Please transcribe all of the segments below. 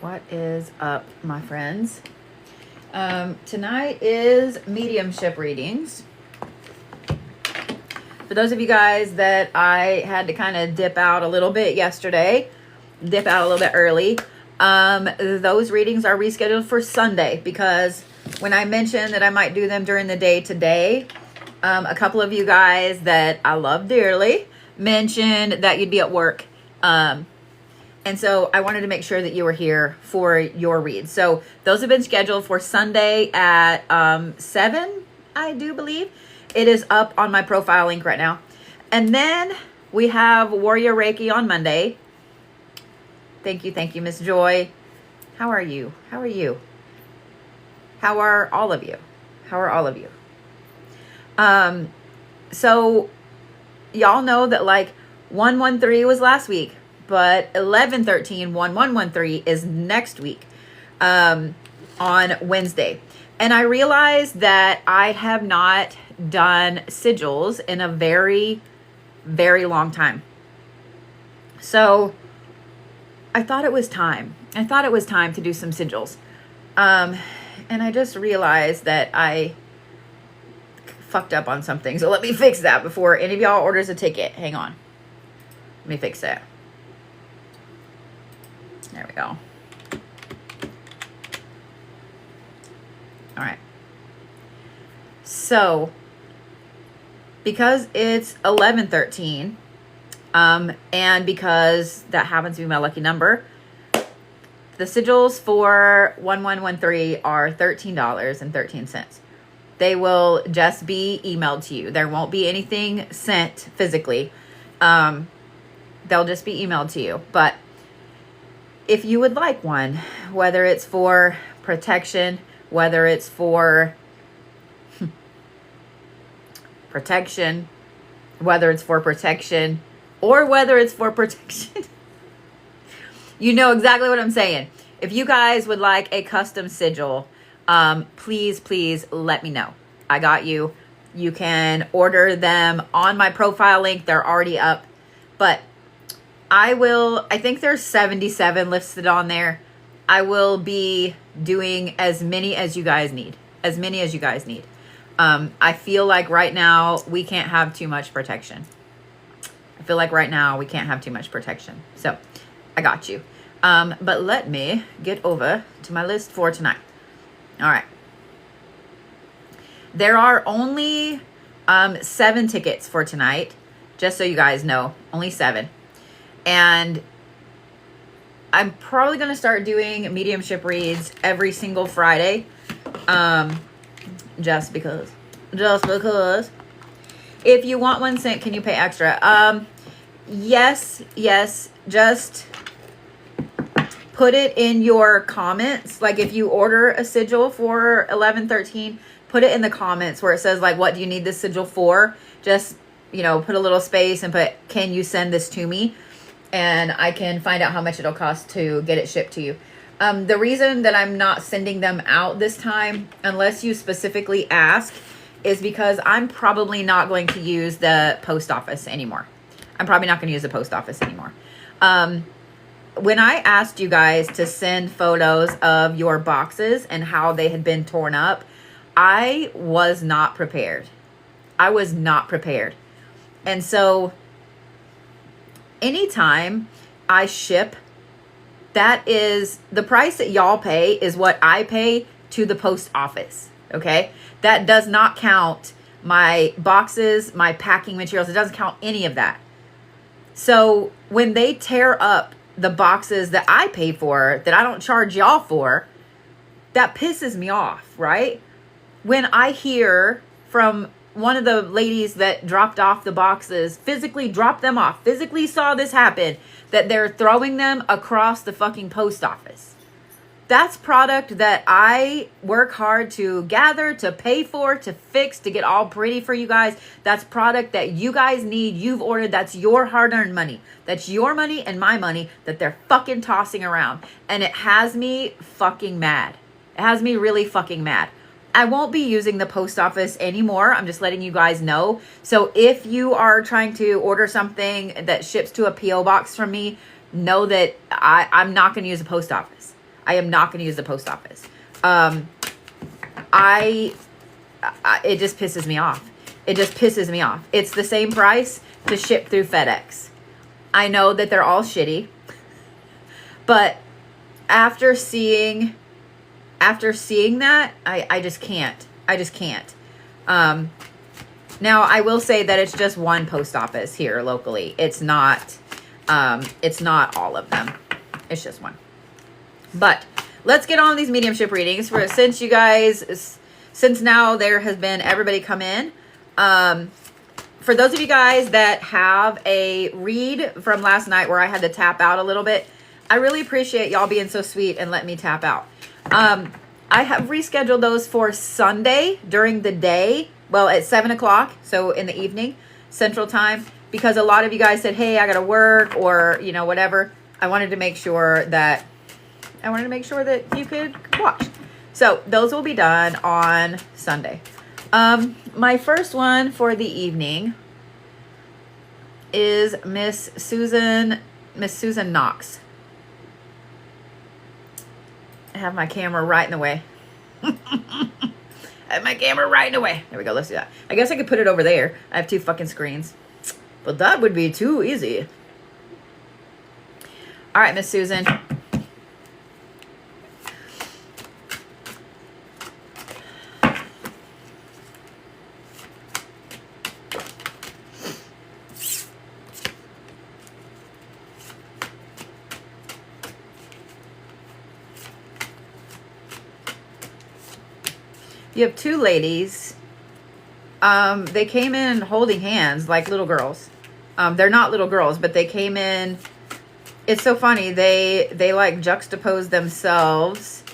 What is up, my friends? Tonight is Mediumship Readings. For those of you guys that I had to kind of dip out a little bit yesterday, dip out a little bit early, those readings are rescheduled for Sunday because when I mentioned that I might do them during the day today, a couple of you guys that I love dearly mentioned that you'd be at work. And so I wanted to make sure that you were here for your read. So those have been scheduled for Sunday at 7, I do believe. It is up on my profile link right now. And then we have Warrior Reiki on Monday. Thank you, Miss Joy. How are you? How are you? How are all of you? How are all of you? So y'all know that like 113 was last week, but 1113 is next week on Wednesday. And I realized that I have not done sigils in a very, very long time. So I thought it was time. I thought it was time to do some sigils. And I just realized that I fucked up on something. So let me fix that before any of y'all orders a ticket. Hang on. Let me fix it. There we go. All right. So, because it's 1113, and because that happens to be my lucky number, the sigils for 1113 are $13.13. They will just be emailed to you. There won't be anything sent physically. They'll just be emailed to you. But if you would like one, whether it's for protection, whether it's for protection, whether it's for protection, or whether it's for protection, you know exactly what I'm saying. If you guys would like a custom sigil, please let me know. I got you. You can order them on my profile link. They're already up. But I think there's 77 listed on there. I will be doing as many as you guys need. As many as you guys need. I feel like right now we can't have too much protection. So I got you. But let me get over to my list for tonight. All right. There are only 7 tickets for tonight. Just so you guys know, only 7. And I'm probably going to start doing mediumship reads every single Friday. Just because. If you want one sent, can you pay extra? Yes. Just put it in your comments. Like if you order a sigil for 1113, put it in the comments where it says like, what do you need this sigil for? Just, put a little space and put, can you send this to me? And I can find out how much it'll cost to get it shipped to you. The reason that I'm not sending them out this time, unless you specifically ask, is because I'm probably not going to use the post office anymore. When I asked you guys to send photos of your boxes and how they had been torn up, I was not prepared. And so anytime I ship, that is the price that y'all pay is what I pay to the post office. Okay. That does not count my boxes, my packing materials. It doesn't count any of that. So when they tear up the boxes that I pay for, that I don't charge y'all for, that pisses me off, right? When I hear from one of the ladies that dropped off the boxes, physically dropped them off, physically saw this happen, that they're throwing them across the fucking post office. That's product that I work hard to gather, to pay for, to fix, to get all pretty for you guys. That's product that you guys need. You've ordered. That's your hard-earned money. That's your money and my money that they're fucking tossing around. And it has me fucking mad. It has me really fucking mad. I won't be using the post office anymore. I'm just letting you guys know. So if you are trying to order something that ships to a P.O. box from me, know that I'm not going to use a post office. I am not going to use the post office. It just pisses me off. It just pisses me off. It's the same price to ship through FedEx. I know that they're all shitty, but after seeing that, I just can't. I just can't. Now I will say that it's just one post office here locally. It's not all of them. It's just one. But let's get on these mediumship readings since now there has been everybody come in. For those of you guys that have a read from last night where I had to tap out a little bit, I really appreciate y'all being so sweet and letting me tap out. I have rescheduled those for Sunday during the day. Well, at 7 o'clock, so in the evening, Central Time, because a lot of you guys said, hey, I got to work or, you know, whatever. I wanted to make sure that you could watch. So those will be done on Sunday. My first one for the evening is Miss Susan Knox. I have my camera right in the way. I have my camera right in the way. There we go. Let's do that. I guess I could put it over there. I have two fucking screens. But that would be too easy. All right, Miss Susan. You have two ladies. They came in holding hands like little girls. They're not little girls, but they came in. It's so funny. They like juxtapose themselves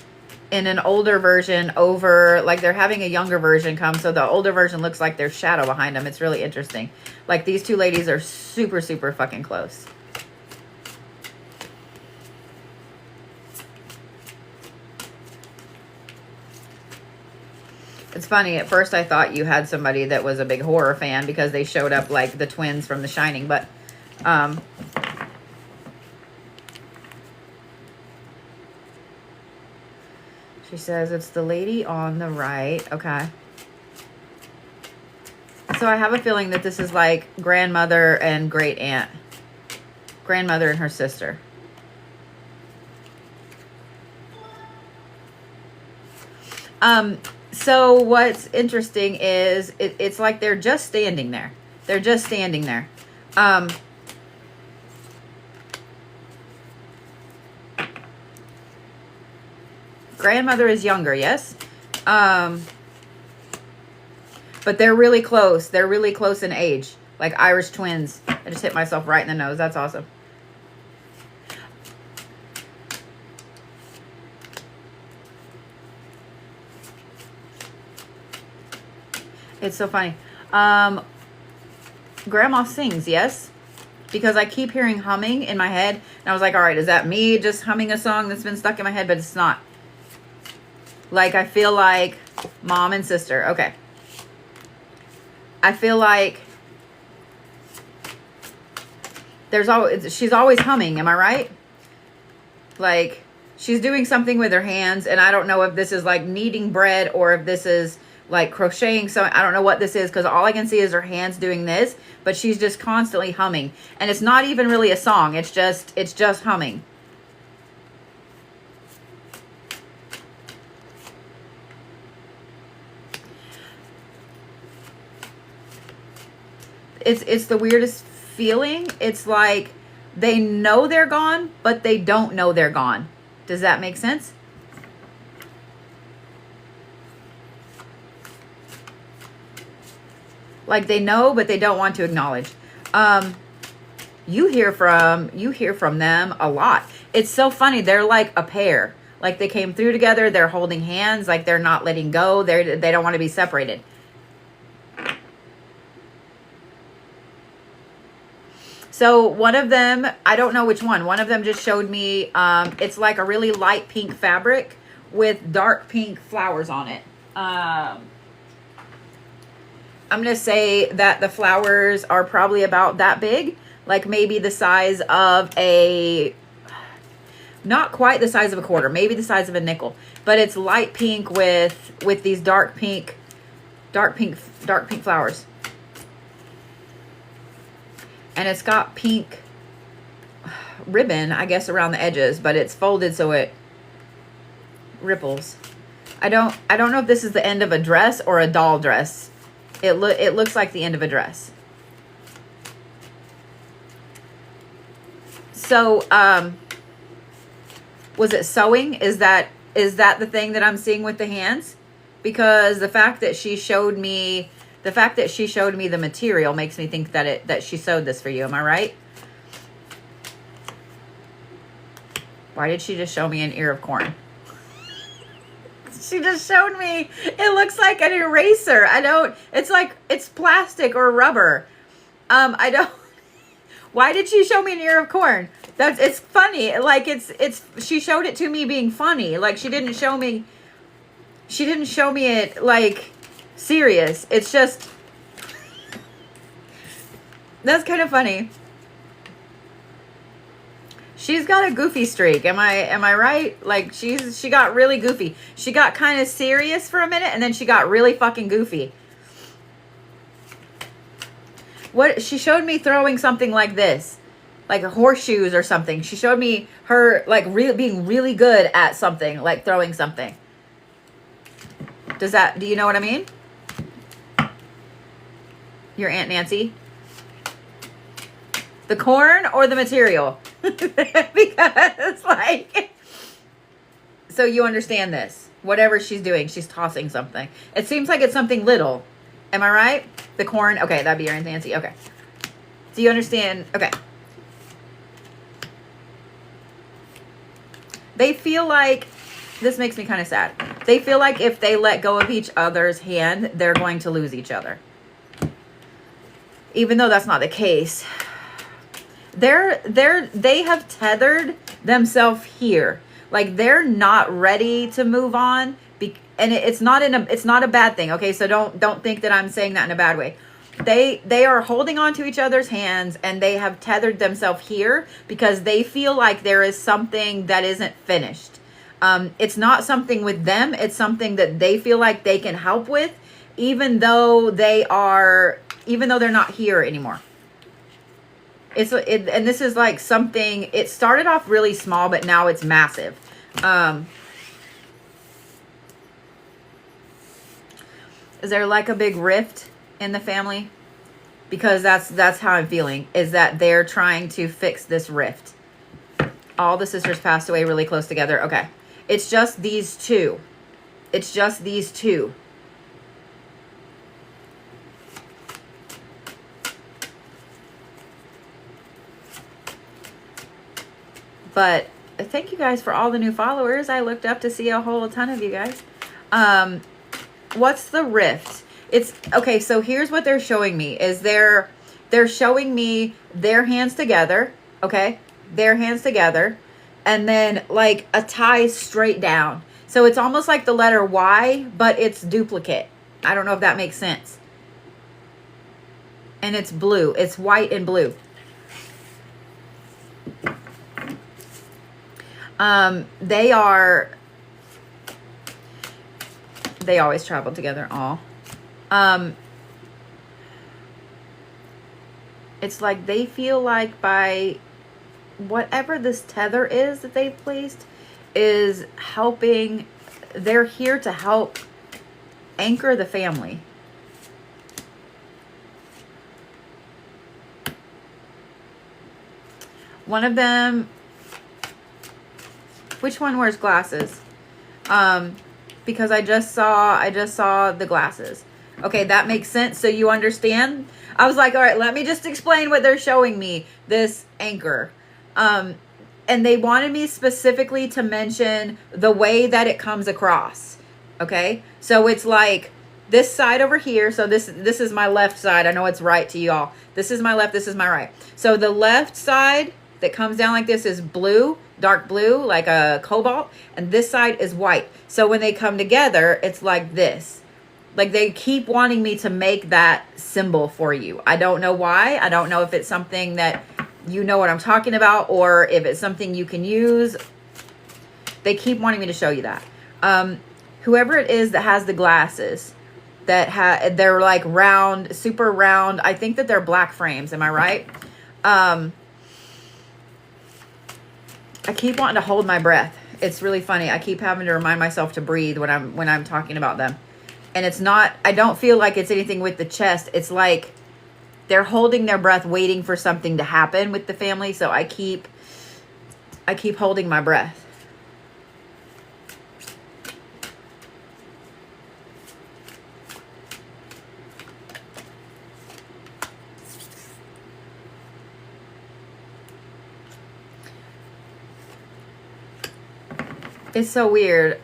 in an older version over, like they're having a younger version come. So the older version looks like there's shadow behind them. It's really interesting. Like these two ladies are super, super fucking close. It's funny, at first I thought you had somebody that was a big horror fan because they showed up like the twins from The Shining, but she says it's the lady on the right. Okay. So I have a feeling that this is like grandmother and great aunt. Grandmother and her sister. So what's interesting is it's like they're just standing there. They're just standing there. Grandmother is younger, yes. But they're really close. They're really close in age. Like Irish twins. I just hit myself right in the nose. That's awesome. It's so funny. Grandma sings, yes? Because I keep hearing humming in my head. And I was like, all right, is that me just humming a song that's been stuck in my head? But it's not. Like, I feel like mom and sister. Okay. I feel like she's always humming. Am I right? Like, she's doing something with her hands. And I don't know if this is like kneading bread or if this is like crocheting. So I don't know what this is because all I can see is her hands doing this, but she's just constantly humming. And it's not even really a song. It's just humming. It's the weirdest feeling. It's like they know they're gone, but they don't know they're gone. Does that make sense? Like they know, but they don't want to acknowledge. You hear from them a lot. It's so funny. They're like a pair. Like they came through together. They're holding hands. Like they're not letting go. They don't want to be separated. So one of them, I don't know which one. One of them just showed me, it's like a really light pink fabric with dark pink flowers on it. I'm going to say that the flowers are probably about that big, like maybe the size of a not quite the size of a quarter, maybe the size of a nickel, but it's light pink with these dark pink flowers. And it's got pink ribbon, I guess, around the edges, but it's folded so it ripples. I don't know if this is the end of a dress or a doll dress. It looks like the end of a dress. So, was it sewing? Is that the thing that I'm seeing with the hands? Because the fact that she showed me the material makes me think that she sewed this for you. Am I right? Why did she just show me an ear of corn? She just showed me. It looks like an eraser. It's like it's plastic or rubber. Why did she show me an ear of corn? It's funny. Like she showed it to me being funny. Like she didn't show me it like serious. It's just, that's kind of funny. She's got a goofy streak. Am I right? Like she got really goofy. She got kind of serious for a minute and then she got really fucking goofy. She showed me throwing something like this, like horseshoes or something. She showed me her like being really good at something, like throwing something. Do you know what I mean? Your Aunt Nancy? The corn or the material? Because like, so you understand this. Whatever she's doing, she's tossing something. It seems like it's something little. Am I right? The corn. Okay, that'd be your Aunt Nancy. Okay. Do you understand? Okay. They feel like, this makes me kind of sad. They feel like if they let go of each other's hand, they're going to lose each other. Even though that's not the case. They have tethered themselves here. Like they're not ready to move on. And it's not a bad thing. Okay. So don't think that I'm saying that in a bad way. They are holding on to each other's hands and they have tethered themselves here because they feel like there is something that isn't finished. It's not something with them. It's something that they feel like they can help with, even though they're not here anymore. And this is like something, it started off really small, but now it's massive. Is there like a big rift in the family? Because that's how I'm feeling, is that they're trying to fix this rift. All the sisters passed away really close together. Okay. It's just these two. It's just these two. But thank you guys for all the new followers. I looked up to see a whole ton of you guys. What's the rift? It's okay. So here's what they're showing me is they're showing me their hands together. Okay. Their hands together. And then like a tie straight down. So it's almost like the letter Y, but it's duplicate. I don't know if that makes sense. And it's blue. It's white and blue. They always travel together. All. It's like they feel like by whatever this tether is that they've placed is helping. They're here to help anchor the family. One of them, which one wears glasses? Because I just saw the glasses. Okay, that makes sense. So you understand? I was like, all right, let me just explain what they're showing me. This anchor. And they wanted me specifically to mention the way that it comes across. Okay? So it's like this side over here. So this is my left side. I know it's right to y'all. This is my left. This is my right. So the left side that comes down like this is blue, dark blue, like a cobalt. And this side is white. So when they come together, it's like this. Like they keep wanting me to make that symbol for you. I don't know why. I don't know if it's something that you know what I'm talking about or if it's something you can use. They keep wanting me to show you that. Whoever it is that has the glasses, they're like round, super round. I think that they're black frames. Am I right? I keep wanting to hold my breath. It's really funny. I keep having to remind myself to breathe when I'm talking about them. And it's not, I don't feel like it's anything with the chest. It's like they're holding their breath, waiting for something to happen with the family. So I keep holding my breath. It's so weird.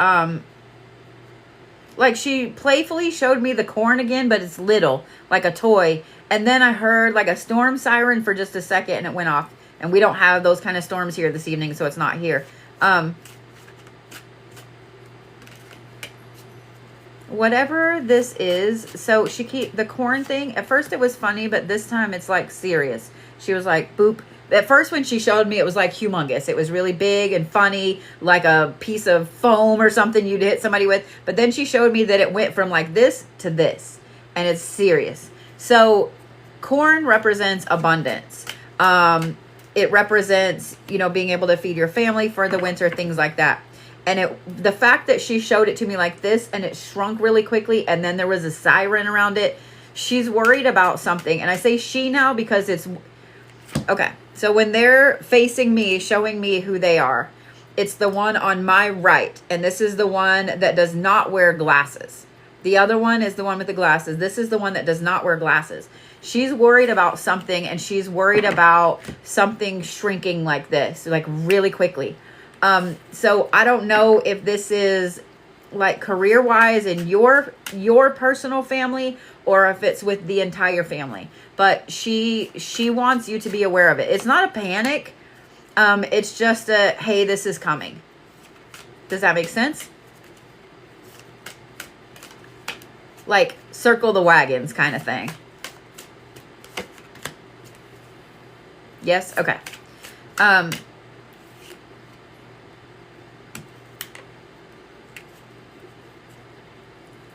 Like she playfully showed me the corn again, but it's little, like a toy. And then I heard like a storm siren for just a second and it went off. And we don't have those kind of storms here this evening, so it's not here. Whatever this is, so the corn thing, at first it was funny, but this time it's like serious. She was like, boop. At first when she showed me, it was like humongous. It was really big and funny, like a piece of foam or something you'd hit somebody with. But then she showed me that it went from like this to this, and it's serious. So corn represents abundance. It represents, being able to feed your family for the winter, things like that. And the fact that she showed it to me like this and it shrunk really quickly and then there was a siren around it, she's worried about something. And I say she now because it's, okay. So when they're facing me, showing me who they are, it's the one on my right. And this is the one that does not wear glasses. The other one is the one with the glasses. This is the one that does not wear glasses. She's worried about something, and she's worried about something shrinking like this, like really quickly. So I don't know if this is like career-wise in your personal family or if it's with the entire family. But she wants you to be aware of it. It's not a panic. It's just a, hey, this is coming. Does that make sense? Like circle the wagons kind of thing. Yes? Okay.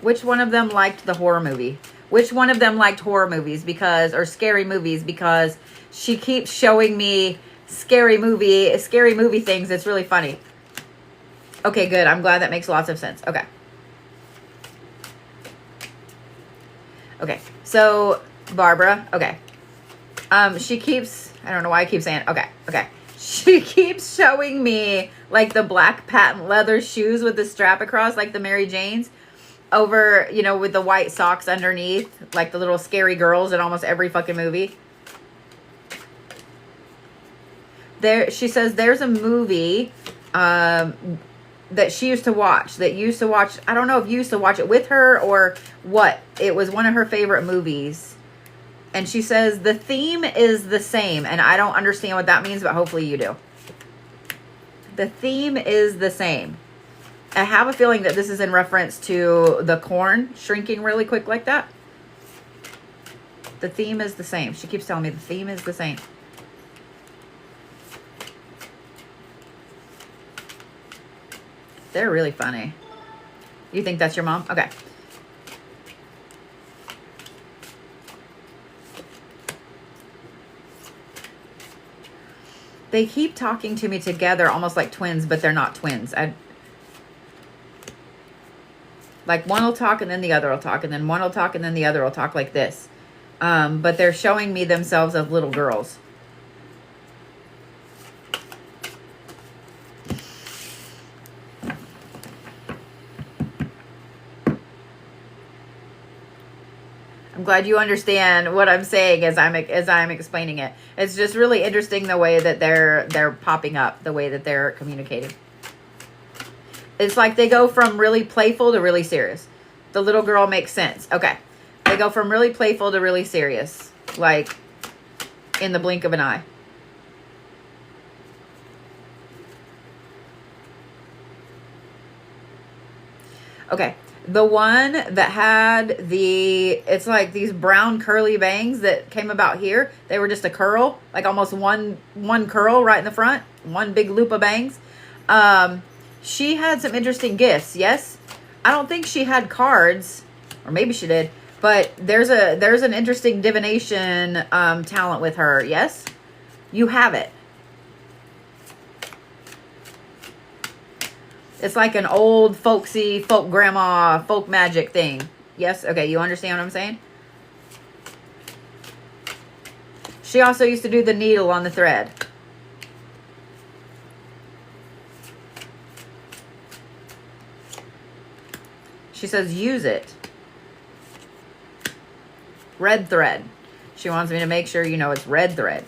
Which one of them liked the horror movie? Which one of them liked horror movies or scary movies? Because she keeps showing me scary movie things. It's really funny. Okay, good. I'm glad that makes lots of sense. Okay. Okay. So, Barbara. Okay. She keeps, I don't know why I keep saying, okay. She keeps showing me like the black patent leather shoes with the strap across, like the Mary Janes, over, with the white socks underneath, like the little scary girls in almost every fucking movie. She says there's a movie that she used to watch, I don't know if you used to watch it with her or what. It was one of her favorite movies. And she says the theme is the same. And I don't understand what that means, but hopefully you do. The theme is the same. I have a feeling that this is in reference to the corn shrinking really quick like that. The theme is the same. She keeps telling me the theme is the same. They're really funny. You think that's your mom? Okay. They keep talking to me together almost like twins, but they're not twins. Like one will talk and then the other will talk, and then one will talk and then the other will talk like this. But they're showing me themselves as little girls. I'm glad you understand what I'm saying as I'm explaining it. It's just really interesting the way that they're popping up, the way that they're communicating. It's like they go from really playful to really serious. The little girl makes sense. Okay. They go from really playful to really serious, like in the blink of an eye. Okay. The one that had it's like these brown curly bangs that came about here. They were just a curl, like almost one curl right in the front, one big loop of bangs. she had some interesting gifts. Yes. I don't think she had cards, or maybe she did, but there's an interesting divination talent with her. Yes. You have it. It's like an old folksy, folk grandma, folk magic thing. Yes? Okay, you understand what I'm saying? She also used to do the needle on the thread. She says use it. Red thread. She wants me to make sure you know it's red thread.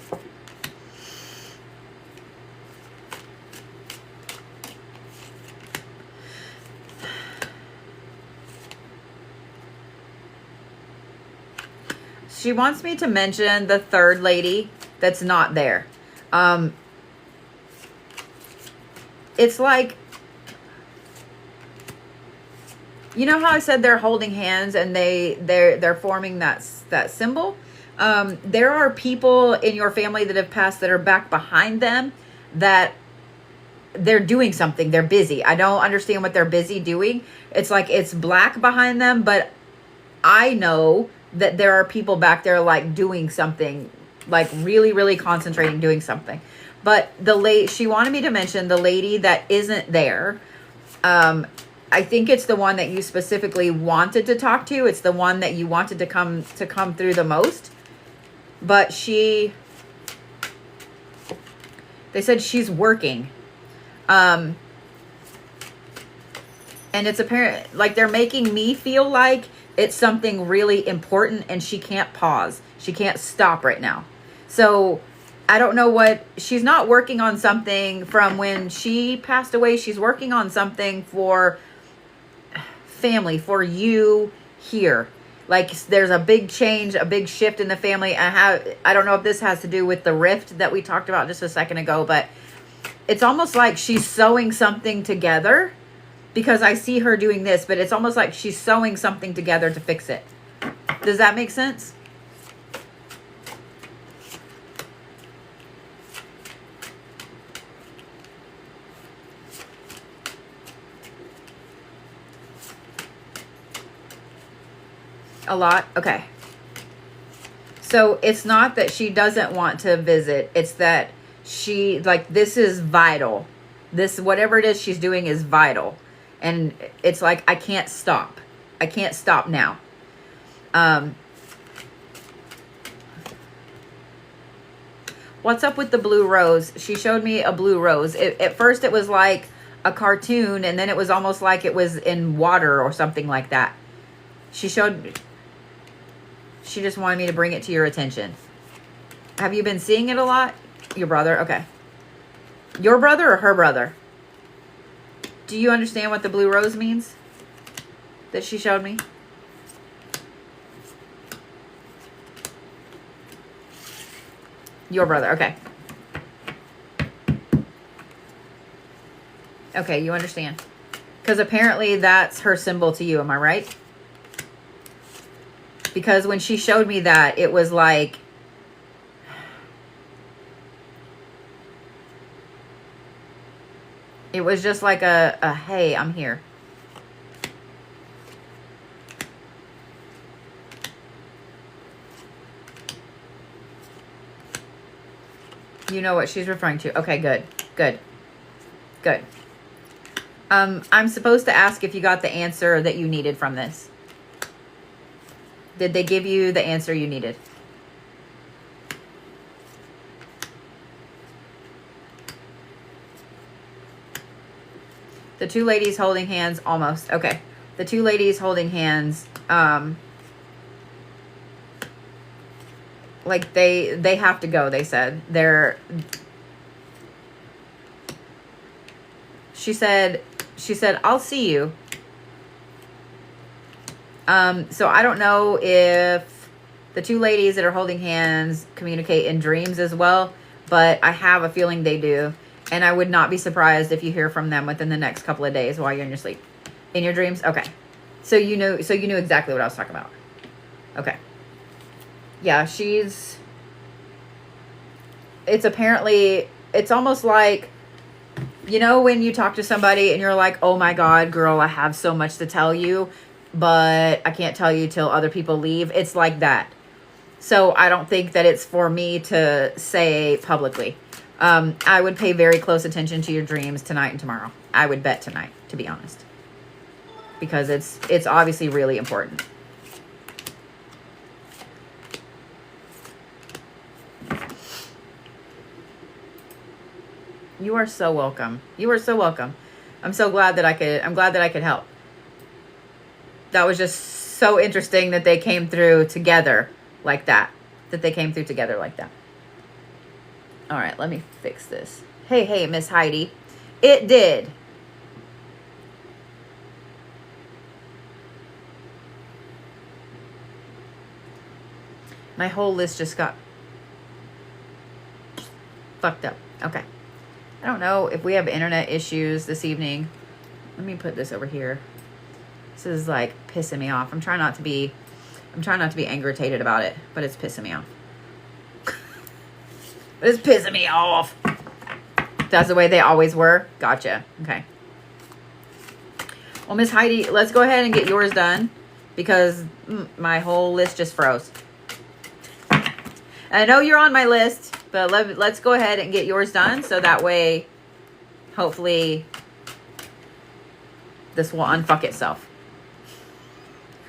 She wants me to mention the third lady that's not there. It's like, you know how I said they're holding hands and they're forming that symbol? There are people in your family that have passed that are back behind them that they're doing something. They're busy. I don't understand what they're busy doing. It's like it's black behind them, but I know that there are people back there like doing something, like really, really concentrating, doing something. But she wanted me to mention the lady that isn't there. I think it's the one that you specifically wanted to talk to. It's the one that you wanted to come through the most. But they said she's working. And it's apparent, like they're making me feel like it's something really important and she can't pause. She can't stop right now. So I don't know she's not working on something from when she passed away. She's working on something for family, for you here. Like there's a big change, a big shift in the family. I don't know if this has to do with the rift that we talked about just a second ago, but it's almost like she's sewing something together. Because I see her doing this, but it's almost like she's sewing something together to fix it. Does that make sense? A lot? Okay. So it's not that she doesn't want to visit. It's that this is vital. This, whatever it is she's doing is vital. And it's like, I can't stop. I can't stop now. What's up with the blue rose? She showed me a blue rose. At first it was like a cartoon, and then it was almost like it was in water or something like that. She just wanted me to bring it to your attention. Have you been seeing it a lot? Your brother? Okay. Your brother or her brother? Do you understand what the blue rose means that she showed me? Your brother, okay. Okay, you understand. Because apparently that's her symbol to you, am I right? Because when she showed me that, it was like, it was just like a hey, I'm here. You know what she's referring to. Okay, good. Good. Good. I'm supposed to ask if you got the answer that you needed from this. Did they give you the answer you needed? The two ladies holding hands, almost. Okay. The two ladies holding hands, like they have to go, they said. She said, I'll see you. So I don't know if the two ladies that are holding hands communicate in dreams as well, but I have a feeling they do. And I would not be surprised if you hear from them within the next couple of days while you're in your sleep. In your dreams? Okay. So you knew exactly what I was talking about. Okay. Yeah, it's apparently, it's almost like You know, when you talk to somebody and you're like, oh my God, girl, I have so much to tell you, but I can't tell you till other people leave. It's like that. So I don't think that it's for me to say publicly. I would pay very close attention to your dreams tonight and tomorrow. I would bet tonight, to be honest, because it's obviously really important. You are so welcome. You are so welcome. I'm so glad that I'm glad that I could help. That was just so interesting that they came through together like that. That they came through together like that. All right, let me fix this. Hey, Miss Heidi. It did. My whole list just got fucked up. Okay. I don't know if we have internet issues this evening. Let me put this over here. This is like pissing me off. I'm trying not to be aggravated about it, but it's pissing me off. It's pissing me off. That's the way they always were. Gotcha. Okay. Well, Miss Heidi, let's go ahead and get yours done because my whole list just froze. I know you're on my list, but let's go ahead and get yours done so that way, hopefully, this will unfuck itself.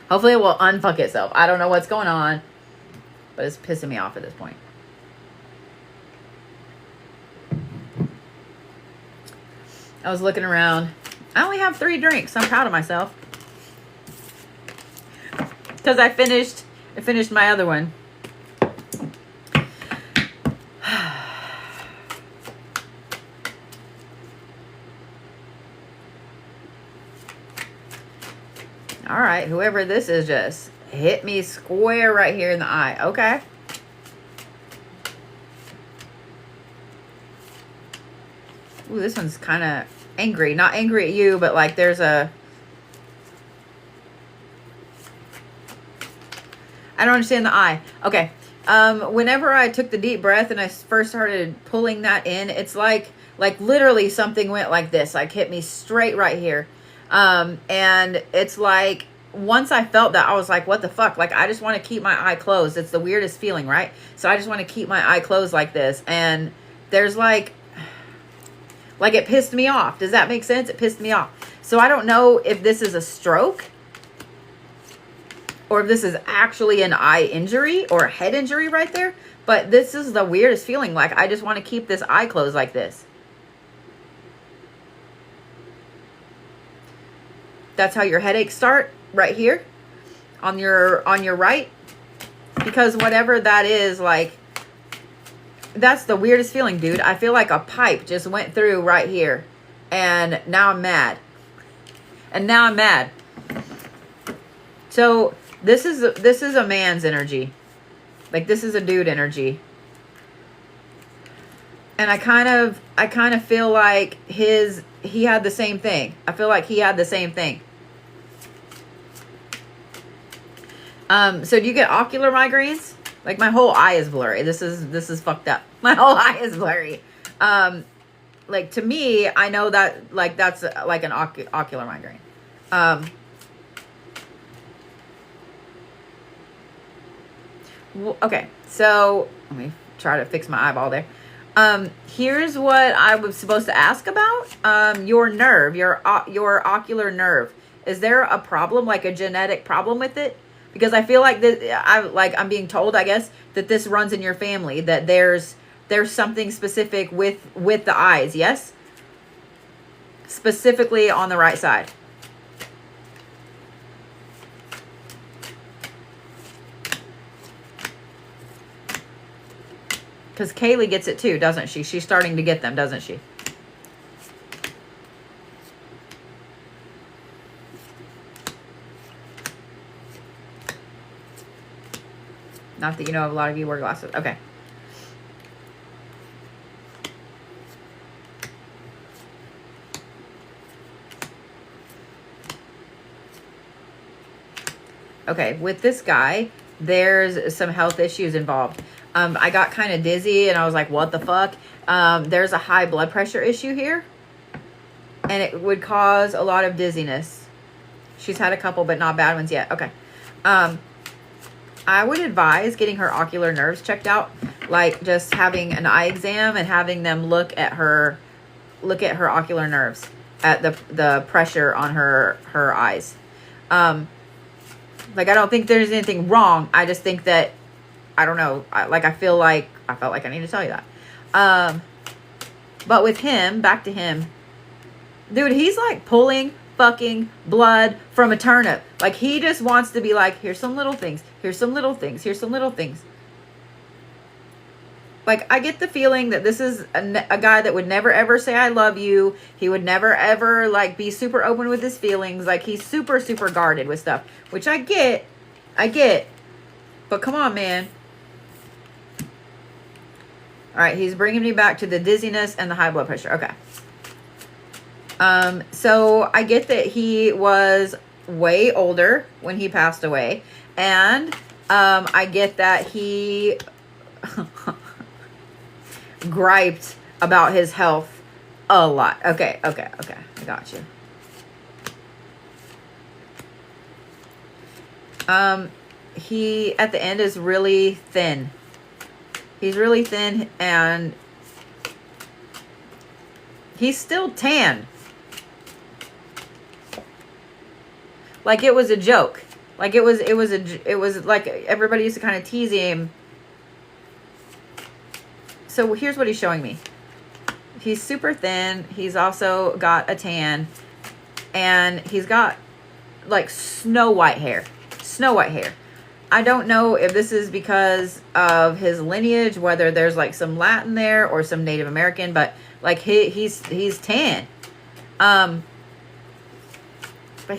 Hopefully it will unfuck itself. I don't know what's going on, but it's pissing me off at this point. I was looking around. I only have 3 drinks. I'm proud of myself. Because I finished my other one. All right, whoever this is just hit me square right here in the eye. Okay. Ooh, this one's kind of angry. Not angry at you, but like there's a... I don't understand the eye. Okay. Whenever I took the deep breath and I first started pulling that in, it's like literally something went like this, like hit me straight right here. And it's like, once I felt that, I was like, what the fuck? Like, I just want to keep my eye closed. It's the weirdest feeling, right? So I just want to keep my eye closed like this. And there's like it pissed me off. Does that make sense? It pissed me off. So I don't know if this is a stroke or if this is actually an eye injury or a head injury right there. But this is the weirdest feeling. Like, I just want to keep this eye closed like this. That's how your headaches start, right here on your right. Because whatever that is, like, that's the weirdest feeling, dude. I feel like a pipe just went through right here. And now I'm mad. So this is a man's energy. Like, this is a dude energy. And I kind of feel like he had the same thing. I feel like he had the same thing. So do you get ocular migraines? Like, my whole eye is blurry. This is fucked up. My whole eye is blurry. Like, to me, I know that, like, that's like an ocular migraine. Okay, so let me try to fix my eyeball there. Here's what I was supposed to ask about. Your nerve, your ocular nerve. Is there a problem, like a genetic problem with it? Because I feel like that I'm being told, I guess, that this runs in your family, that there's something specific with the eyes, yes? Specifically on the right side. Because Kaylee gets it too, doesn't she? She's starting to get them, doesn't she? Not that you know, a lot of you wear glasses. Okay. Okay, with this guy, there's some health issues involved. I got kind of dizzy and I was like, what the fuck? There's a high blood pressure issue here. and it would cause a lot of dizziness. She's had a couple, but not bad ones yet. Okay. I would advise getting her ocular nerves checked out, like just having an eye exam and having them look at her ocular nerves, at the pressure on her eyes. Like, I don't think there's anything wrong. I just think that, I don't know. I felt like I need to tell you that. But with him, back to him, dude, he's like pulling fucking blood from a turnip. Like, he just wants to be like, here's some little things. Here's some little things. Here's some little things. Like, I get the feeling that this is a guy that would never ever say I love you. He would never ever like be super open with his feelings. Like, he's super, super guarded with stuff, which I get. But come on, man. All right, he's bringing me back to the dizziness and the high blood pressure. Okay. So I get that he was way older when he passed away. And I get that he griped about his health a lot. Okay. I got you. He, at the end, is really thin. He's really thin, and he's still tan. Like, it was a joke. Like, it was like everybody used to kind of tease him. So here's what he's showing me. He's super thin. He's also got a tan, and he's got like snow white hair. I don't know if this is because of his lineage, whether there's like some Latin there or some Native American, but like he's tan. But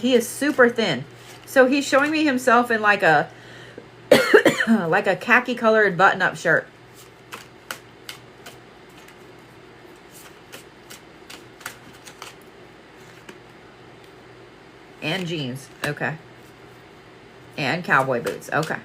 he is super thin. So he's showing me himself in like a like a khaki colored button-up shirt. And jeans. Okay. And cowboy boots. Okay.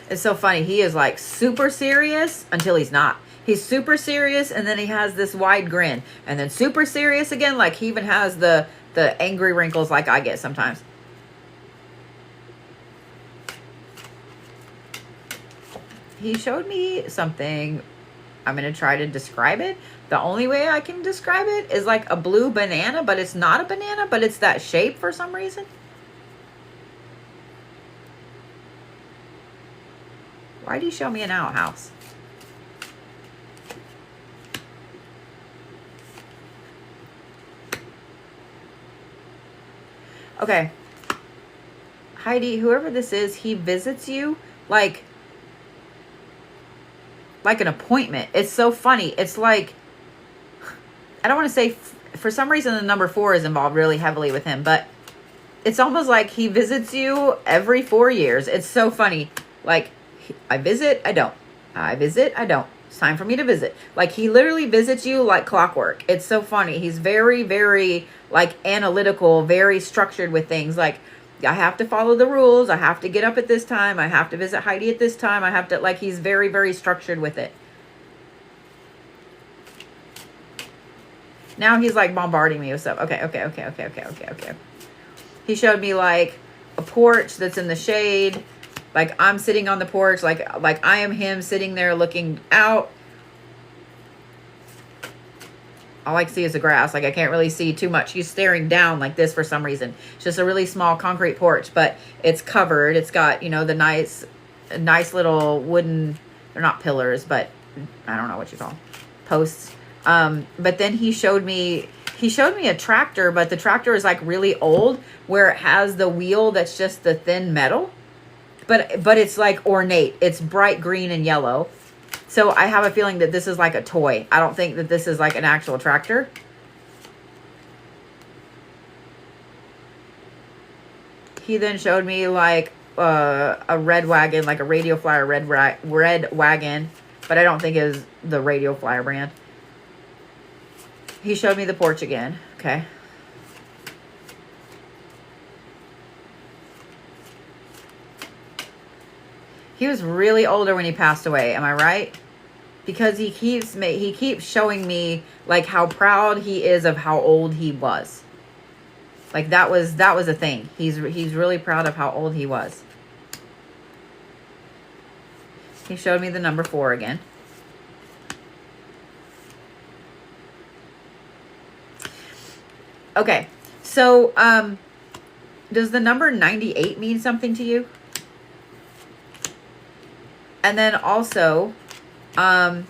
It's so funny. He is like super serious until he's not. He's super serious, and then he has this wide grin. And then super serious again. Like, he even has the angry wrinkles like I get sometimes. He showed me something. I'm going to try to describe it. The only way I can describe it is like a blue banana, but it's not a banana, but it's that shape for some reason. Why do you show me an outhouse? Okay. Heidi, whoever this is, he visits you like an appointment. It's so funny. It's like, I don't want to say, for some reason the number 4 is involved really heavily with him, but it's almost like he visits you every 4 years. It's so funny. Like, I visit, I don't. I visit, I don't. It's time for me to visit. Like, he literally visits you like clockwork. It's so funny. He's very, very like analytical, very structured with things. Like, I have to follow the rules. I have to get up at this time. I have to visit Heidi at this time. I have to, like, he's very, very structured with it. Now he's like bombarding me with stuff. Okay. He showed me like a porch that's in the shade. Like, I'm sitting on the porch. Like I am him sitting there looking out. All I can see is the grass. Like, I can't really see too much. He's staring down like this for some reason. It's just a really small concrete porch, but it's covered. It's got, you know, the nice little wooden, they're not pillars, but I don't know what you call them, posts. But then he showed me a tractor, but the tractor is like really old, where it has the wheel that's just the thin metal, but it's like ornate. It's bright green and yellow. So I have a feeling that this is like a toy. I don't think that this is like an actual tractor. He then showed me like a red wagon, like a Radio Flyer red wagon, but I don't think it is the Radio Flyer brand. He showed me the porch again. Okay. He was really older when he passed away. Am I right? because he keeps showing me like how proud he is of how old he was. Like that was a thing. He's really proud of how old he was. He showed me the number 4 again. Okay. So, does the number 98 mean something to you? And then also, I'm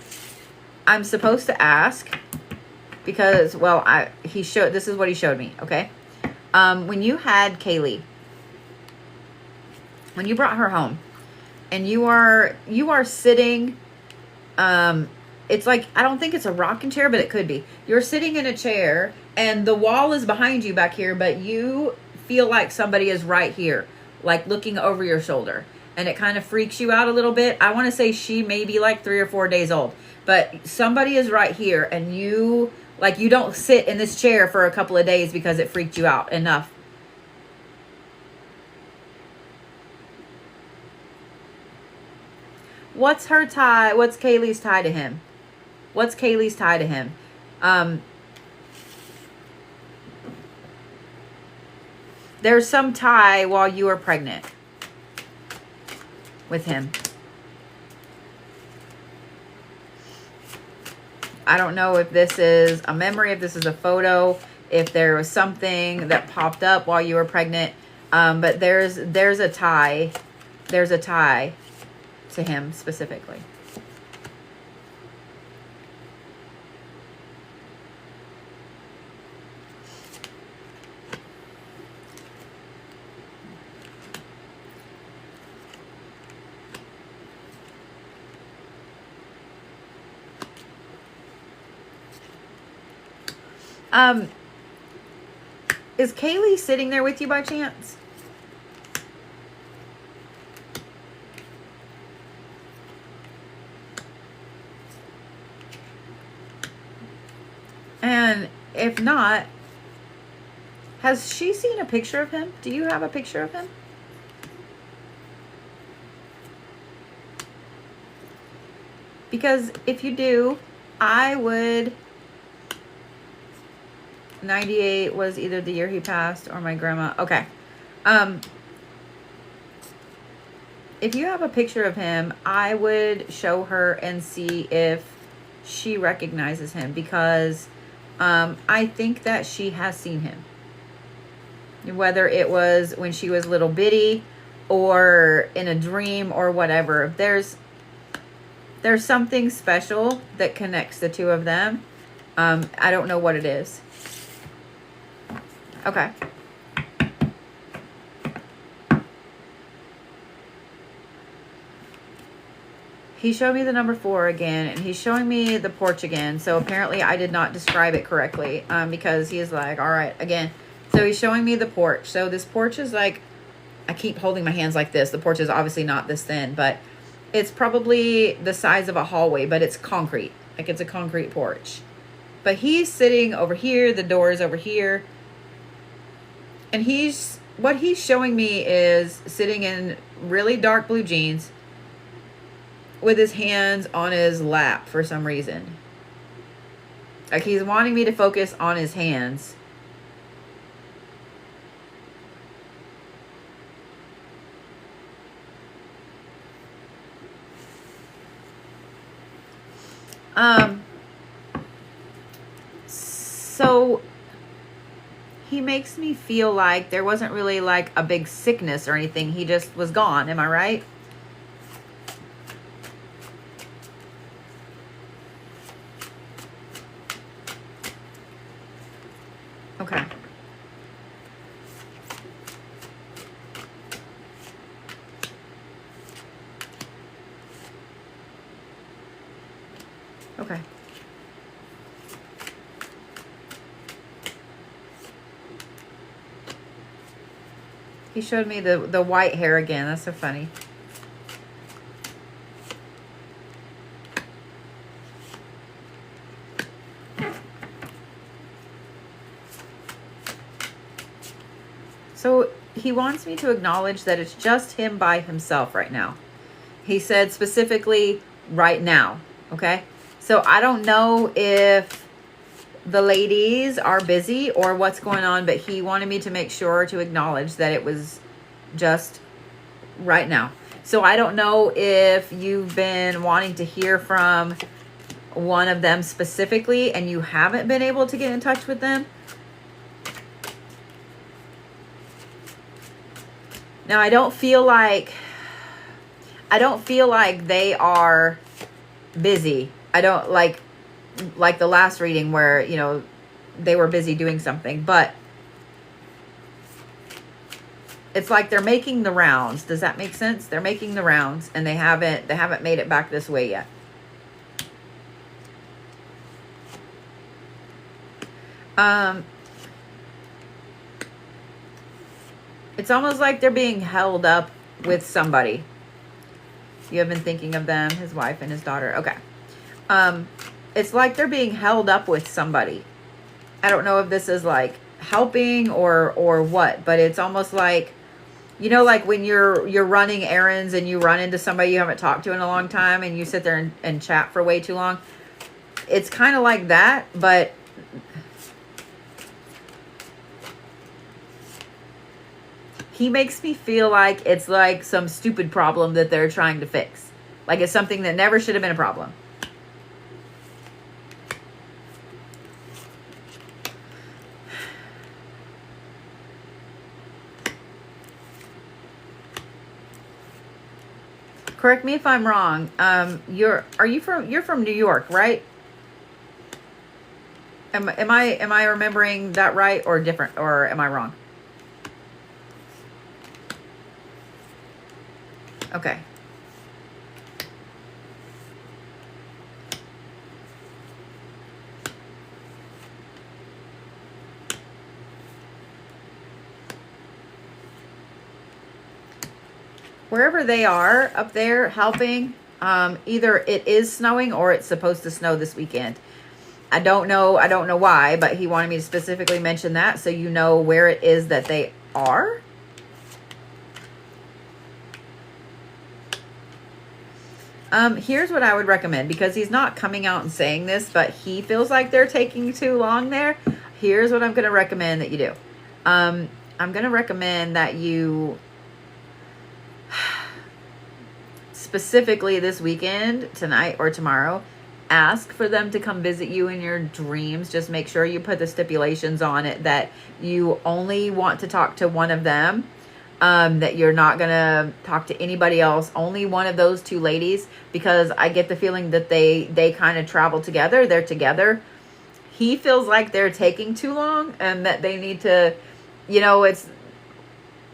supposed to ask because, well, this is what he showed me. Okay. When you had Kaylee, when you brought her home and you are sitting, it's like, I don't think it's a rocking chair, but it could be. You're sitting in a chair and the wall is behind you back here, but you feel like somebody is right here, like looking over your shoulder. And it kind of freaks you out a little bit. I want to say she may be like 3 or 4 days old, but somebody is right here and you don't sit in this chair for a couple of days because it freaked you out enough. What's her tie? What's Kaylee's tie to him? What's Kaylee's tie to him? There's some tie while you were pregnant with him. I don't know if this is a memory, if this is a photo, if there was something that popped up while you were pregnant. But there's a tie. There's a tie to him specifically. Is Kaylee sitting there with you by chance? And if not, has she seen a picture of him? Do you have a picture of him? Because if you do, I would... 98 was either the year he passed or my grandma. Okay. If you have a picture of him, I would show her and see if she recognizes him, because I think that she has seen him. Whether it was when she was little bitty or in a dream or whatever. There's something special that connects the two of them. I don't know what it is. Okay. He showed me the number 4 again, and he's showing me the porch again. So apparently I did not describe it correctly, because he's like, all right, again. So he's showing me the porch. So this porch is like, I keep holding my hands like this. The porch is obviously not this thin, but it's probably the size of a hallway, but it's concrete. Like it's a concrete porch. But he's sitting over here. The door is over here. And what he's showing me is sitting in really dark blue jeans with his hands on his lap for some reason. Like he's wanting me to focus on his hands. So he makes me feel like there wasn't really like a big sickness or anything. He just was gone. Am I right? Okay. Okay. He showed me the white hair again. That's so funny. So he wants me to acknowledge that it's just him by himself right now. He said specifically right now. Okay. So I don't know if the ladies are busy or what's going on, but he wanted me to make sure to acknowledge that it was just right now. So I don't know if you've been wanting to hear from one of them specifically and you haven't been able to get in touch with them. Now, I don't feel like they are busy. I don't like the last reading where, you know, they were busy doing something, but it's like they're making the rounds. Does that make sense? They're making the rounds and they haven't made it back this way yet. It's almost like they're being held up with somebody. You have been thinking of them, his wife and his daughter. Okay. It's like they're being held up with somebody. I don't know if this is like helping or what, but it's almost like, you know, like when you're running errands and you run into somebody you haven't talked to in a long time and you sit there and chat for way too long. It's kind of like that, but he makes me feel like it's like some stupid problem that they're trying to fix. Like it's something that never should have been a problem. Correct me if I'm wrong. You're from New York, right? Am I remembering that right or different, or am I wrong? Okay. Wherever they are up there helping, either it is snowing or it's supposed to snow this weekend. I don't know why, but he wanted me to specifically mention that so you know where it is that they are. Here's what I would recommend, because he's not coming out and saying this, but he feels like they're taking too long there. Here's what I'm going to recommend that you do. I'm going to recommend that you specifically this weekend, tonight or tomorrow, ask for them to come visit you in your dreams. Just make sure you put the stipulations on it that you only want to talk to one of them, that you're not going to talk to anybody else, only one of those two ladies, because I get the feeling that they kind of travel together. They're together. He feels like they're taking too long and that they need to, you know, it's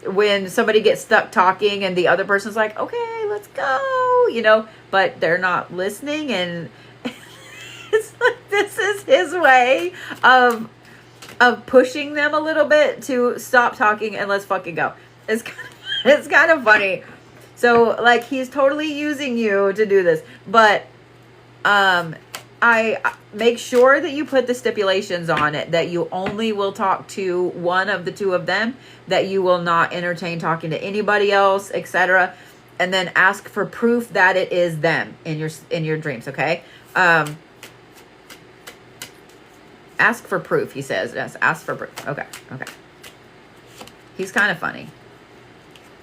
when somebody gets stuck talking and the other person's like, okay, let's go, you know, but they're not listening. And it's like, this is his way of pushing them a little bit to stop talking and let's fucking go. It's kind of funny. So like, he's totally using you to do this, but I make sure that you put the stipulations on it that you only will talk to one of the two of them, that you will not entertain talking to anybody else, etc. And then ask for proof that it is them in your dreams, okay? Ask for proof, he says. Yes, ask for proof. Okay. He's kind of funny.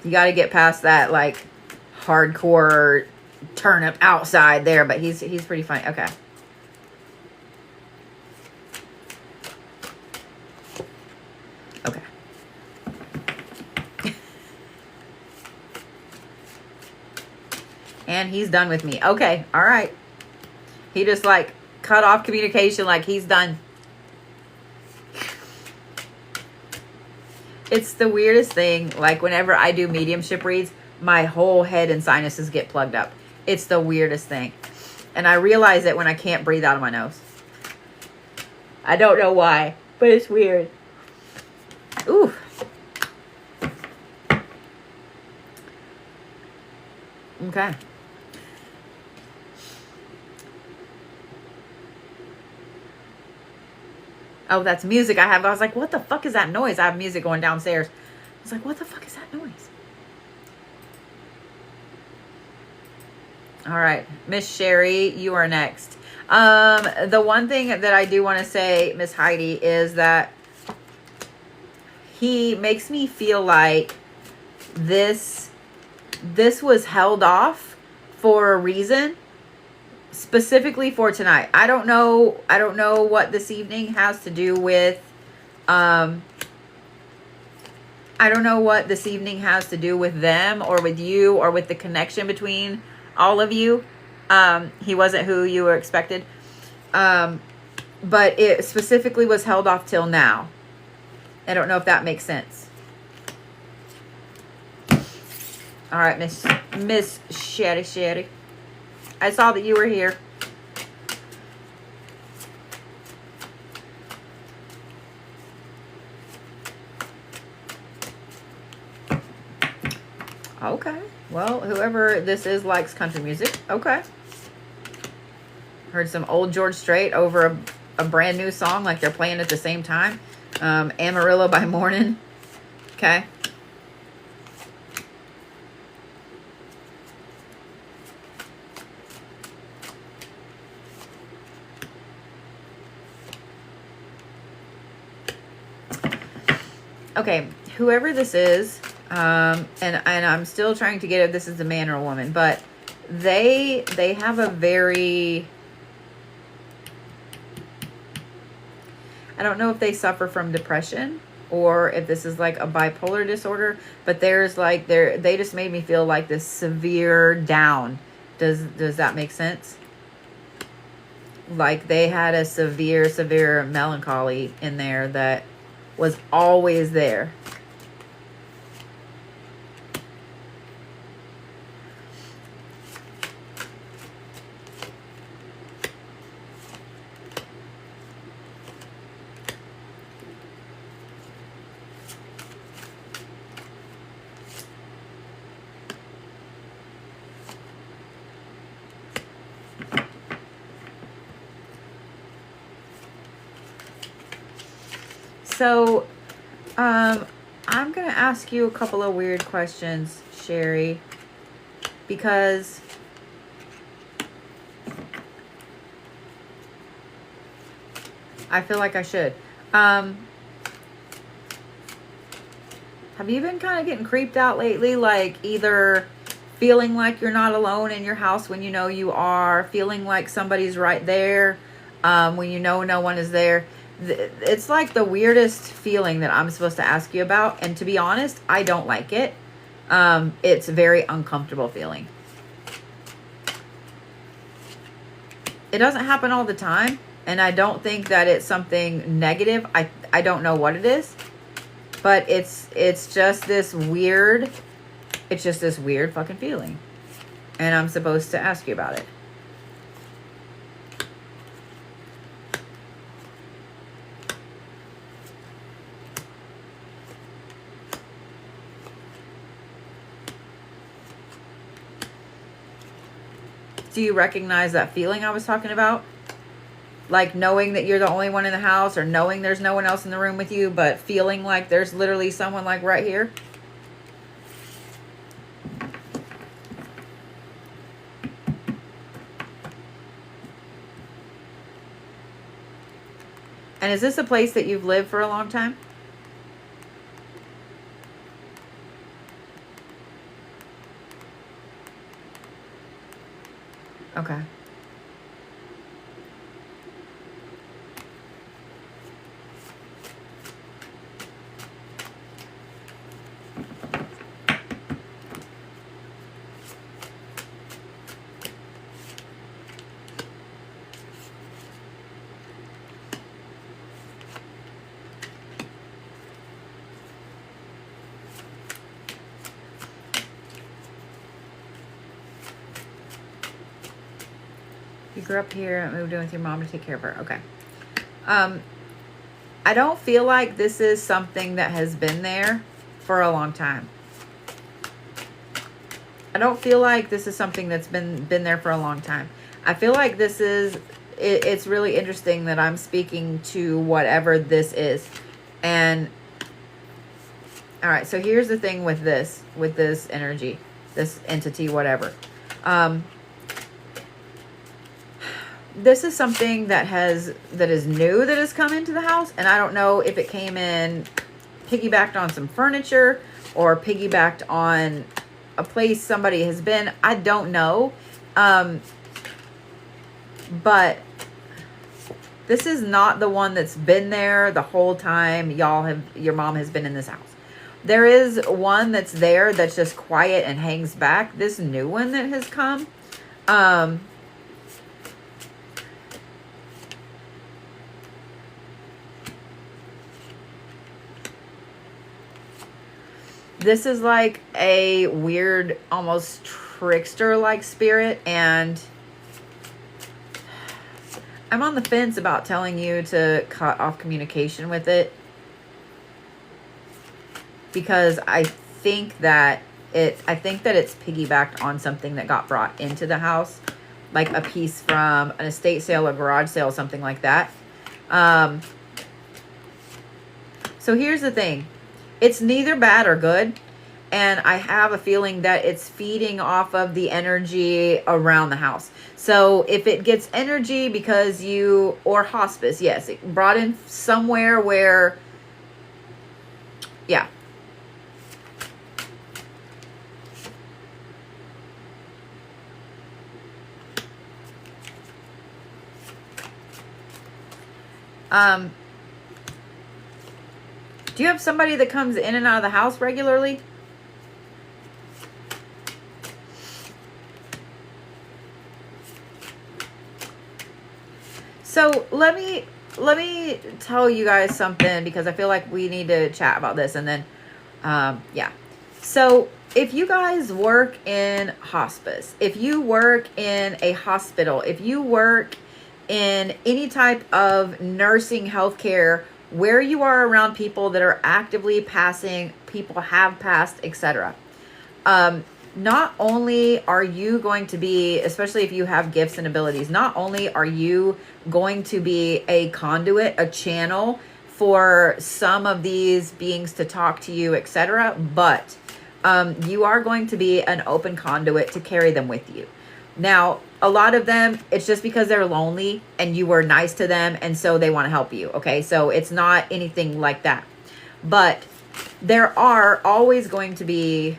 You got to get past that like hardcore turnip outside there, but he's pretty funny. Okay. Okay. And he's done with me. Okay. All right. He just like cut off communication, like he's done. It's the weirdest thing. Like whenever I do mediumship reads, my whole head and sinuses get plugged up. It's the weirdest thing. And I realize it when I can't breathe out of my nose. I don't know why, but it's weird. Ooh. Okay. Oh, that's music I have. I was like, what the fuck is that noise? I have music going downstairs. I was like, what the fuck is that noise? All right, Miss Sherri, you are next. The one thing that I do want to say, Miss Heidi, is that he makes me feel like this was held off for a reason, specifically for tonight. I don't know what this evening has to do with I don't know what this evening has to do with them or with you or with the connection between all of you. He wasn't who you were expected. But it specifically was held off till now. I don't know if that makes sense. All right, Miss Sherri. I saw that you were here. Okay. Well, whoever this is likes country music. Okay. Heard some old George Strait over a brand new song like they're playing at the same time. Amarillo by Morning. Okay. Okay, whoever this is, and I'm still trying to get if this is a man or a woman, but they have a very, I don't know if they suffer from depression or if this is like a bipolar disorder, but there's like they just made me feel like this severe down. Does that make sense? Like they had a severe melancholy in there that was always there. So, I'm going to ask you a couple of weird questions, Sherri, because I feel like I should. Have you been kind of getting creeped out lately? Like either feeling like you're not alone in your house when you know you are, feeling like somebody's right there when you know no one is there. It's like the weirdest feeling that I'm supposed to ask you about. And to be honest, I don't like it. It's a very uncomfortable feeling. It doesn't happen all the time. And I don't think that it's something negative. I don't know what it is. But it's just this weird, it's just this weird fucking feeling. And I'm supposed to ask you about it. Do you recognize that feeling I was talking about? Like knowing that you're the only one in the house or knowing there's no one else in the room with you, but feeling like there's literally someone like right here? And is this a place that you've lived for a long time? Okay. You grew up here, moved in with your mom to take care of her. Okay. I don't feel like this is something that has been there for a long time. I don't feel like this is something that's been there for a long time. I feel like this is, it's really interesting that I'm speaking to whatever this is. And, all right, so here's the thing with this energy, this entity, whatever. this is something that is new that has come into the house, and I don't know if it came in piggybacked on some furniture or piggybacked on a place somebody has been. I don't know. But this is not the one that's been there the whole time your mom has been in this house. There is one that's there that's just quiet and hangs back. This new one that has come, this is like a weird, almost trickster-like spirit, and I'm on the fence about telling you to cut off communication with it, because I think that it's piggybacked on something that got brought into the house, like a piece from an estate sale, a garage sale, something like that. So here's the thing. It's neither bad or good. And I have a feeling that it's feeding off of the energy around the house. So if it gets energy because or hospice, yes, it brought in somewhere where, yeah. Do you have somebody that comes in and out of the house regularly? So let me tell you guys something, because I feel like we need to chat about this, and then yeah. So if you guys work in hospice, if you work in a hospital, if you work in any type of nursing healthcare where you are around people that are actively passing, people have passed, etc. Not only are you going to be, especially if you have gifts and abilities, not only are you going to be a conduit, a channel for some of these beings to talk to you, etc., but you are going to be an open conduit to carry them with you. Now, a lot of them, it's just because they're lonely and you were nice to them, and so they want to help you, okay? So it's not anything like that. But there are always going to be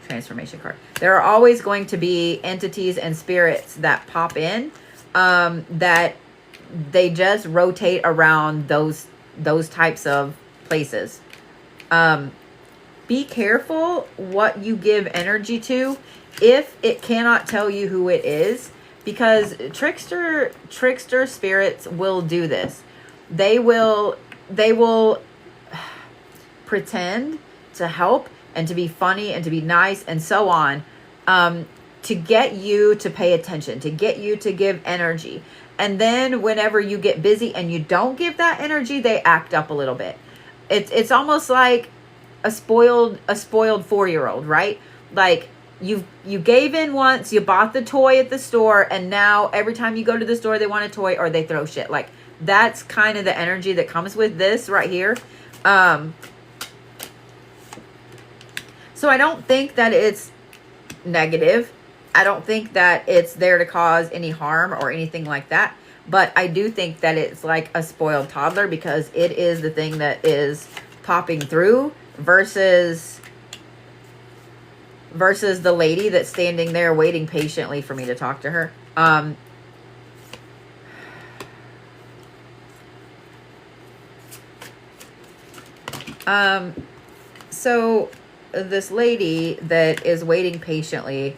transformation card. There are always going to be entities and spirits that pop in, that they just rotate around those types of places. Be careful what you give energy to if it cannot tell you who it is, because trickster spirits will do this. They will pretend to help and to be funny and to be nice and so on, to get you to pay attention, to get you to give energy. And then whenever you get busy and you don't give that energy, they act up a little bit. It's almost like a spoiled 4-year-old, right? Like you gave in once, you bought the toy at the store, and now every time you go to the store they want a toy or they throw shit. Like, that's kind of the energy that comes with this right here. So I don't think that it's negative. I don't think that it's there to cause any harm or anything like that. But I do think that it's like a spoiled toddler, because it is the thing that is popping through versus the lady that's standing there waiting patiently for me to talk to her. So this lady that is waiting patiently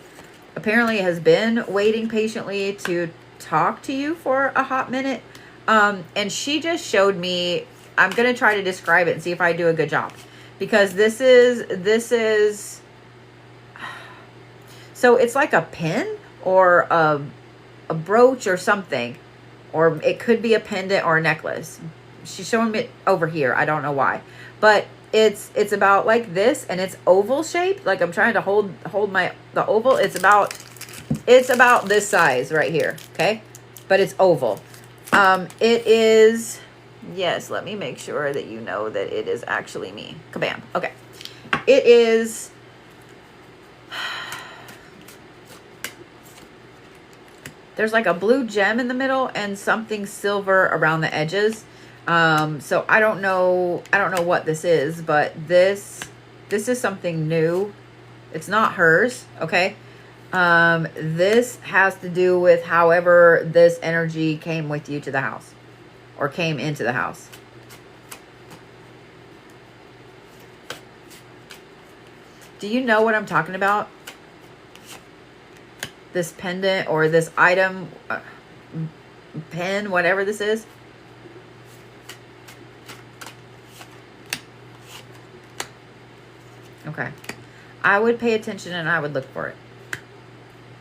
apparently has been waiting patiently to talk to you for a hot minute. And she just showed me, I'm going to try to describe it and see if I do a good job, because this is, so it's like a pin or a brooch or something, or it could be a pendant or a necklace. She's showing me it over here. I don't know why, but it's about like this, and it's oval shaped. Like, I'm trying to hold the oval. It's about this size right here. Okay. But it's oval. It is, yes, let me make sure that you know that it is actually me. Kabam. Okay. It is, There's like a blue gem in the middle and something silver around the edges. So I don't know what this is, but this is something new. It's not hers, okay? This has to do with however this energy came with you to the house or came into the house. Do you know what I'm talking about? This pendant or this item, pen, whatever this is. Okay. I would pay attention and I would look for it.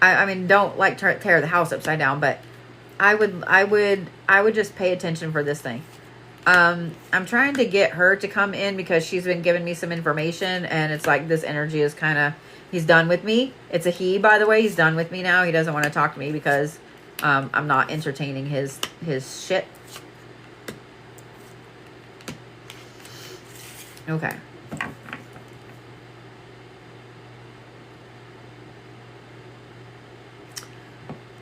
I mean, don't like tear the house upside down, but I would just pay attention for this thing. I'm trying to get her to come in because she's been giving me some information, and it's like this energy is kind of, he's done with me. It's a he, by the way. He's done with me now. He doesn't want to talk to me because I'm not entertaining his shit. Okay.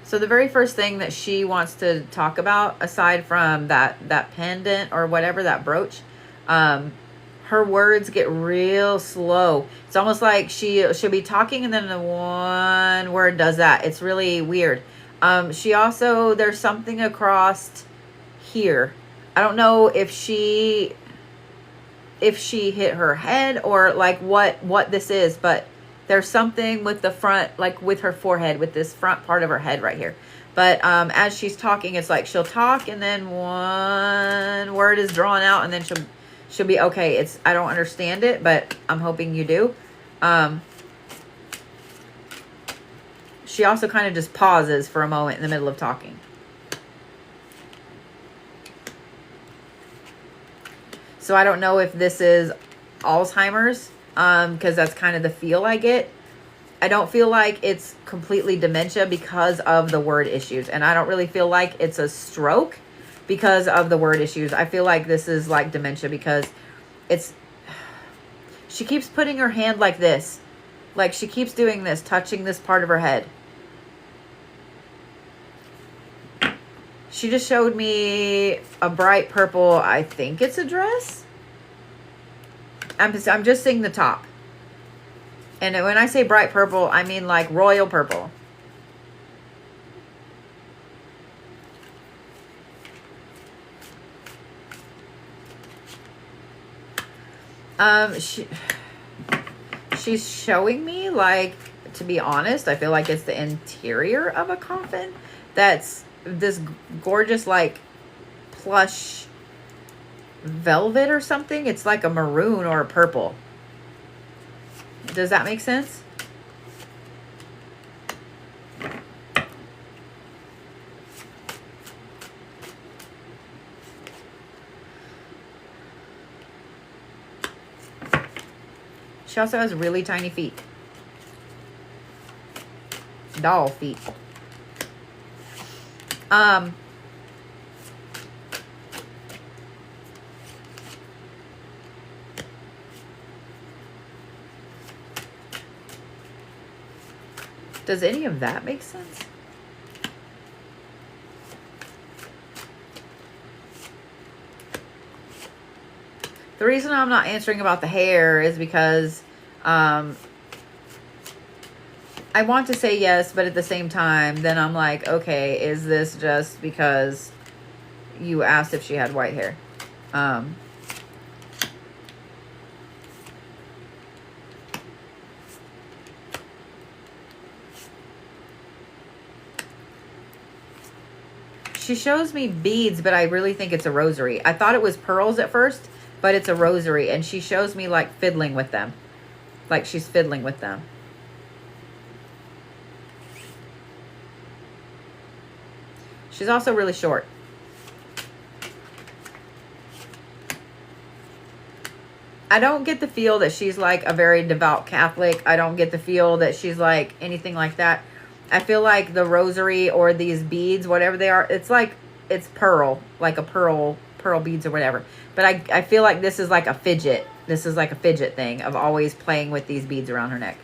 So the very first thing that she wants to talk about, aside from that pendant or whatever, that brooch, her words get real slow. It's almost like she'll be talking and then the one word does that. It's really weird. She also, there's something across here. I don't know if she hit her head or like what this is, but there's something with the front, like with her forehead, with this front part of her head right here. But as she's talking, it's like she'll talk and then one word is drawn out and then she'll be okay. I don't understand it, but I'm hoping you do. She also kind of just pauses for a moment in the middle of talking. So I don't know if this is Alzheimer's, because that's kind of the feel I get. I don't feel like it's completely dementia because of the word issues. And I don't really feel like it's a stroke because of the word issues. I feel like this is like dementia because she keeps putting her hand like this. Like she keeps doing this, touching this part of her head. She just showed me a bright purple, I think it's a dress. I'm just seeing the top. And when I say bright purple, I mean like royal purple. She's showing me, like, to be honest, I feel like it's the interior of a coffin. That's this gorgeous, like, plush velvet or something. It's like a maroon or a purple. Does that make sense? She also has really tiny feet. Doll feet. Does any of that make sense? The reason I'm not answering about the hair is because I want to say yes, but at the same time, then I'm like, okay, is this just because you asked if she had white hair? She shows me beads, but I really think it's a rosary. I thought it was pearls at first, but it's a rosary. And she shows me like fiddling with them. Like she's fiddling with them. She's also really short. I don't get the feel that she's like a very devout Catholic. I don't get the feel that she's like anything like that. I feel like the rosary or these beads, whatever they are, it's like, it's pearl, like a pearl beads or whatever. But I feel like this is like a fidget. This is like a fidget thing of always playing with these beads around her neck.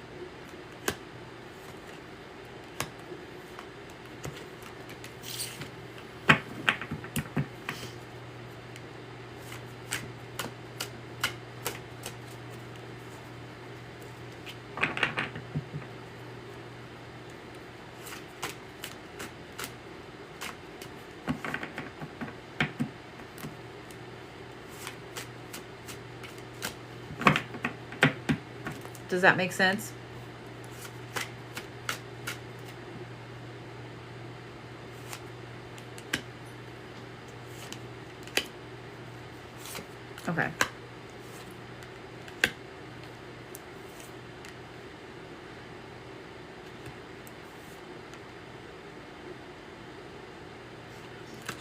Does that make sense? Okay.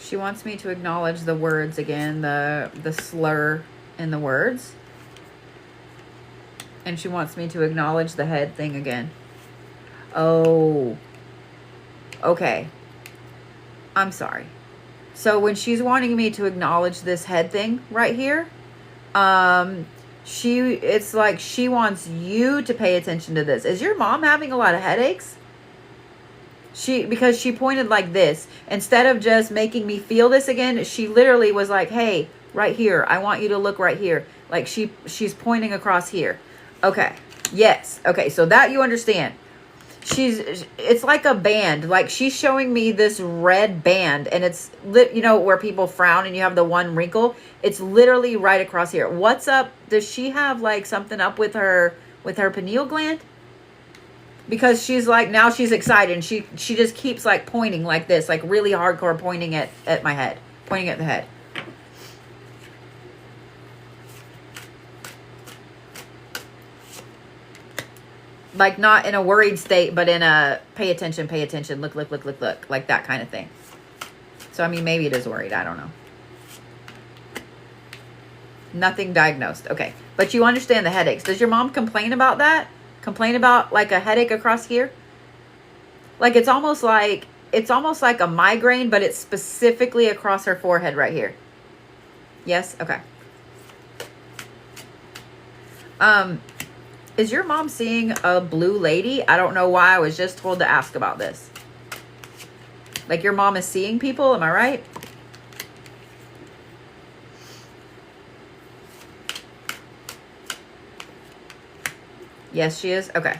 She wants me to acknowledge the words again, the slur in the words. And she wants me to acknowledge the head thing again. Oh. Okay. I'm sorry. So when she's wanting me to acknowledge this head thing right here, it's like she wants you to pay attention to this. Is your mom having a lot of headaches? Because she pointed like this. Instead of just making me feel this again, she literally was like, hey, right here. I want you to look right here. Like she's pointing across here. Okay. Yes. Okay. So that you understand. It's like a band. Like she's showing me this red band, and it's you know, where people frown and you have the one wrinkle. It's literally right across here. What's up? Does she have like something up with her pineal gland? Because she's like, now she's excited, and she just keeps like pointing like this, like really hardcore pointing at my head, pointing at the head. Like not in a worried state, but in a pay attention, look, like that kind of thing. So, I mean, maybe it is worried. I don't know. Nothing diagnosed. Okay. But you understand the headaches. Does your mom complain about that? Complain about like a headache across here? Like it's almost like a migraine, but it's specifically across her forehead right here. Yes? Okay. Is your mom seeing a blue lady? I don't know why. I was just told to ask about this. Like your mom is seeing people, am I right? Yes, she is. Okay.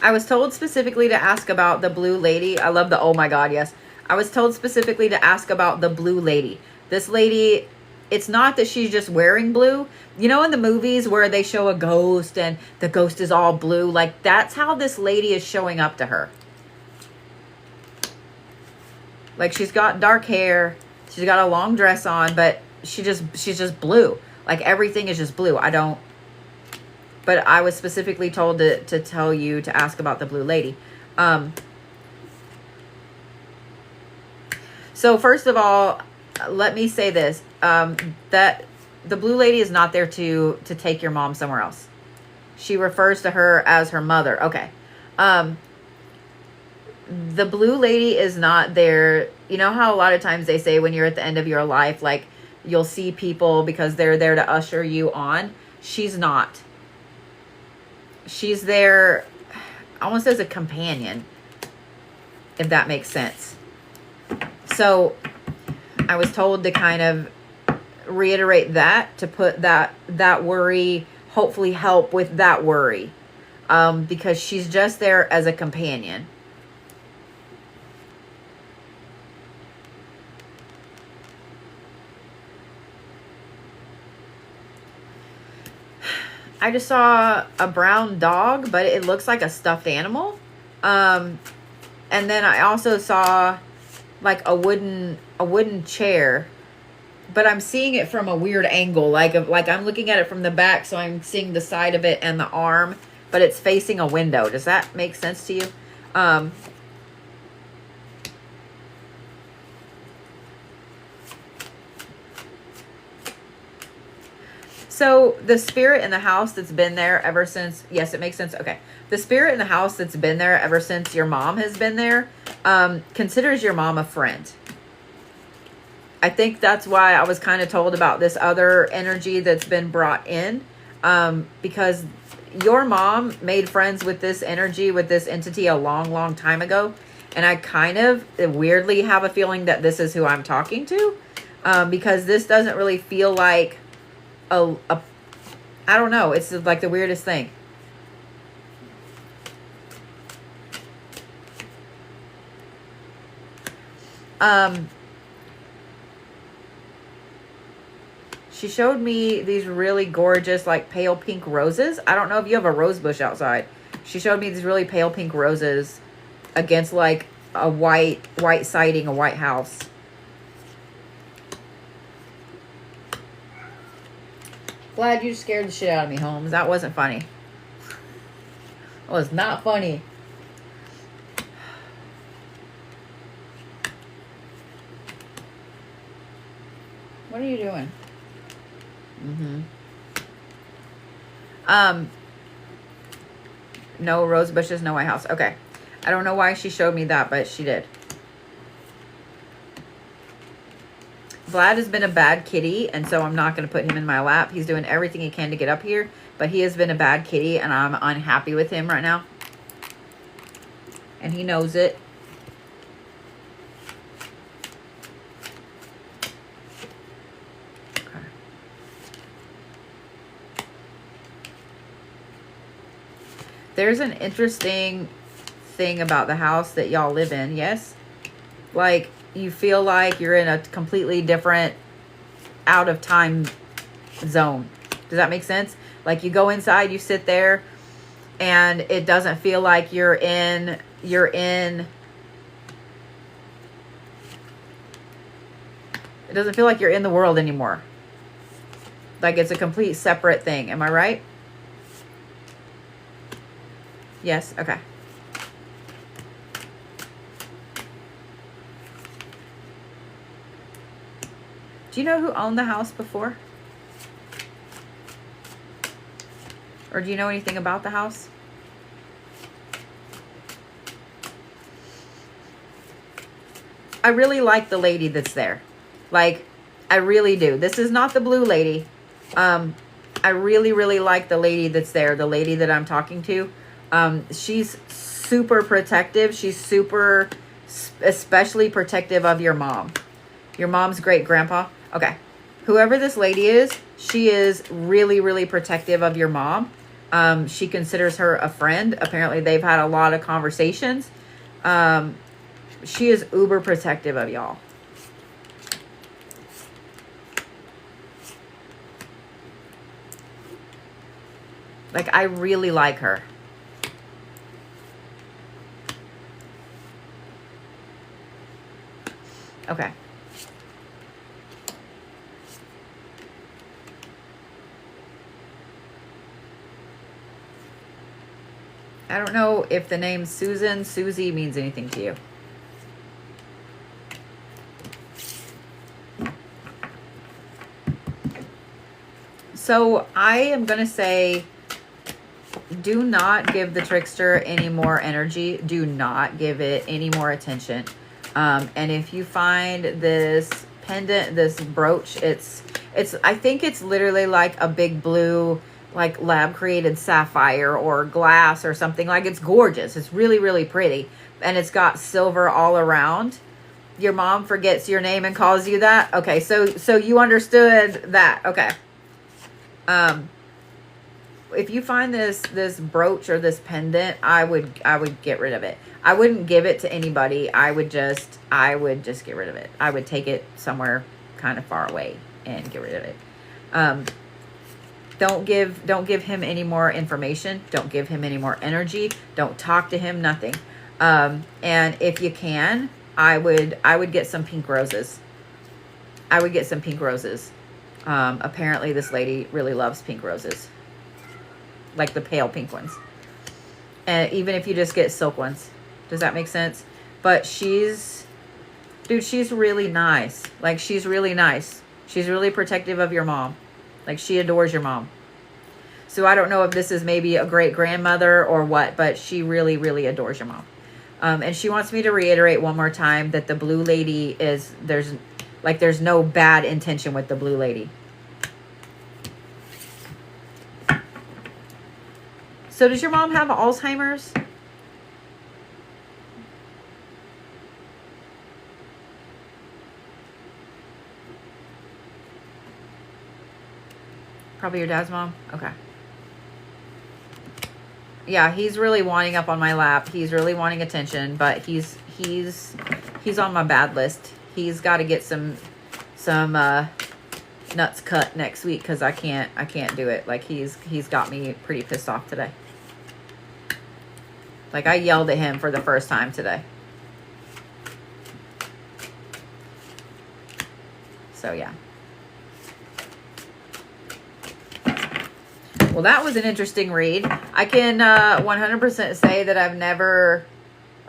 I was told specifically to ask about the blue lady. I love the, oh my God, yes. I was told specifically to ask about the blue lady. This lady, it's not that she's just wearing blue. You know, in the movies where they show a ghost and the ghost is all blue, like that's how this lady is showing up to her. Like she's got dark hair. She's got a long dress on, but she's just blue. Like everything is just blue. But I was specifically told to tell you to ask about the blue lady. So first of all, let me say this, that the blue lady is not there to take your mom somewhere else. She refers to her as her mother. Okay. The blue lady is not there. You know how a lot of times they say when you're at the end of your life, like you'll see people because they're there to usher you on. She's not. She's there almost as a companion, if that makes sense. So I was told to kind of reiterate that, to put that worry, hopefully help with that worry, because she's just there as a companion. I just saw a brown dog, but it looks like a stuffed animal. And then I also saw like a wooden chair, but I'm seeing it from a weird angle. Like I'm looking at it from the back, so I'm seeing the side of it and the arm, but it's facing a window. Does that make sense to you? So the spirit in the house that's been there ever since, yes, it makes sense. Okay. The spirit in the house that's been there ever since your mom has been there, considers your mom a friend. I think that's why I was kind of told about this other energy that's been brought in, because your mom made friends with this energy, with this entity a long, long time ago. And I kind of weirdly have a feeling that this is who I'm talking to, because this doesn't really feel like I don't know. It's like the weirdest thing. She showed me these really gorgeous, like pale pink roses. I don't know if you have a rose bush outside. She showed me these really pale pink roses against like a white siding, a white house. Glad you scared the shit out of me, Holmes. That wasn't funny. That was not funny. What are you doing? No rose bushes, no white house. Okay. I don't know why she showed me that, but she did. Vlad has been a bad kitty, and so I'm not going to put him in my lap. He's doing everything he can to get up here, but he has been a bad kitty, and I'm unhappy with him right now. And he knows it. Okay. There's an interesting thing about the house that y'all live in, yes? Like, you feel like you're in a completely different out of time zone. Does that make sense? Like, you go inside, you sit there, and it doesn't feel like you're in it doesn't feel like you're in the world anymore. Like, it's a complete separate thing. Am I right? Yes? Okay. Do you know who owned the house before? Or do you know anything about the house? I really like the lady that's there. Like, I really do. This is not the blue lady. I really, really like the lady that's there. The lady that I'm talking to. She's super protective. She's super, especially protective of your mom. Your mom's great grandpa. Okay. Whoever this lady is, she is really, really protective of your mom. She considers her a friend. Apparently, they've had a lot of conversations. She is uber protective of y'all. Like, I really like her. Okay. I don't know if the name Susie means anything to you. So I am going to say, do not give the trickster any more energy. Do not give it any more attention. And if you find this pendant, this brooch, I think it's literally like a big blue, like lab created sapphire or glass or something. Like, it's gorgeous. It's really, really pretty. And it's got silver all around. Your mom forgets your name and calls you that. Okay. So you understood that. Okay. If you find this brooch or this pendant, I would get rid of it. I wouldn't give it to anybody. I would just get rid of it. I would take it somewhere kind of far away and get rid of it. Don't give him any more information. Don't give him any more energy. Don't talk to him, nothing. And if you can, I would get some pink roses. I would get some pink roses. Apparently this lady really loves pink roses. Like the pale pink ones. And even if you just get silk ones. Does that make sense? But she's really nice. Like, she's really nice. She's really protective of your mom. Like, she adores your mom. So I don't know if this is maybe a great grandmother or what, but she really, really adores your mom. And she wants me to reiterate one more time that the blue lady is, there's no bad intention with the blue lady. So does your mom have Alzheimer's? Probably your dad's mom? Okay. Yeah, he's really wanting up on my lap. He's really wanting attention, but he's on my bad list. He's got to get some nuts cut next week because I can't do it. Like he's got me pretty pissed off today. Like I yelled at him for the first time today. So yeah. Well, that was an interesting read. I can 100% say that I've never,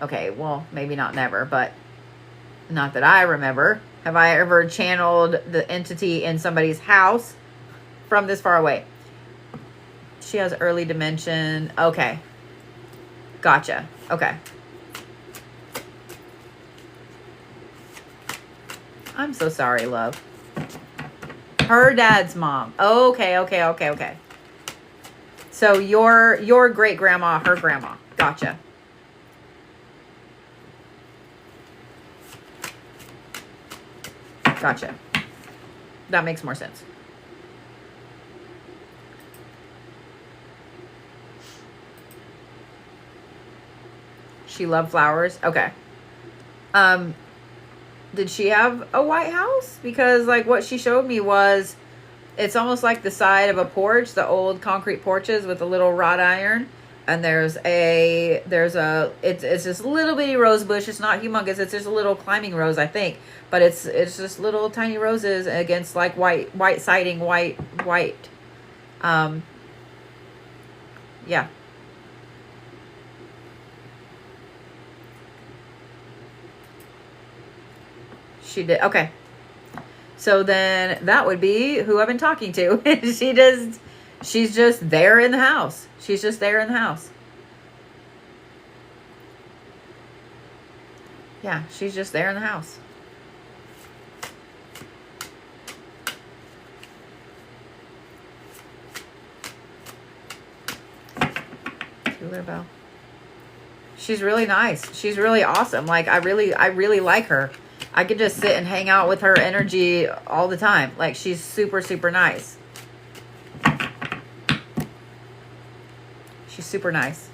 okay, well, maybe not never, but not that I remember. Have I ever channeled the entity in somebody's house from this far away? She has early dimension. Okay. Gotcha. Okay. I'm so sorry, love. Her dad's mom. Okay. So your great grandma, her grandma. Gotcha. Gotcha. That makes more sense. She loved flowers. Okay. Did she have a White House? Because like what she showed me was, it's almost like the side of a porch, the old concrete porches with a little wrought iron. And it's just a little bitty rose bush. It's not humongous. It's just a little climbing rose, I think. But it's just little tiny roses against like white siding, white. Yeah. She did. Okay. So then that would be who I've been talking to. She's just there in the house. She's just there in the house. Yeah, she's just there in the house. Tubular Bell. She's really nice. She's really awesome. Like I really like her. I could just sit and hang out with her energy all the time. Like she's super, super nice. She's super nice.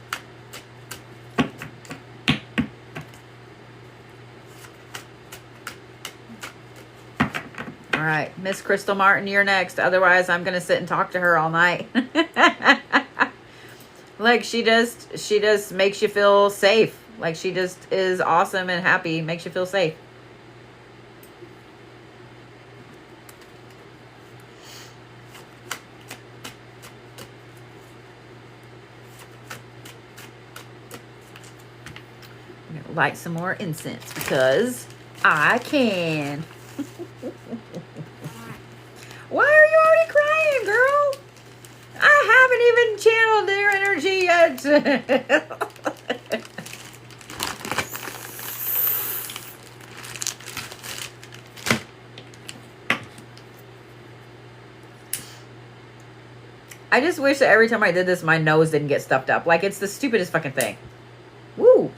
All right, Miss Crystal Martin, you're next. Otherwise, I'm going to sit and talk to her all night. Like she just makes you feel safe. Like she just is awesome and happy, makes you feel safe. I'm gonna light some more incense because I can. Why are you already crying, girl? I haven't even channeled their energy yet. I just wish that every time I did this, my nose didn't get stuffed up. Like, it's the stupidest fucking thing. Woo.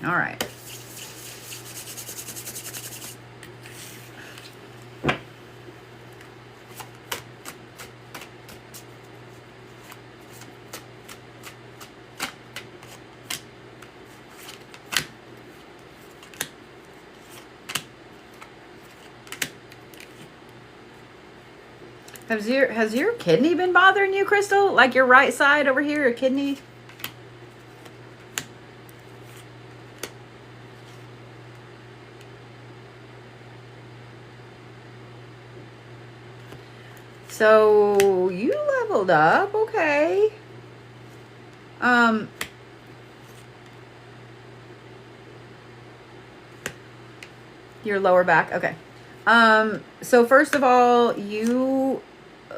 All right. Has your kidney been bothering you, Crystal? Like your right side over here, your kidney? So you leveled up, okay. Your lower back, okay. So first of all, you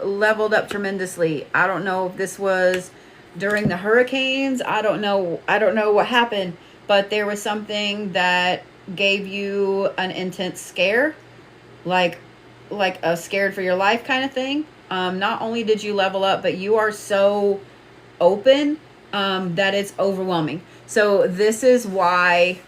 leveled up tremendously. I don't know if this was during the hurricanes. I don't know what happened, but there was something that gave you an intense scare, like a scared for your life kind of thing. Not only did you level up, but you are so open that it's overwhelming. So this is why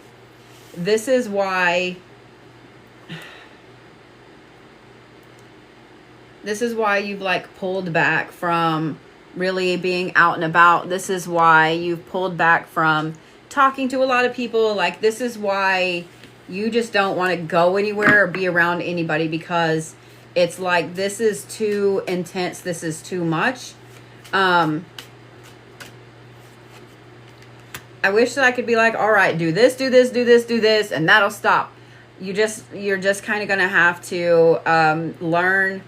you've like pulled back from really being out and about. This is why you've pulled back from talking to a lot of people. Like, this is why you just don't want to go anywhere or be around anybody, because it's like, this is too intense. This is too much. I wish that I could be like, all right, do this, do this, do this, do this, and that'll stop. You're just kind of going to have to learn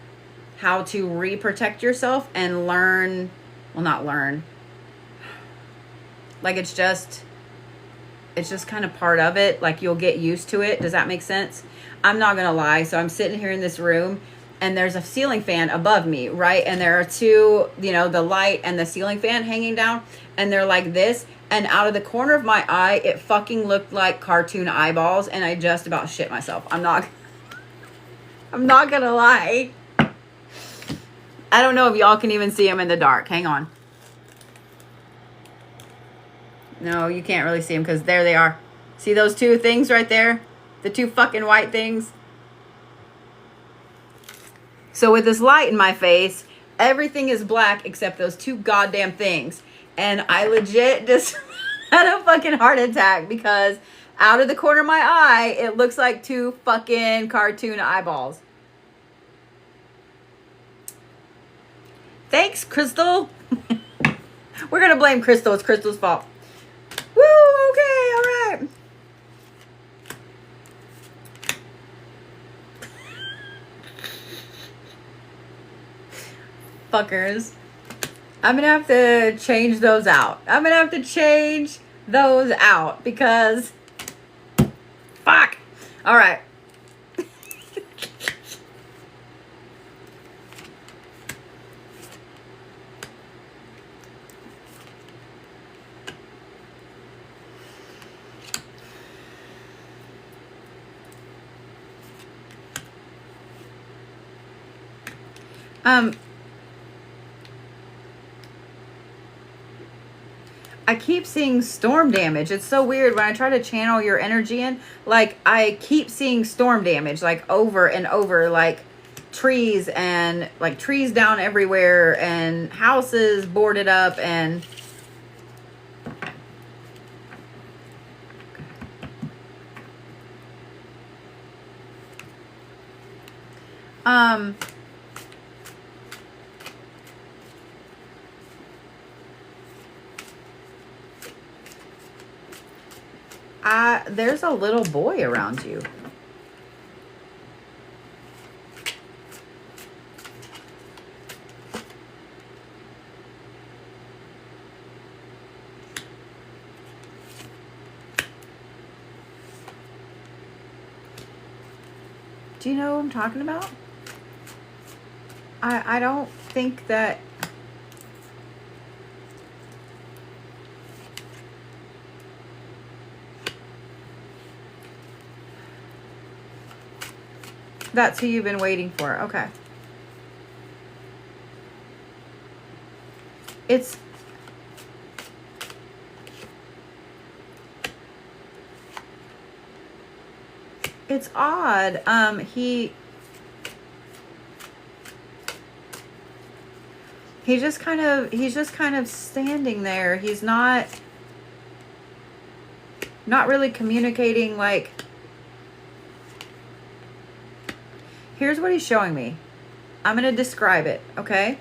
how to re-protect yourself and learn, well, not learn. Like, it's just kind of part of it. Like, you'll get used to it. Does that make sense? I'm not going to lie. So I'm sitting here in this room and there's a ceiling fan above me, right? And there are two, you know, the light and the ceiling fan hanging down, and they're like this. And out of the corner of my eye, it fucking looked like cartoon eyeballs, and I just about shit myself. I'm not going to lie. I don't know if y'all can even see them in the dark. Hang on. No, you can't really see them because there they are. See those two things right there? The two fucking white things? So with this light in my face, everything is black except those two goddamn things. And I legit just had a fucking heart attack because out of the corner of my eye, it looks like two fucking cartoon eyeballs. Thanks, Crystal. We're going to blame Crystal. It's Crystal's fault. Woo, okay, all right. Fuckers. I'm going to have to change those out. I'm going to have to change those out because... Fuck. All right. I keep seeing storm damage. It's so weird when I try to channel your energy in. Like, I keep seeing storm damage, like, over and over. Like, trees and, like, trees down everywhere and houses boarded up and... there's a little boy around you. Do you know what I'm talking about? I don't think that... That's who you've been waiting for. Okay. It's odd. He's just kind of standing there. He's not really communicating. Like, here's what he's showing me. I'm going to describe it, okay?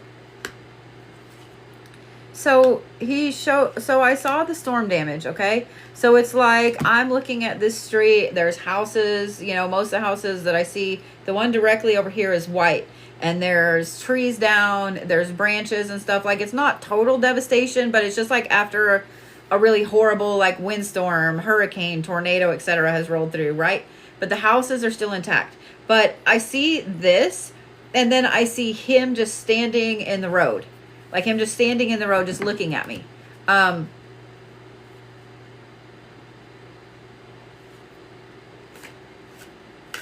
So I saw the storm damage, okay? So it's like I'm looking at this street. There's houses, you know, most of the houses that I see, the one directly over here is white. And there's trees down, there's branches and stuff. Like, it's not total devastation, but it's just like after a really horrible, like, windstorm, hurricane, tornado, etc. has rolled through, right? But the houses are still intact. But I see this, and then I see him just standing in the road. Like, him just standing in the road, just looking at me.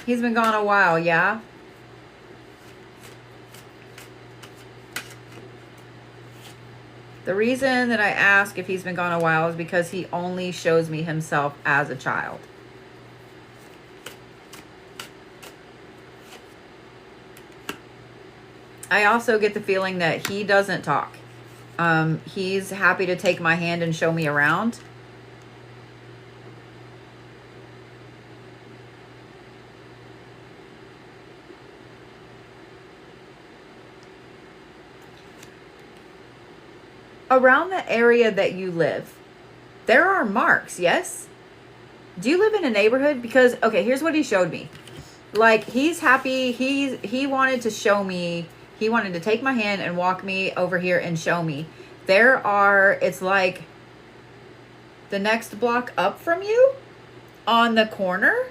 He's been gone a while, yeah? The reason that I ask if he's been gone a while is because he only shows me himself as a child. I also get the feeling that he doesn't talk. He's happy to take my hand and show me around. Around the area that you live, there are marks, yes? Do you live in a neighborhood? Because, okay, here's what he showed me. Like, he's happy. He wanted to show me. He wanted to take my hand and walk me over here and show me. It's like the next block up from you on the corner.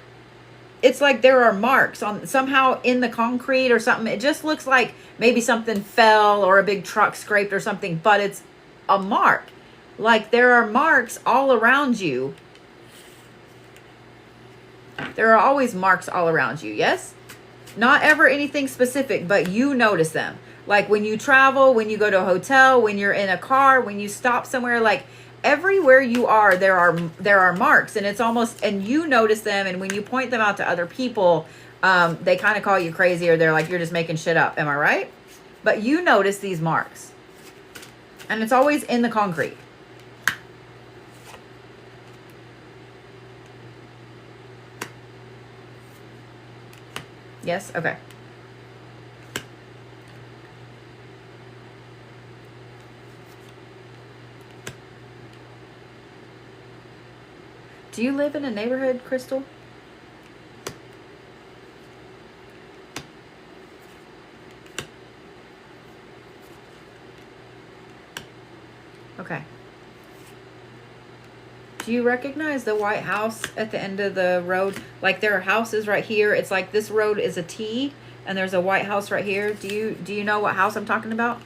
It's like there are marks on somehow in the concrete or something. It just looks like maybe something fell or a big truck scraped or something, but it's a mark. Like there are marks all around you. There are always marks all around you, yes? Not ever anything specific, but you notice them. Like when you travel, when you go to a hotel, when you're in a car, when you stop somewhere, like everywhere you are, there are marks, and it's almost, and you notice them, and when you point them out to other people, they kind of call you crazy, or they're like, you're just making shit up. Am I right? But you notice these marks, and it's always in the concrete. Yes? Okay. Do you live in a neighborhood, Crystal? Okay. Do you recognize the White House at the end of the road? Like there are houses right here. It's like this road is a T and there's a White House right here. Do you know what house I'm talking about?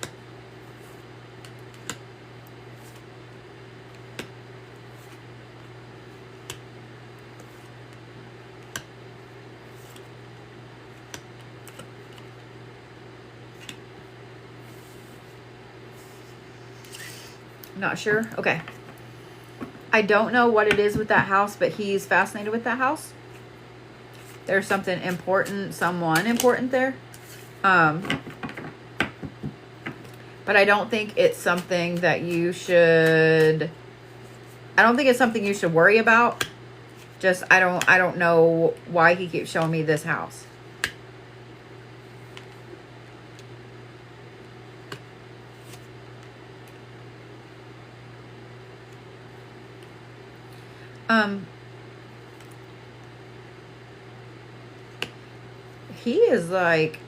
Not sure. Okay. I don't know what it is with that house, but he's fascinated with that house. There's something important, someone important there. But I don't think it's something that you should, I don't think it's something you should worry about. Just, I don't know why he keeps showing me this house. He is like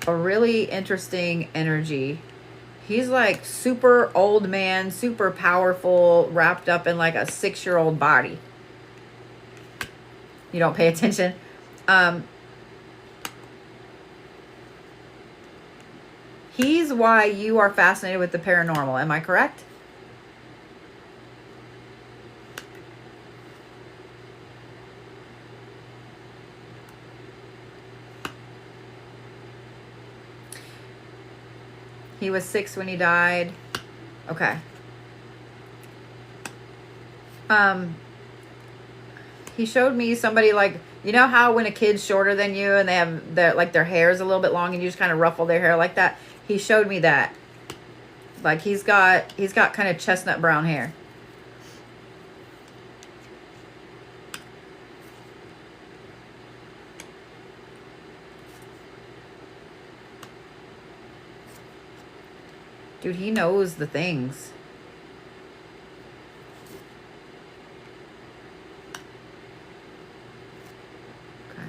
a really interesting energy. He's like super old man, super powerful, wrapped up in like a 6-year-old body. You don't pay attention. He's why you are fascinated with the paranormal. Am I correct? He was 6 when he died. Okay. He showed me somebody like, you know how when a kid's shorter than you and they have their hair is a little bit long and you just kind of ruffle their hair like that? He showed me that. Like he's got kind of chestnut brown hair. Dude, he knows the things. Okay.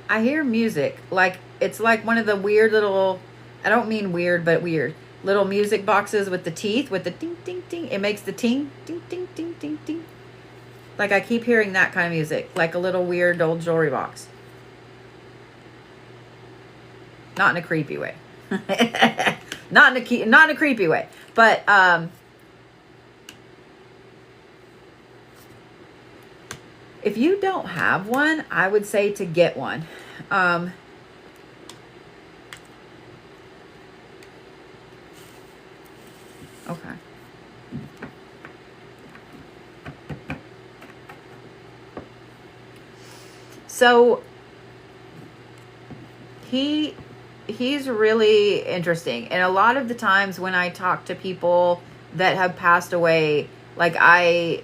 I hear music. Like, it's like one of the weird little, I don't mean weird, but weird. Little music boxes with the teeth, with the ding, ding, ding. It makes the ting, ding, ding, ding, ding, ding. Like, I keep hearing that kind of music. Like a little weird old jewelry box. Not in a creepy way. Not in a creepy way. But, if you don't have one, I would say to get one. Okay. So he's really interesting. And a lot of the times when I talk to people that have passed away, like I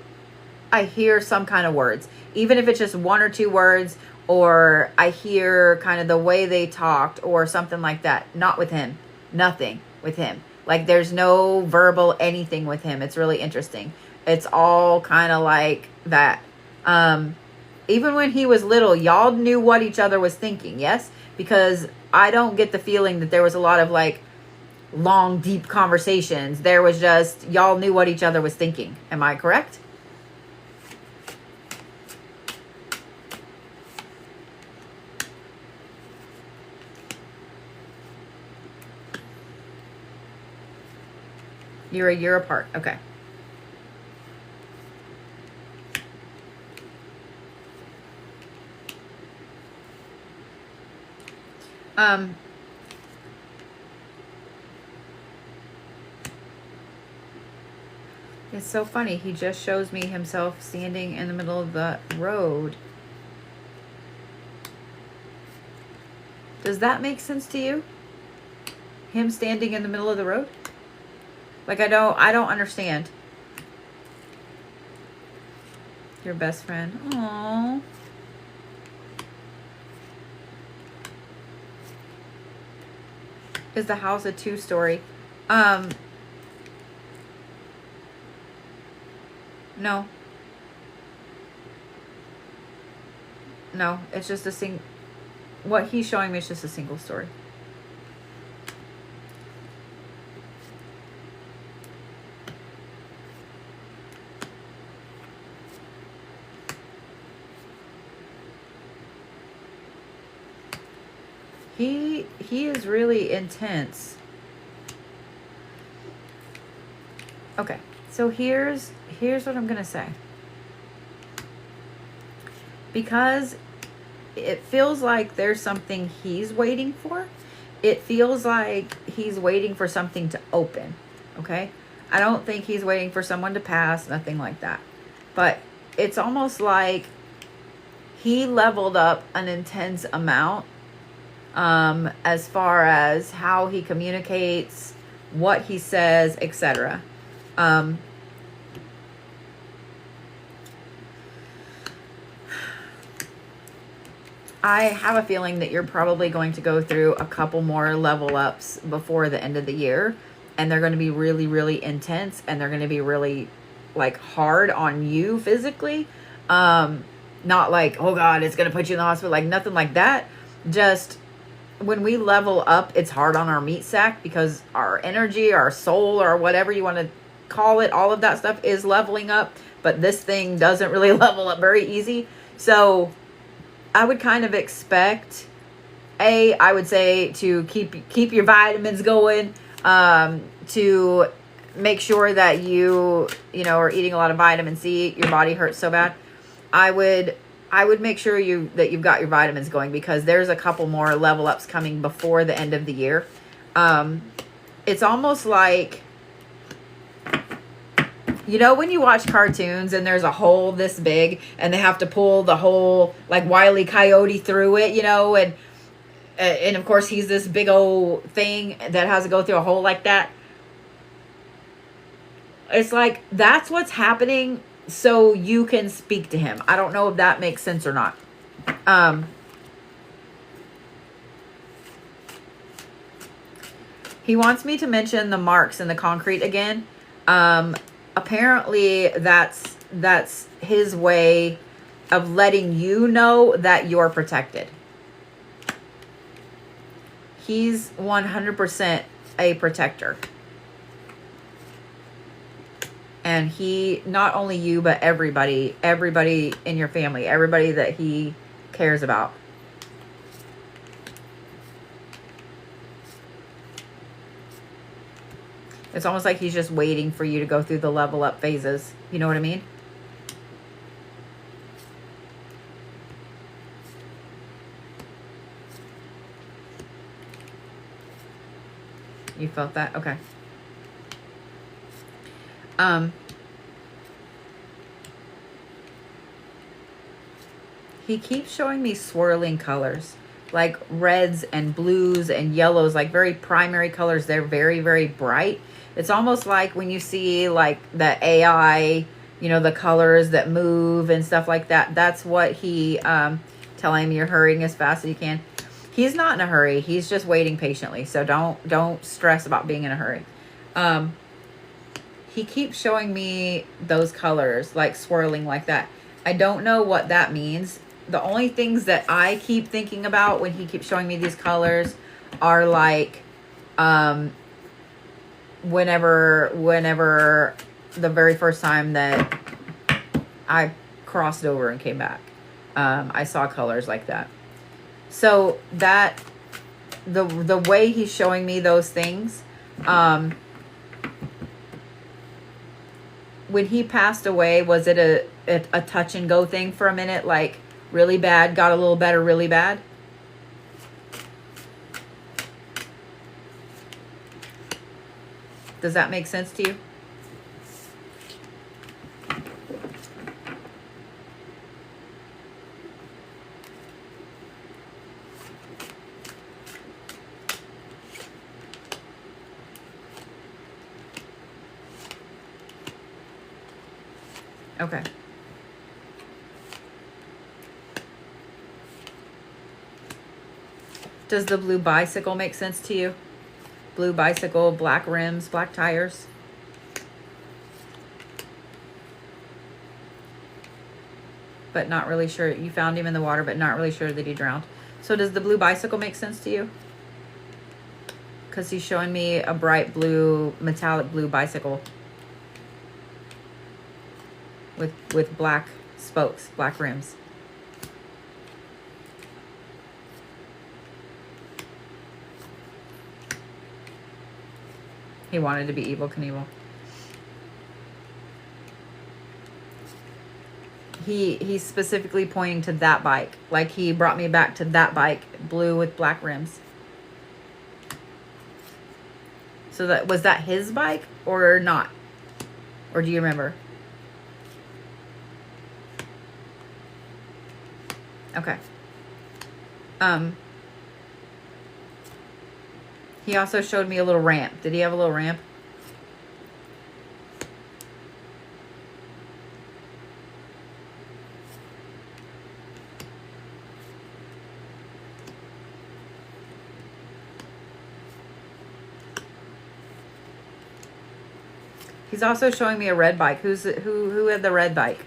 hear some kind of words, even if it's just one or two words, or I hear kind of the way they talked or something like that. Not with him. Nothing with him. Like there's no verbal anything with him. It's really interesting. It's all kind of like that. Even when he was little, y'all knew what each other was thinking, yes? Because I don't get the feeling that there was a lot of like long, deep conversations. There was just, y'all knew what each other was thinking. Am I correct? You're a year apart. Okay. It's so funny. He just shows me himself standing in the middle of the road. Does that make sense to you? Him standing in the middle of the road? Like I don't understand. Your best friend. Aww. Is the house a 2-story? No. No, it's just a what he's showing me is just a single story. He is really intense. Okay, so here's what I'm gonna say. Because it feels like there's something he's waiting for. It feels like he's waiting for something to open. Okay, I don't think he's waiting for someone to pass, nothing like that. But it's almost like he leveled up an intense amount as far as how he communicates, what he says, etc. I have a feeling that you're probably going to go through a couple more level ups before the end of the year, and they're going to be really, really intense, and they're going to be really like hard on you physically. Not like, oh God, it's going to put you in the hospital, like nothing like that. Just when we level up, it's hard on our meat sack because our energy, our soul, or whatever you want to call it, all of that stuff is leveling up, but this thing doesn't really level up very easy. So I would kind of expect, I would say to keep your vitamins going, to make sure that you are eating a lot of vitamin C. Your body hurts so bad. I would make sure that you've got your vitamins going, because there's a couple more level ups coming before the end of the year. It's almost like, when you watch cartoons and there's a hole this big and they have to pull the whole like Wile E. Coyote through it, and of course he's this big old thing that has to go through a hole like that. It's like that's what's happening, so you can speak to him. I don't know if that makes sense or not. He wants me to mention the marks in the concrete again. Apparently that's his way of letting you know that you're protected. He's 100% a protector. And he, not only you, but everybody in your family, everybody that he cares about. It's almost like he's just waiting for you to go through the level up phases. You know what I mean? You felt that? Okay. He keeps showing me swirling colors, like reds and blues and yellows, like very primary colors. They're very, very bright. It's almost like when you see like the AI, you know, the colors that move and stuff like that. That's what he telling me, you're hurrying as fast as you can. He's not in a hurry. He's just waiting patiently. So don't stress about being in a hurry. He keeps showing me those colors like swirling like that. I don't know what that means. The only things that I keep thinking about when he keeps showing me these colors are like whenever the very first time that I crossed over and came back, I saw colors like that. So that the way he's showing me those things, when he passed away, was it a touch and go thing for a minute, like really bad, got a little better, really bad? Does that make sense to you? Okay. Does the blue bicycle make sense to you? Blue bicycle, black rims, black tires. But not really sure. You found him in the water, but not really sure that he drowned. So does the blue bicycle make sense to you? Because he's showing me a bright blue, metallic blue bicycle with black spokes, black rims. He wanted to be Evel Knievel. He's specifically pointing to that bike. Like he brought me back to that bike, blue with black rims. So was that his bike or not? Or do you remember? Okay. He also showed me a little ramp. Did he have a little ramp? He's also showing me a red bike. Who had the red bike?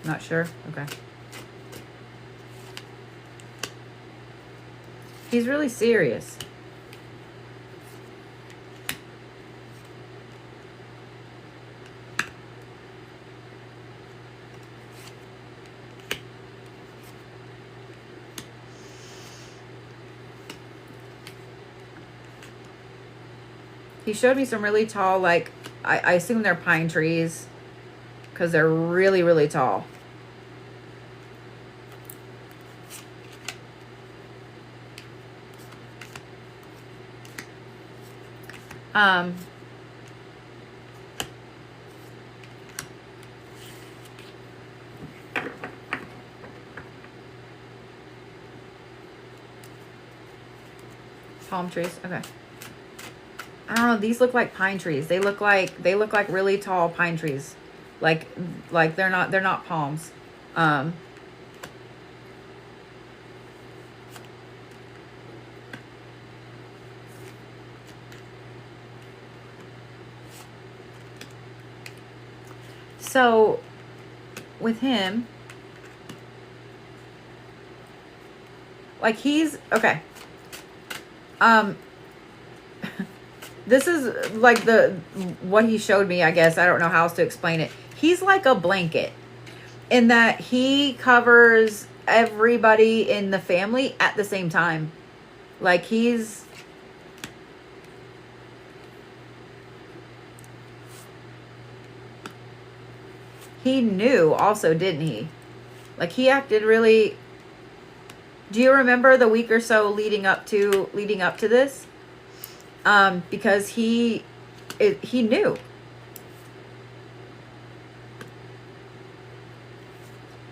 Not sure? Okay. He's really serious. He showed me some really tall, like, I assume they're pine trees because they're really, really tall. Palm trees. Okay. I don't know. These look like pine trees. They look like really tall pine trees. Like they're not palms. So with him, like he's okay. This is like what he showed me, I guess. I don't know how else to explain it. He's like a blanket in that he covers everybody in the family at the same time. Like he knew also, didn't he? Like, he acted really... Do you remember the week or so leading up to this? Because he knew.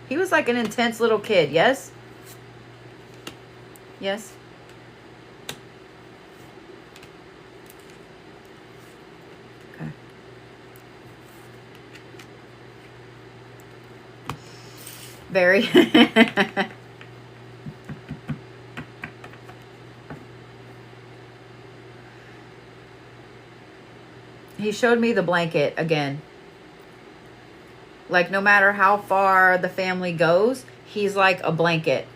He was like an intense little kid, yes? Yes? Okay. Very. He showed me the blanket again. Like, no matter how far the family goes, he's like a blanket.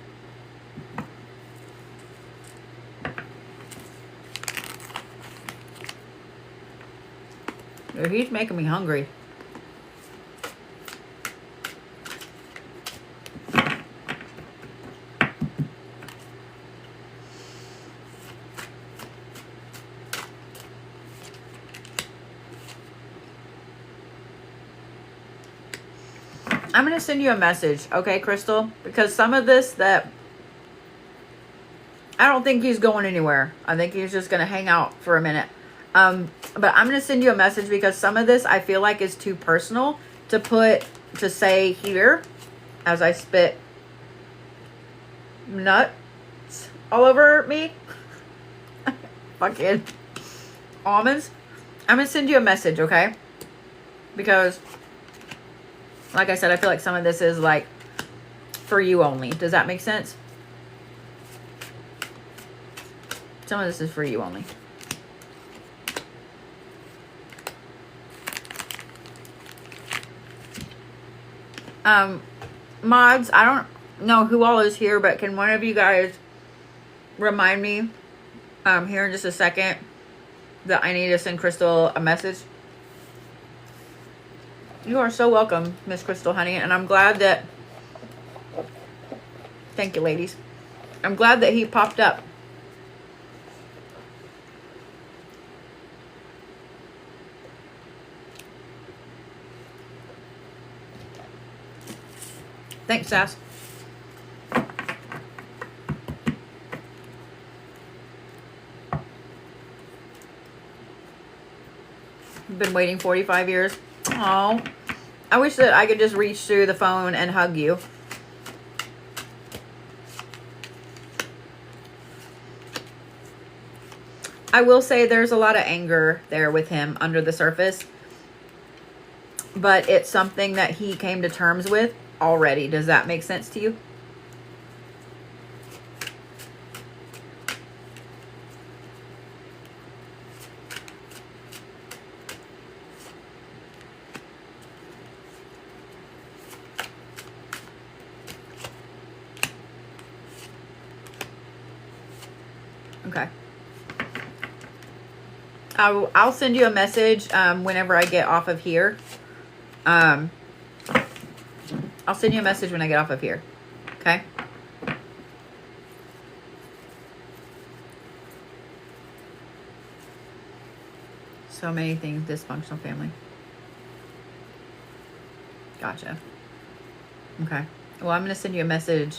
He's making me hungry. I'm going to send you a message, okay, Crystal? Because some of this that... I don't think he's going anywhere. I think he's just going to hang out for a minute. But I'm going to send you a message because some of this I feel like is too personal to say here as I spit nuts all over me. Fucking almonds. I'm going to send you a message, okay? Because... like I said, I feel like some of this is like for you only. Does that make sense? Some of this is for you only. Mods, I don't know who all is here, but can one of you guys remind me here in just a second that I need to send Crystal a message? You are so welcome, Miss Crystal Honey, and I'm glad that... Thank you, ladies. I'm glad that he popped up. Thanks, Sass. I've been waiting 45 years. Oh, I wish that I could just reach through the phone and hug you. I will say there's a lot of anger there with him under the surface. But it's something that he came to terms with already. Does that make sense to you? Okay. I'll send you a message whenever I get off of here. I'll send you a message when I get off of here. Okay? So many things, dysfunctional family. Gotcha. Okay. Well, I'm going to send you a message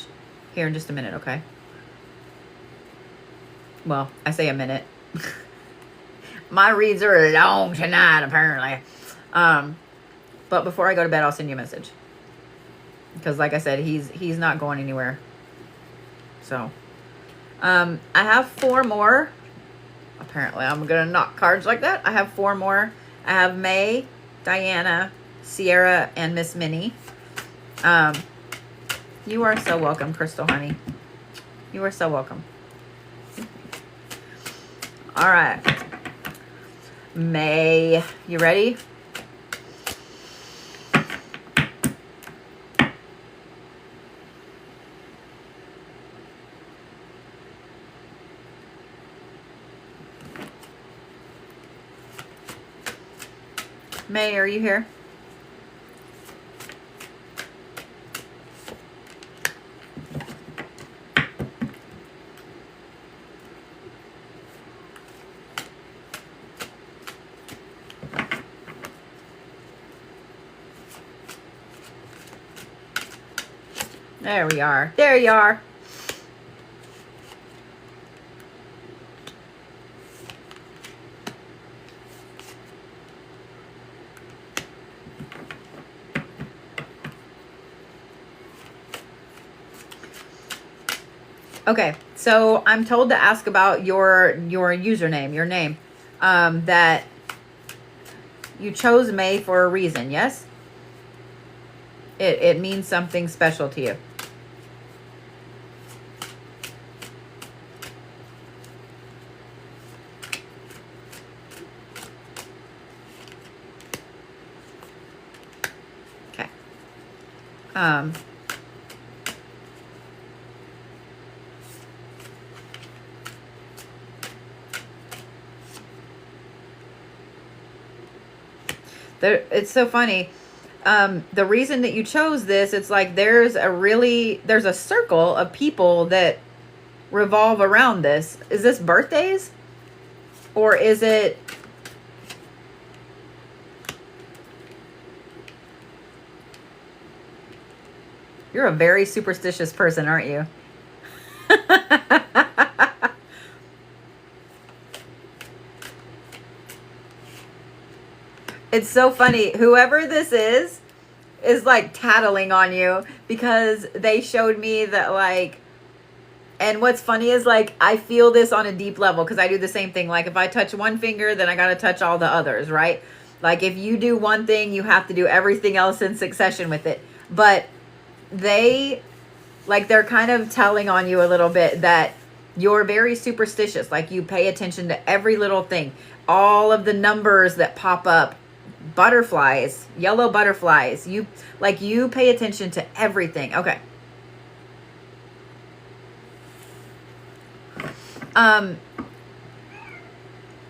here in just a minute, okay? Well, I say a minute. My reads are long tonight, apparently. But before I go to bed, I'll send you a message. Because like I said, he's not going anywhere. So, I have 4 more. Apparently, I'm going to knock cards like that. I have 4 more. I have May, Diana, Sierra, and Miss Minnie. You are so welcome, Crystal Honey. You are so welcome. All right. May, you ready? May, are you here? There we are. There you are. Okay, so I'm told to ask about your username, your name, that you chose May for a reason, yes? It means something special to you. Okay. It's so funny. The reason that you chose this, it's like there's a circle of people that revolve around this. Is this birthdays? Or is it... You're a very superstitious person, aren't you? It's so funny. Whoever this is like tattling on you because they showed me that, like, and what's funny is, like, I feel this on a deep level because I do the same thing. Like, if I touch one finger, then I got to touch all the others, right? Like, if you do one thing, you have to do everything else in succession with it. But they're kind of telling on you a little bit that you're very superstitious. Like, you pay attention to every little thing, all of the numbers that pop up, butterflies, yellow butterflies. You pay attention to everything. Okay.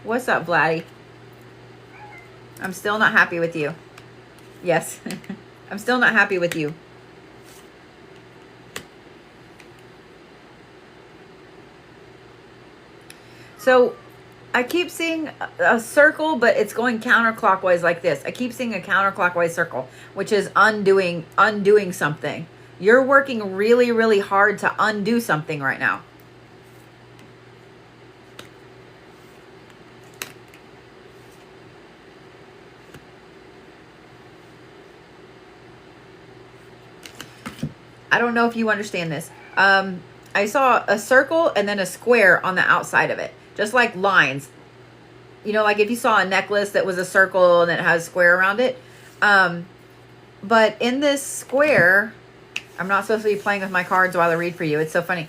What's up, Vladdy? I'm still not happy with you. Yes. I'm still not happy with you. So I keep seeing a circle, but it's going counterclockwise like this. I keep seeing a counterclockwise circle, which is undoing something. You're working really, really hard to undo something right now. I don't know if you understand this. I saw a circle and then a square on the outside of it. Just like lines. You know, like if you saw a necklace that was a circle and it has a square around it. But in this square, I'm not supposed to be playing with my cards while I read for you. It's so funny.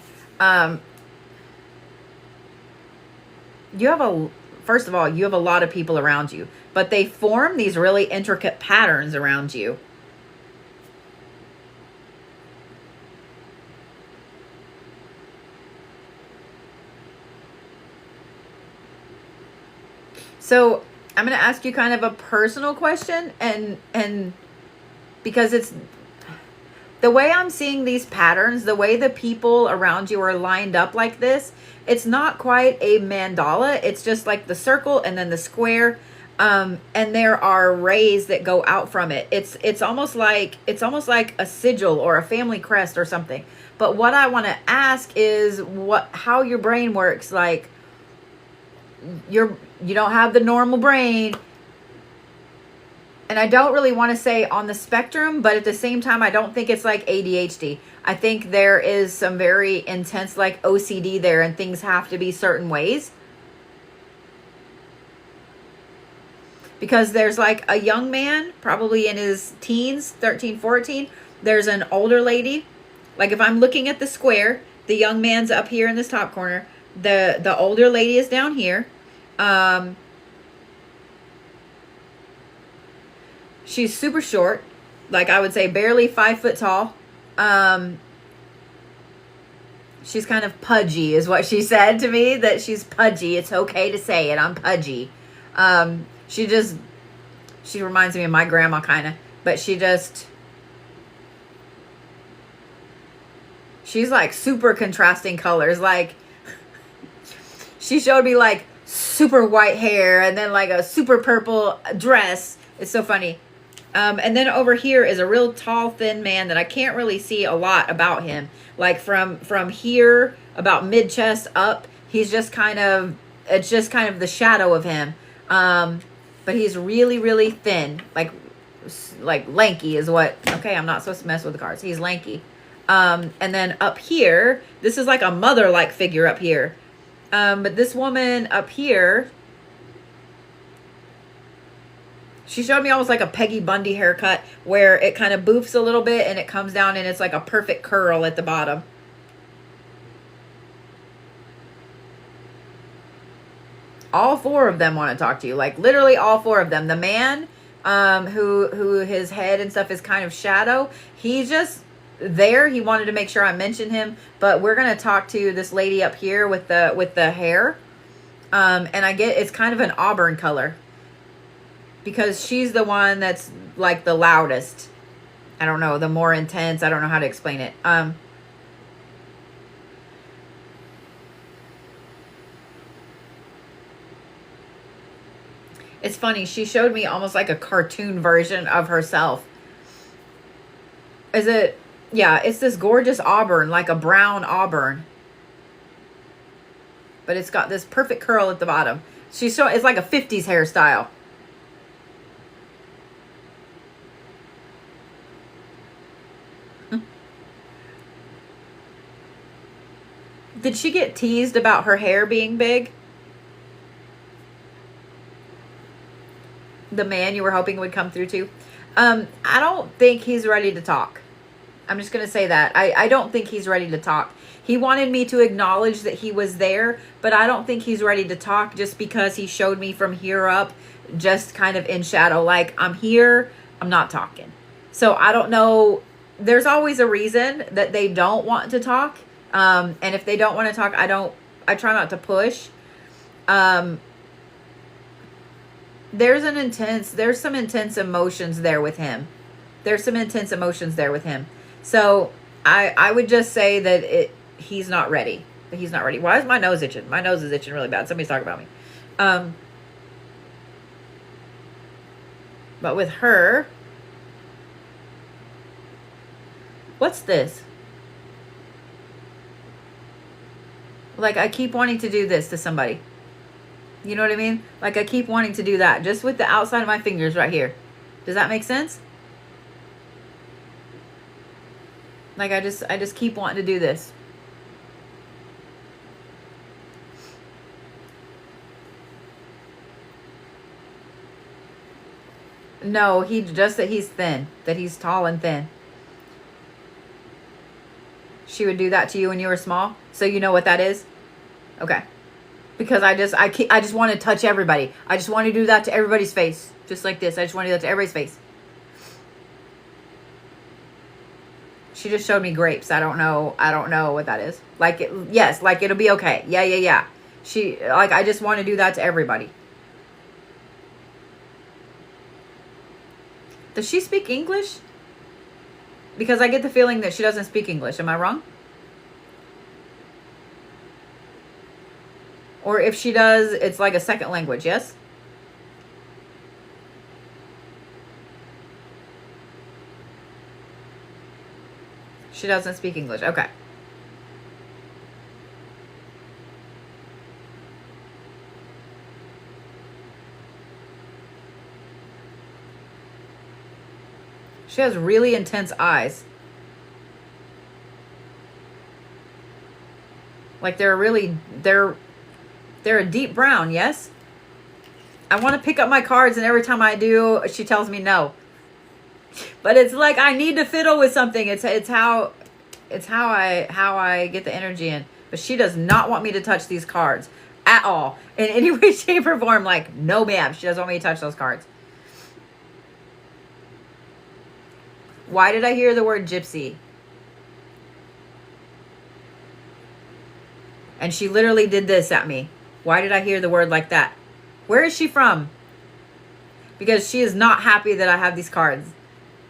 First of all, you have a lot of people around you. But they form these really intricate patterns around you. So I'm going to ask you kind of a personal question, and because it's the way I'm seeing these patterns, the way the people around you are lined up like this, it's not quite a mandala. It's just like the circle and then the square, and there are rays that go out from it. It's almost like a sigil or a family crest or something. But what I want to ask is how your brain works. Like, you don't have the normal brain, and I don't really want to say on the spectrum, but at the same time, I don't think it's like ADHD. I think there is some very intense like OCD there, and things have to be certain ways. Because there's like a young man, probably in his teens, 13, 14. There's an older lady. Like if I'm looking at the square, the young man's up here in this top corner. The older lady is down here. She's super short, like I would say barely 5 foot tall. She's kind of pudgy is what she said to me, that she's pudgy. It's okay to say it. I'm pudgy. She reminds me of my grandma kind of, but she's like super contrasting colors. Like she showed me like super white hair and then like a super purple dress. It's so funny. And then over here is a real tall, thin man that I can't really see a lot about him. Like from here, about mid chest up, he's just kind of, it's just kind of the shadow of him. But he's really, really thin, like lanky is what, okay, I'm not supposed to mess with the cards. He's lanky. And then up here, this is like a mother-like figure up here. But this woman up here, she showed me almost like a Peggy Bundy haircut where it kind of boofs a little bit and it comes down and it's like a perfect curl at the bottom. All four of them want to talk to you. Like literally all four of them. The man, who his head and stuff is kind of shadow. He's just there. He wanted to make sure I mentioned him, but we're going to talk to this lady up here with the hair. And I get, it's kind of an auburn color, because she's the one that's like the loudest. I don't know, the more intense. I don't know how to explain it. It's funny. She showed me almost like a cartoon version of herself. Is it? Yeah, it's this gorgeous auburn, like a brown auburn. But it's got this perfect curl at the bottom. It's like a 50s hairstyle. Did she get teased about her hair being big? The man you were hoping would come through to? I don't think he's ready to talk. I'm just going to say that. I don't think he's ready to talk. He wanted me to acknowledge that he was there, but I don't think he's ready to talk just because he showed me from here up, just kind of in shadow. Like, I'm here, I'm not talking. So I don't know. There's always a reason that they don't want to talk. And if they don't want to talk, I try not to push. There's some intense emotions there with him. So I would just say that he's not ready. He's not ready. Why is my nose itching? My nose is itching really bad. Somebody's talking about me. But with her, what's this? Like, I keep wanting to do this to somebody. You know what I mean? Like, I keep wanting to do that just with the outside of my fingers right here. Does that make sense? Like, I just keep wanting to do this. No, that he's thin, that he's tall and thin. She would do that to you when you were small? So you know what that is? Okay. Because I just want to touch everybody. I just want to do that to everybody's face. Just like this. I just want to do that to everybody's face. She just showed me grapes. I don't know what that is. Like, yes, like it'll be okay. Yeah. I just want to do that to everybody. Does she speak English? Because I get the feeling that she doesn't speak English. Am I wrong? Or if she does, it's like a second language, yes? She doesn't speak English. Okay. She has really intense eyes. Like they're a deep brown, yes? I want to pick up my cards and every time I do, she tells me no. But it's like I need to fiddle with something. It's how I get the energy in. But she does not want me to touch these cards at all. In any way, shape, or form. Like, no ma'am. She doesn't want me to touch those cards. Why did I hear the word gypsy? And she literally did this at me. Why did I hear the word like that? Where is she from? Because she is not happy that I have these cards.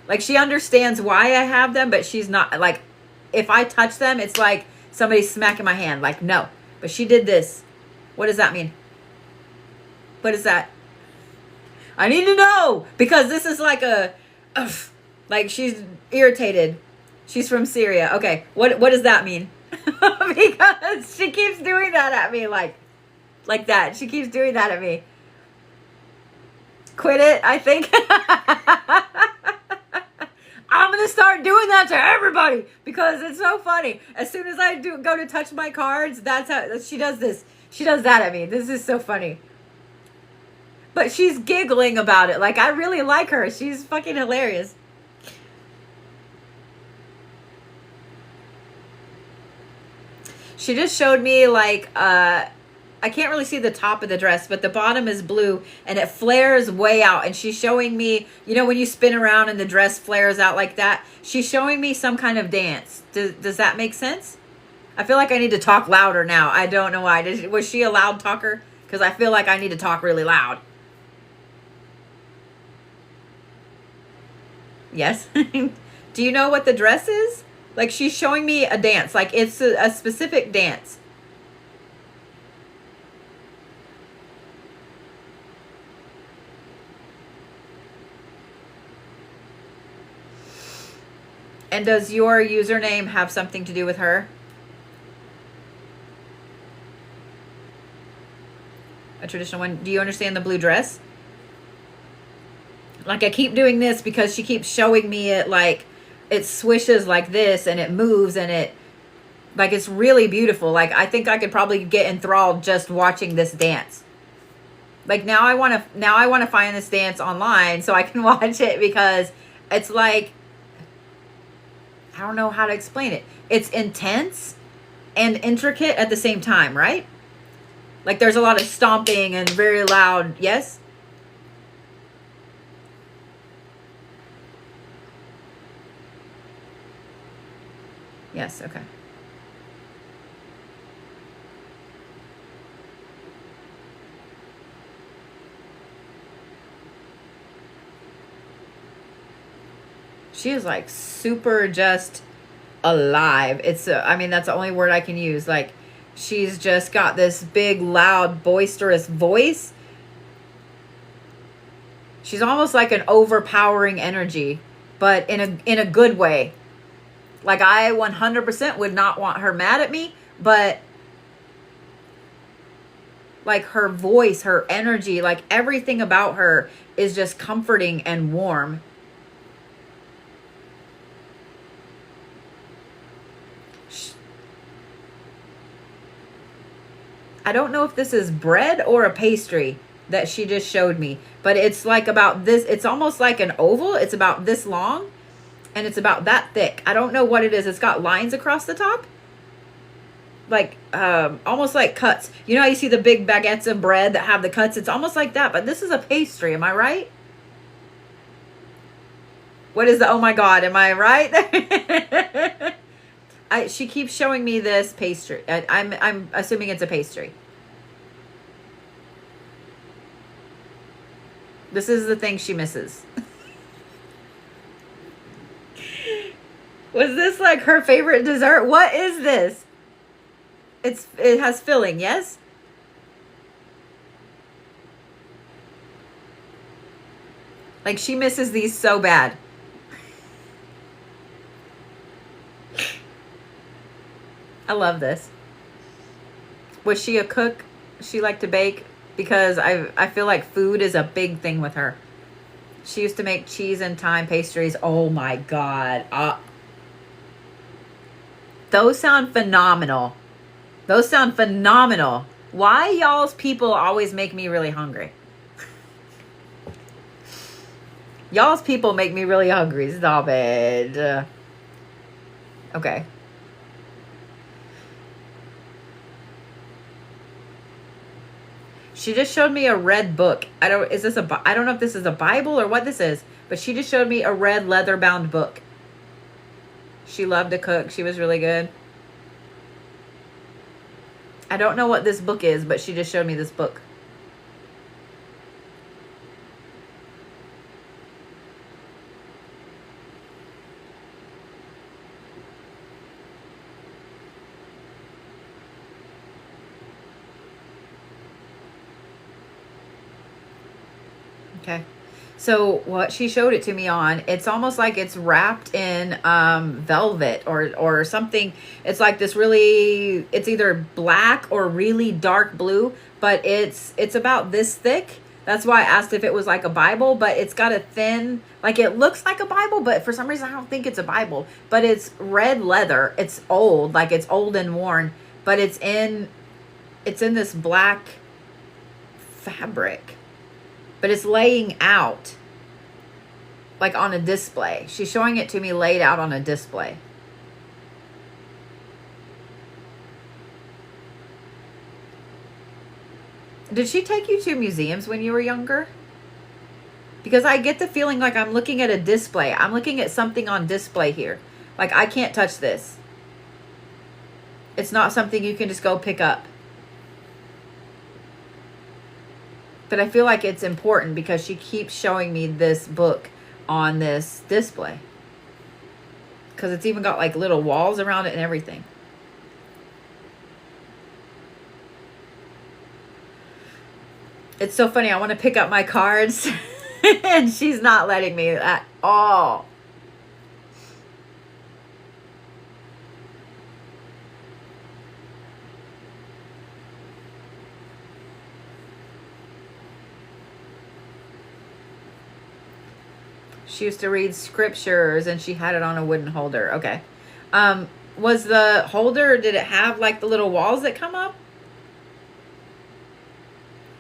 Like, she understands why I have them, but she's not, like, if I touch them, it's like somebody smacking my hand. Like, no. But she did this. What does that mean? What is that? I need to know. Because this is like ugh, like she's irritated. She's from Syria. Okay, what does that mean? Because she keeps doing that at me, like that. She keeps doing that at me. Quit it, I think. I'm gonna start doing that to everybody because it's so funny. As soon as I go to touch my cards, that's how she does this. She does that at me. This is so funny. But she's giggling about it. Like, I really like her. She's fucking hilarious. She just showed me, like, I can't really see the top of the dress, but the bottom is blue and it flares way out. And she's showing me, you know, when you spin around and the dress flares out like that, she's showing me some kind of dance. Does that make sense? I feel like I need to talk louder now. I don't know why. Was she a loud talker? Because I feel like I need to talk really loud. Yes. Do you know what the dress is? Like, she's showing me a dance. Like, it's a specific dance. And does your username have something to do with her? A traditional one. Do you understand the blue dress? Like, I keep doing this because she keeps showing me it, like, it swishes like this and it moves and it, like, it's really beautiful. Like, I think I could probably get enthralled just watching this dance. Like, now I want to find this dance online so I can watch it because it's like, I don't know how to explain it. It's intense and intricate at the same time, right? Like, there's a lot of stomping and very loud. Yes? Yes, okay. She is, like, super just alive. It's I mean, that's the only word I can use. Like, she's just got this big, loud, boisterous voice. She's almost like an overpowering energy, but in a good way. Like, I 100% would not want her mad at me, but like, her voice, her energy, like, everything about her is just comforting and warm. I don't know if this is bread or a pastry that she just showed me, but it's like about this. It's almost like an oval. It's about this long and it's about that thick. I don't know what it is. It's got lines across the top. Like, almost like cuts. You know how you see the big baguettes of bread that have the cuts? It's almost like that, but this is a pastry. Am I right? What is the, oh my God, am I right? She keeps showing me this pastry. I'm assuming it's a pastry. This is the thing she misses. Was this like her favorite dessert? What is this? It has filling, yes? Like, she misses these so bad. I love this. Was she a cook? She liked to bake? Because I feel like food is a big thing with her. She used to make cheese and thyme pastries. Oh my God. Those sound phenomenal. Those sound phenomenal. Why y'all's people always make me really hungry? Y'all's people make me really hungry. Stop it. Okay. She just showed me a red book. I don't know if this is a Bible or what this is, but she just showed me a red leather bound book. She loved to cook. She was really good. I don't know what this book is, but she just showed me this book. Okay. So what she showed it to me on, it's almost like it's wrapped in velvet or something. It's like this really, it's either black or really dark blue, but it's about this thick. That's why I asked if it was like a Bible, but it's got a thin, like it looks like a Bible, but for some reason I don't think it's a Bible. But it's red leather. It's old, like it's old and worn, but it's in this black fabric. But it's laying out like on a display. She's showing it to me laid out on a display. Did she take you to museums when you were younger? Because I get the feeling like I'm looking at a display. I'm looking at something on display here. Like I can't touch this. It's not something you can just go pick up. But I feel like it's important because she keeps showing me this book on this display. Because it's even got like little walls around it and everything. It's so funny. I want to pick up my cards and she's not letting me at all. She used to read scriptures and she had it on a wooden holder. Okay. Was the holder, did it have like the little walls that come up?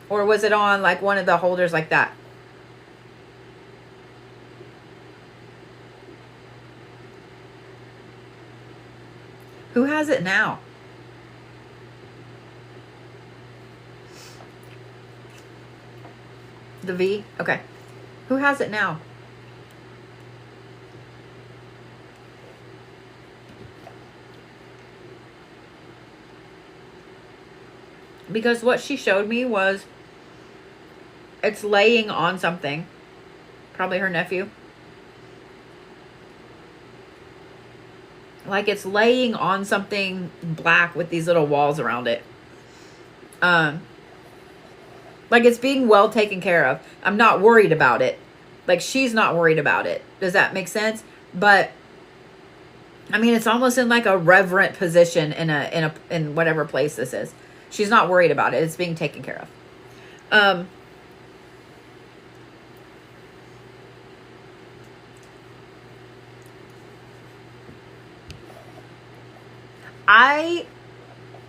Or was it on like one of the holders like that? Who has it now? The V? Okay. Who has it now? Because what she showed me was it's laying on something. Probably her nephew. Like it's laying on something black with these little walls around it. Like it's being well taken care of. I'm not worried about it. Like she's not worried about it. Does that make sense? But I mean, it's almost in like a reverent position in whatever place this is. She's not worried about it. It's being taken care of.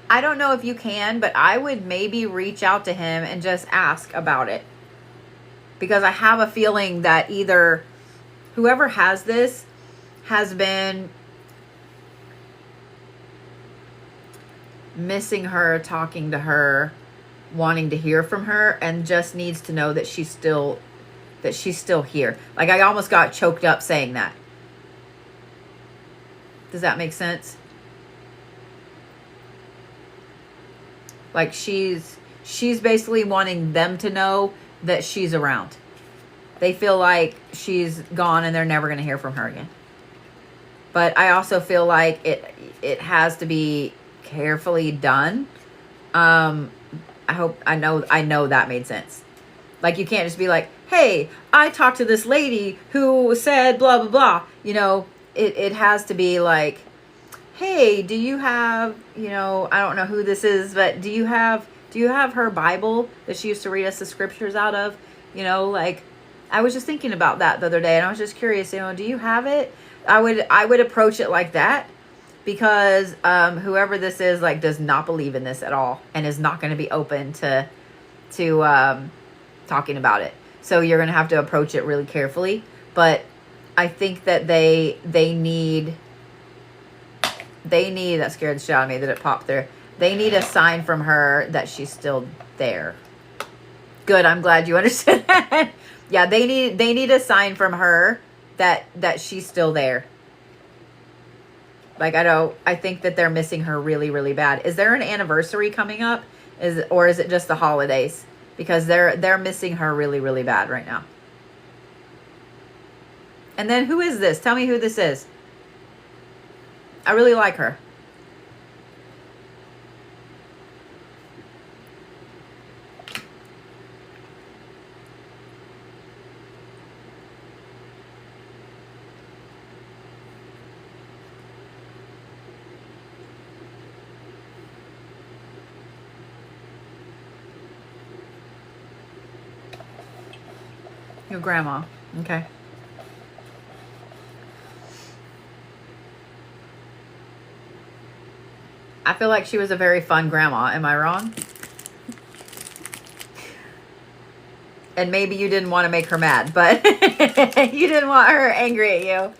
I don't know if you can, but I would maybe reach out to him and just ask about it. Because I have a feeling that either whoever has this has been missing her, talking to her, wanting to hear from her, and just needs to know that she's still here. Like I almost got choked up saying that. Does that make sense? Like she's basically wanting them to know that she's around. They feel like she's gone and they're never going to hear from her again. But I also feel like it has to be carefully done. I know that made sense. Like you can't just be like, hey, I talked to this lady who said blah blah blah. You know, it has to be like, hey, do you have, you know, I don't know who this is, but do you have her Bible that she used to read us the scriptures out of? You know, like I was just thinking about that the other day and I was just curious, you know, do you have it? I would approach it like that because whoever this is like does not believe in this at all and is not going to be open to talking about it. So you're going to have to approach it really carefully, but I think that they need, that scared the shit out of me that it popped there. They need a sign from her that she's still there. Good, I'm glad you understood that. Yeah, they need a sign from her that she's still there. Like I think that they're missing her really, really bad. Is there an anniversary coming up? Or is it just the holidays? Because they're missing her really, really bad right now. And then who is this? Tell me who this is. I really like her. Your grandma. Okay. I feel like she was a very fun grandma. Am I wrong? And maybe you didn't want to make her mad, but you didn't want her angry at you.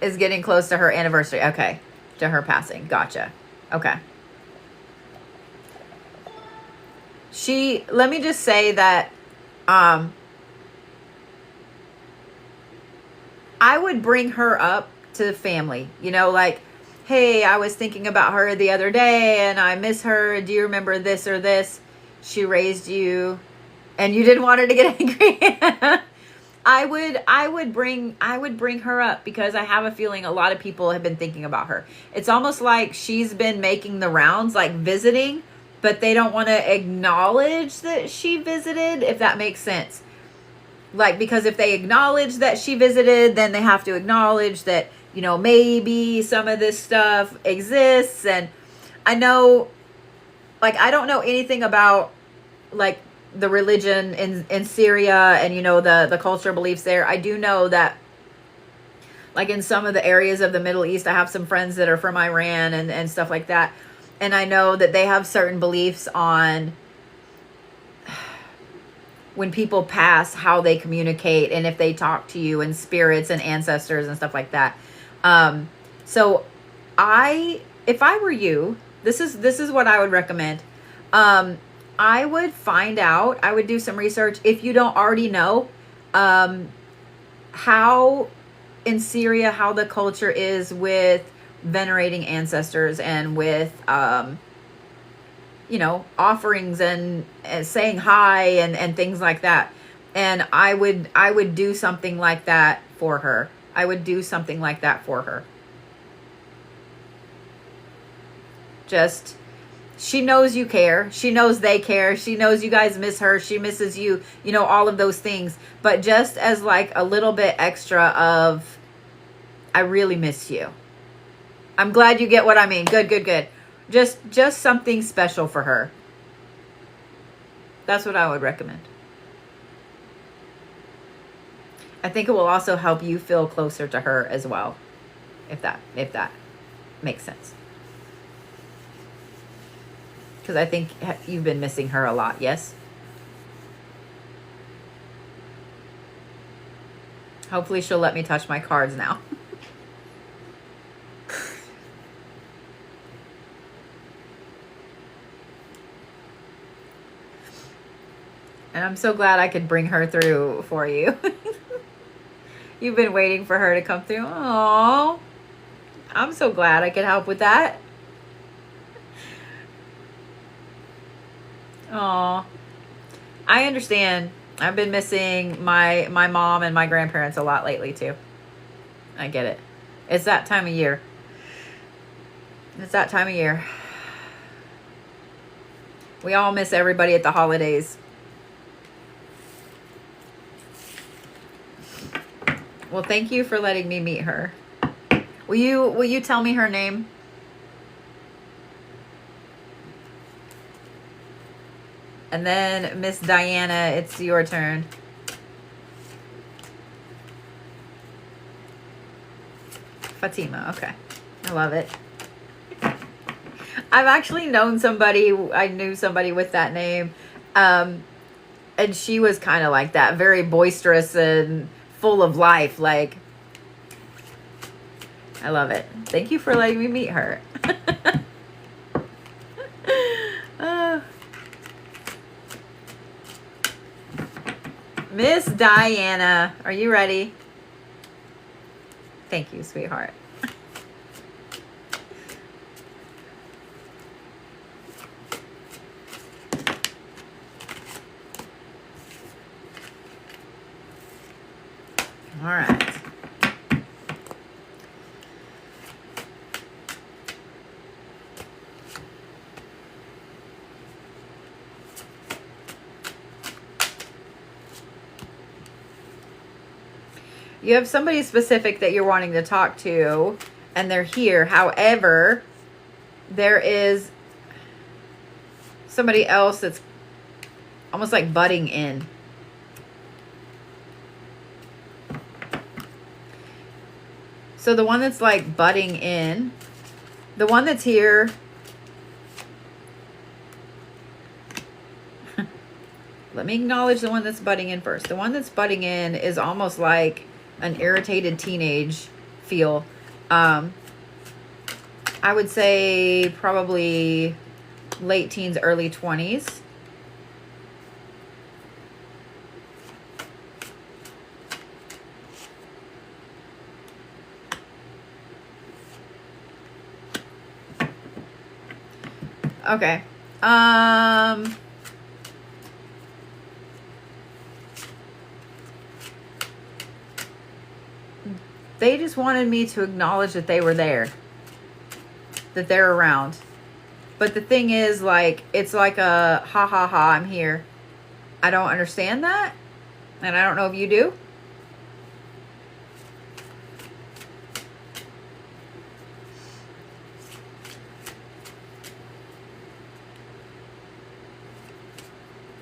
Is getting close to her anniversary. Okay. To her passing. Gotcha. Okay. Let me just say that I would bring her up to family, you know, like, hey, I was thinking about her the other day and I miss her. Do you remember this or this? She raised you and you didn't want her to get angry. I would bring her up because I have a feeling a lot of people have been thinking about her. It's almost like she's been making the rounds, like visiting, but they don't want to acknowledge that she visited, if that makes sense. Like, because if they acknowledge that she visited, then they have to acknowledge that, you know, maybe some of this stuff exists. And I know, like, I don't know anything about, like, the religion in Syria and, you know, the cultural beliefs there. I do know that, like, in some of the areas of the Middle East, I have some friends that are from Iran and stuff like that. And I know that they have certain beliefs on when people pass, how they communicate and if they talk to you and spirits and ancestors and stuff like that. So if I were you, this is what I would recommend. I would find out, I would do some research if you don't already know, how in Syria, how the culture is with venerating ancestors and with, you know, offerings and saying hi and things like that. And I would do something like that for her. I would do something like that for her. Just, she knows you care. She knows they care. She knows you guys miss her. She misses you, you know, all of those things. But just as like a little bit extra of, I really miss you. I'm glad you get what I mean. Good. Just something special for her. That's what I would recommend. I think it will also help you feel closer to her as well, if that makes sense. Because I think you've been missing her a lot, yes? Hopefully she'll let me touch my cards now. And I'm so glad I could bring her through for you. You've been waiting for her to come through. Oh, I'm so glad I could help with that. Oh, I understand. I've been missing my mom and my grandparents a lot lately too. I get it. It's that time of year. It's that time of year. We all miss everybody at the holidays. Well, thank you for letting me meet her. Will you tell me her name? And then Miss Diana, it's your turn. Fatima, okay. I love it. I've actually known somebody, I knew somebody with that name. And she was kind of like that, very boisterous and full of life. Like, I love it. Thank you for letting me meet her. Miss Diana, are you ready? Thank you, sweetheart. All right. You have somebody specific that you're wanting to talk to, and they're here. However, there is somebody else that's almost like butting in. So the one that's like butting in, the one that's here, let me acknowledge the one that's butting in first. The one that's butting in is almost like an irritated teenage feel. I would say probably late teens, early 20s. Okay. They just wanted me to acknowledge that they were there, that they're around. But the thing is, like, it's like a ha ha ha, I'm here. I don't understand that. And I don't know if you do.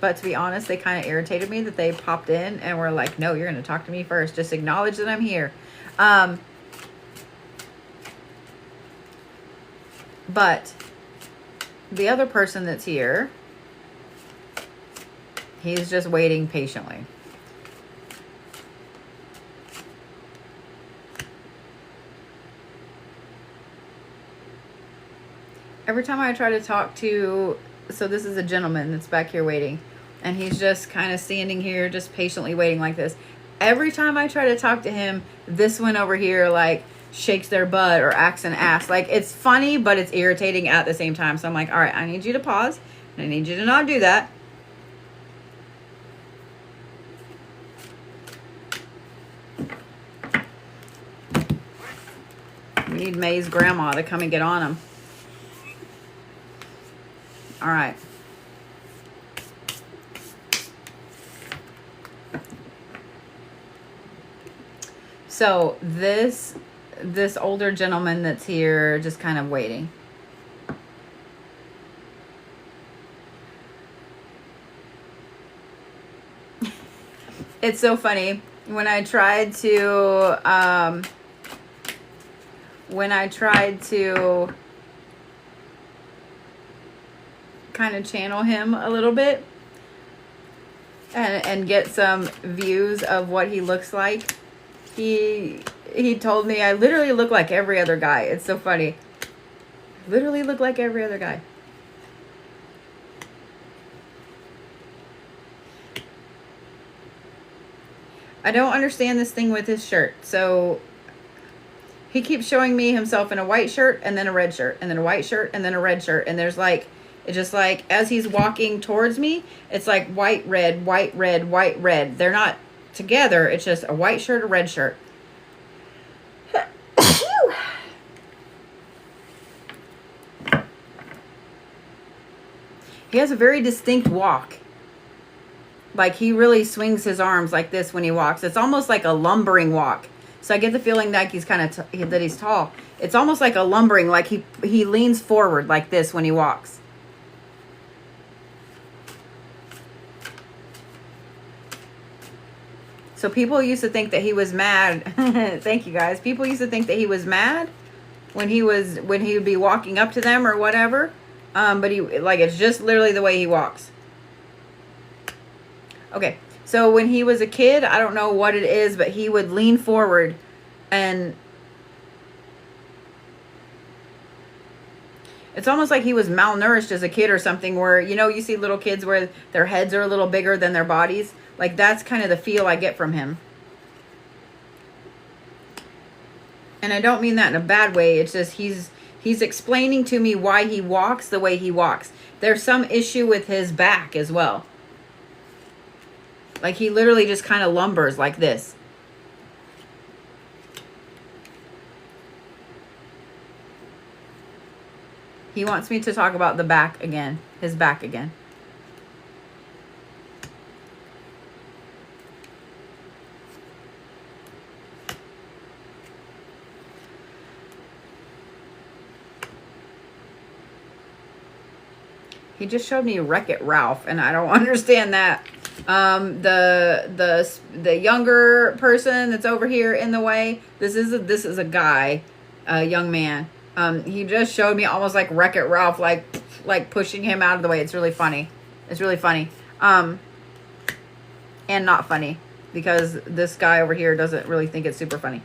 But to be honest, they kind of irritated me that they popped in and were like, no, you're going to talk to me first. Just acknowledge that I'm here. But the other person that's here, he's just waiting patiently. Every time I try to talk to, so this is a gentleman that's back here waiting, and he's just kind of standing here, just patiently waiting like this. Every time I try to talk to him, this one over here, like, shakes their butt or acts an ass. Like, it's funny, but it's irritating at the same time. So I'm like, all right, I need you to pause, and I need you to not do that. We need May's grandma to come and get on him. All right. So this older gentleman that's here just kind of waiting. It's so funny. When I tried to kind of channel him a little bit and get some views of what he looks like, he told me I literally look like every other guy. It's so funny. Literally look like every other guy. I don't understand this thing with his shirt. So he keeps showing me himself in a white shirt and then a red shirt and then a white shirt and then a red shirt. And there's like, it's just like, as he's walking towards me, it's like white, red, white, red, white, red. They're not together. It's just a white shirt, a red shirt. He has a very distinct walk. Like, he really swings his arms like this when he walks. It's almost like a lumbering walk. So I get the feeling that he's kind of that he's tall. It's almost like a lumbering, like he leans forward like this when he walks. So people used to think that he was mad. Thank you guys. People used to think that he was mad when he would be walking up to them or whatever. But it's just literally the way he walks. Okay. So when he was a kid, I don't know what it is, but he would lean forward and it's almost like he was malnourished as a kid or something, where, you see little kids where their heads are a little bigger than their bodies. Like, that's kind of the feel I get from him. And I don't mean that in a bad way. It's just he's explaining to me why he walks the way he walks. There's some issue with his back as well. Like, he literally just kind of lumbers like this. He wants me to talk about the back again. His back again. He just showed me Wreck-It Ralph, and I don't understand that. The younger person that's over here in the way, this is a guy, a young man. He just showed me almost like Wreck-It Ralph, like pushing him out of the way. It's really funny. It's really funny. And not funny, because this guy over here doesn't really think it's super funny.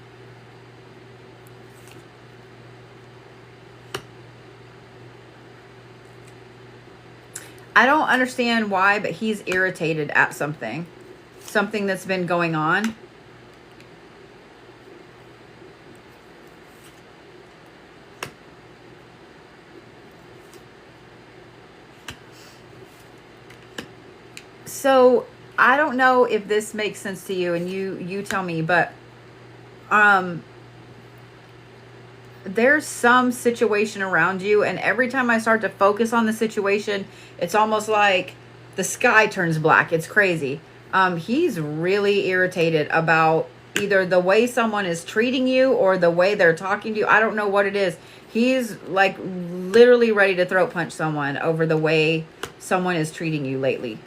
I don't understand why, but he's irritated at something that's been going on. So I don't know if this makes sense to you, and you tell me, but there's some situation around you, and every time I start to focus on the situation, it's almost like the sky turns black. It's crazy. He's really irritated about either the way someone is treating you or the way they're talking to you. I don't know what it is. He's like literally ready to throat punch someone over the way someone is treating you lately.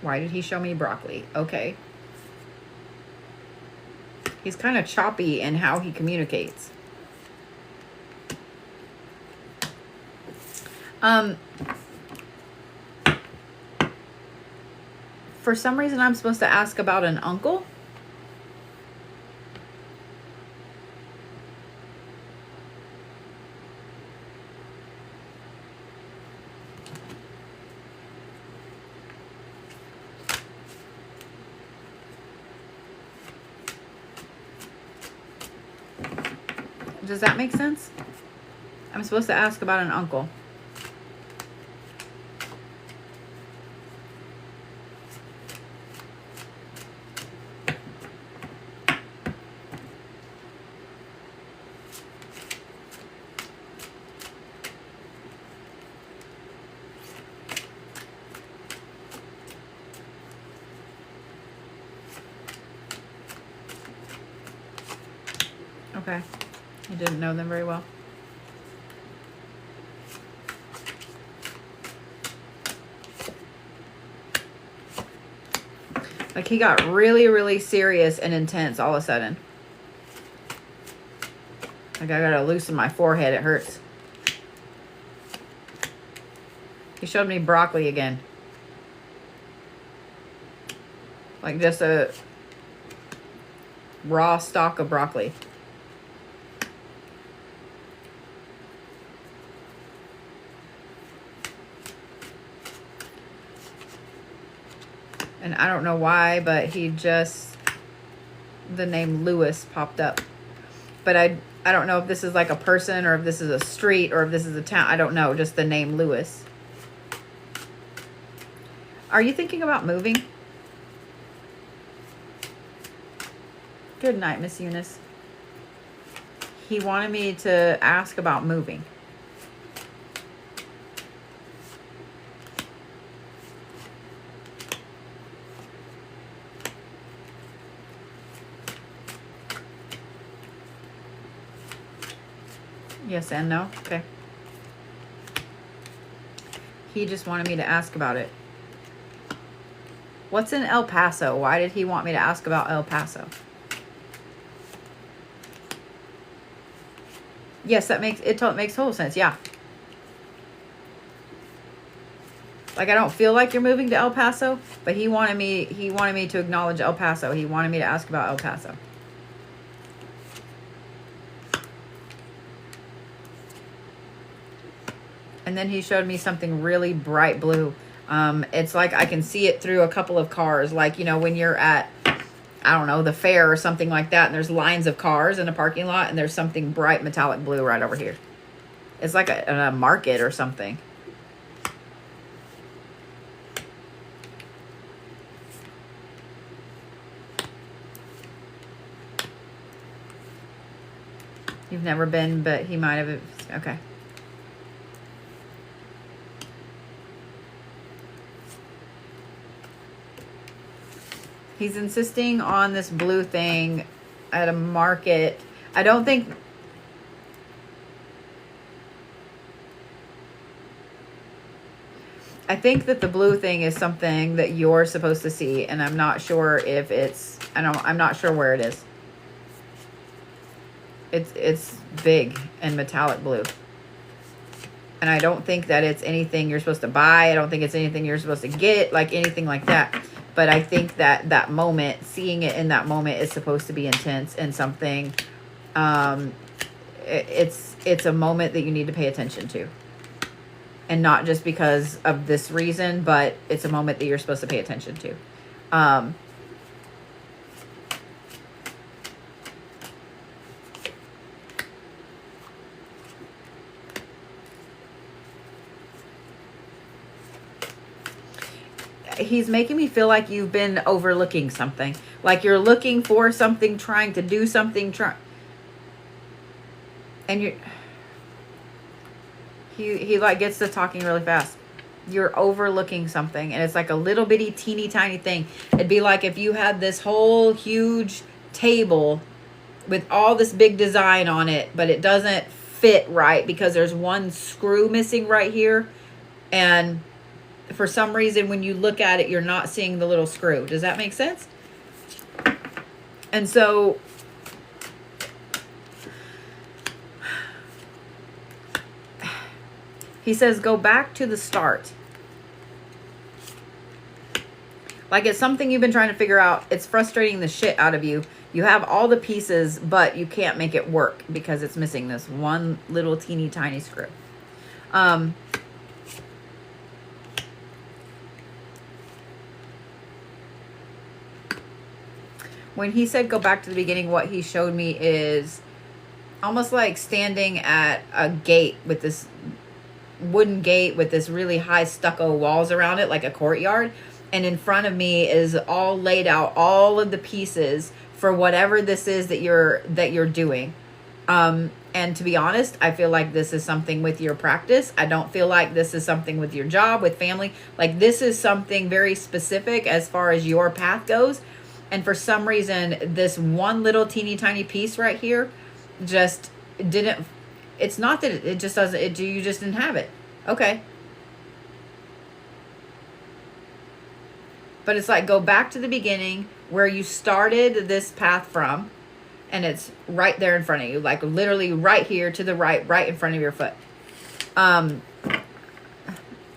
Why did he show me broccoli? Okay. He's kind of choppy in how he communicates. For some reason, I'm supposed to ask about an uncle. Does that make sense? I'm supposed to ask about an uncle. Okay. You didn't know them very well. Like he got really, really serious and intense all of a sudden. Like I gotta loosen my forehead, it hurts. He showed me broccoli again. Like just a raw stalk of broccoli. And I don't know why, but he just, the name Lewis popped up. But I don't know if this is like a person or if this is a street or if this is a town. I don't know, just the name Lewis. Are you thinking about moving? Good night, Miss Eunice. He wanted me to ask about moving. Yes and no. Okay. He just wanted me to ask about it. What's in El Paso? Why did he want me to ask about El Paso? Yes, that makes total sense. Yeah. Like I don't feel like you're moving to El Paso, but he wanted me to acknowledge El Paso. He wanted me to ask about El Paso. And then he showed me something really bright blue. It's like I can see it through a couple of cars. Like, you know, when you're at, I don't know, the fair or something like that, and there's lines of cars in a parking lot, and there's something bright metallic blue right over here. It's like a market or something. You've never been, but he might have. Okay. He's insisting on this blue thing at a market. I don't think... I think that the blue thing is something that you're supposed to see, and I'm not sure if it's... I'm not sure where it is. It's big and metallic blue. And I don't think that it's anything you're supposed to buy. I don't think it's anything you're supposed to get, like anything like that. But I think that that moment, seeing it in that moment, is supposed to be intense and something. It's a moment that you need to pay attention to. And not just because of this reason, but it's a moment that you're supposed to pay attention to. He's making me feel like you've been overlooking something. Like you're looking for something, trying to do something, and you're... He like gets to talking really fast. You're overlooking something, and it's like a little bitty teeny tiny thing. It'd be like if you had this whole huge table with all this big design on it, but it doesn't fit right because there's one screw missing right here, and for some reason when you look at it you're not seeing the little screw. Does that make sense? And so he says, go back to the start. Like it's something you've been trying to figure out. It's frustrating the shit out of you. You have all the pieces, but you can't make it work because it's missing this one little teeny tiny screw. When he said go back to the beginning, what he showed me is almost like standing at a gate with this wooden gate with this really high stucco walls around it, like a courtyard, and in front of me is all laid out, all of the pieces for whatever this is that you're doing. And to be honest, I feel like this is something with your practice. I don't feel like this is something with your job, with family. Like this is something very specific as far as your path goes. And for some reason, this one little teeny tiny piece right here just didn't... It's not that it just doesn't... you just didn't have it. Okay. But it's like, go back to the beginning where you started this path from. And it's right there in front of you. Like literally right here to the right in front of your foot.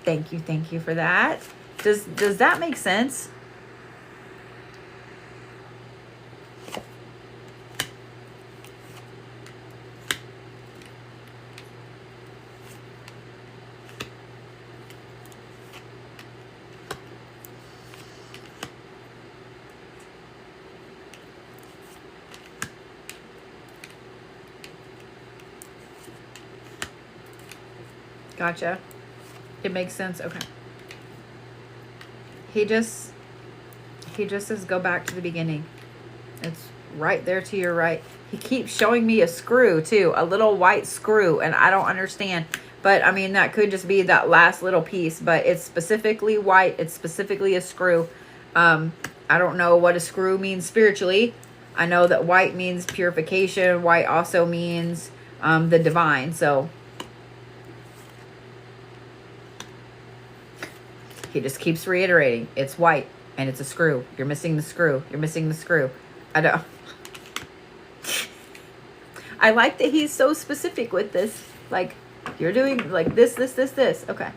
Thank you for that. Does that make sense? Gotcha. It makes sense. Okay. He just says go back to the beginning. It's right there to your right. He keeps showing me a screw too, a little white screw, and I don't understand. But I mean, that could just be that last little piece, but it's specifically white. It's specifically a screw. I don't know what a screw means spiritually. I know that white means purification. White also means the divine. So he just keeps reiterating, it's white and it's a screw. You're missing the screw. You're missing the screw. I don't... I like that he's so specific with this. Like, you're doing like this. Okay.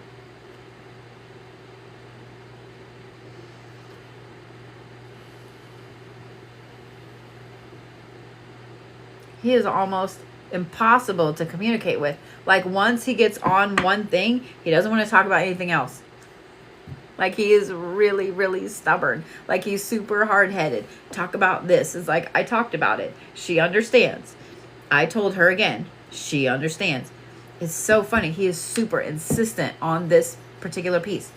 He is almost impossible to communicate with. Like, once he gets on one thing, he doesn't want to talk about anything else. Like, he is really, really stubborn. Like, he's super hard-headed. Talk about this. It's like, I talked about it. She understands. I told her again. She understands. It's so funny. He is super insistent on this particular piece.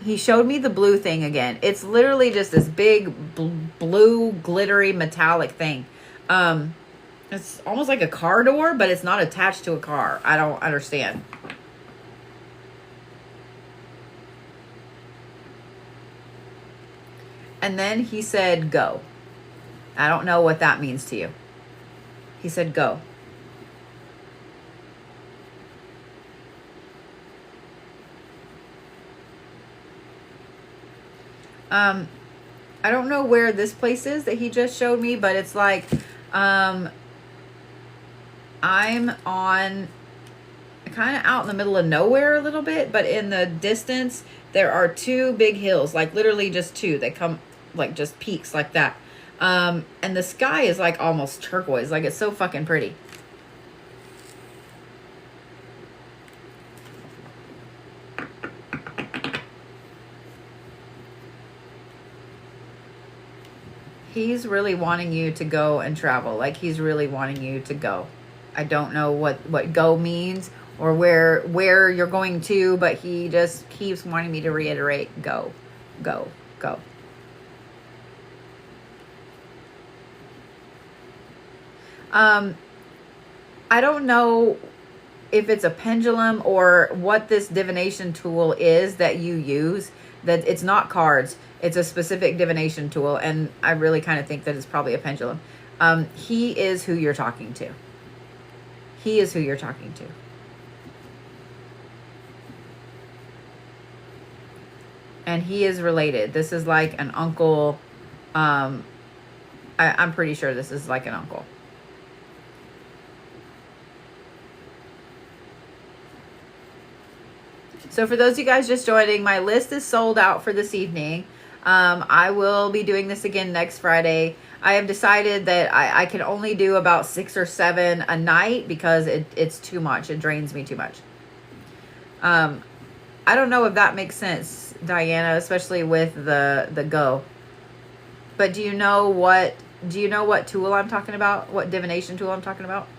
He showed me the blue thing again. It's literally just this big blue, glittery, metallic thing. It's almost like a car door, but it's not attached to a car. I don't understand. And then he said, go. I don't know what that means to you. He said, go. I don't know where this place is that he just showed me, but it's like, I'm on kind of out in the middle of nowhere a little bit, but in the distance, there are two big hills, like literally just two. They come like just peaks like that. And the sky is like almost turquoise. Like it's so fucking pretty. He's really wanting you to go and travel. Like he's really wanting you to go. I don't know what go means or where you're going to, but he just keeps wanting me to reiterate, go, go, go. I don't know if it's a pendulum or what this divination tool is that you use. That it's not cards. It's a specific divination tool, and I really kind of think that it's probably a pendulum. He is who you're talking to. He is who you're talking to. And he is related. This is like an uncle. I'm pretty sure this is like an uncle. So for those of you guys just joining, my list is sold out for this evening. I will be doing this again next Friday. I have decided that I can only do about 6 or 7 a night because it's too much. It drains me too much. I don't know if that makes sense, Diana, especially with the go. But do you know what tool I'm talking about? What divination tool I'm talking about?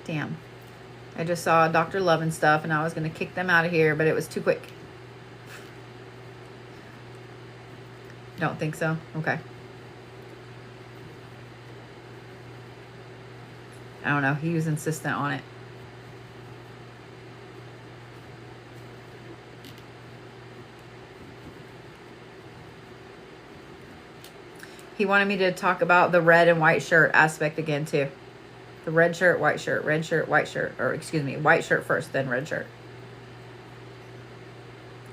Damn. I just saw Dr. Love and stuff, and I was going to kick them out of here, but it was too quick. Don't think so? Okay. I don't know. He was insistent on it. He wanted me to talk about the red and white shirt aspect again, too. The red shirt, white shirt, red shirt, white shirt. Or, excuse me, white shirt first, then red shirt.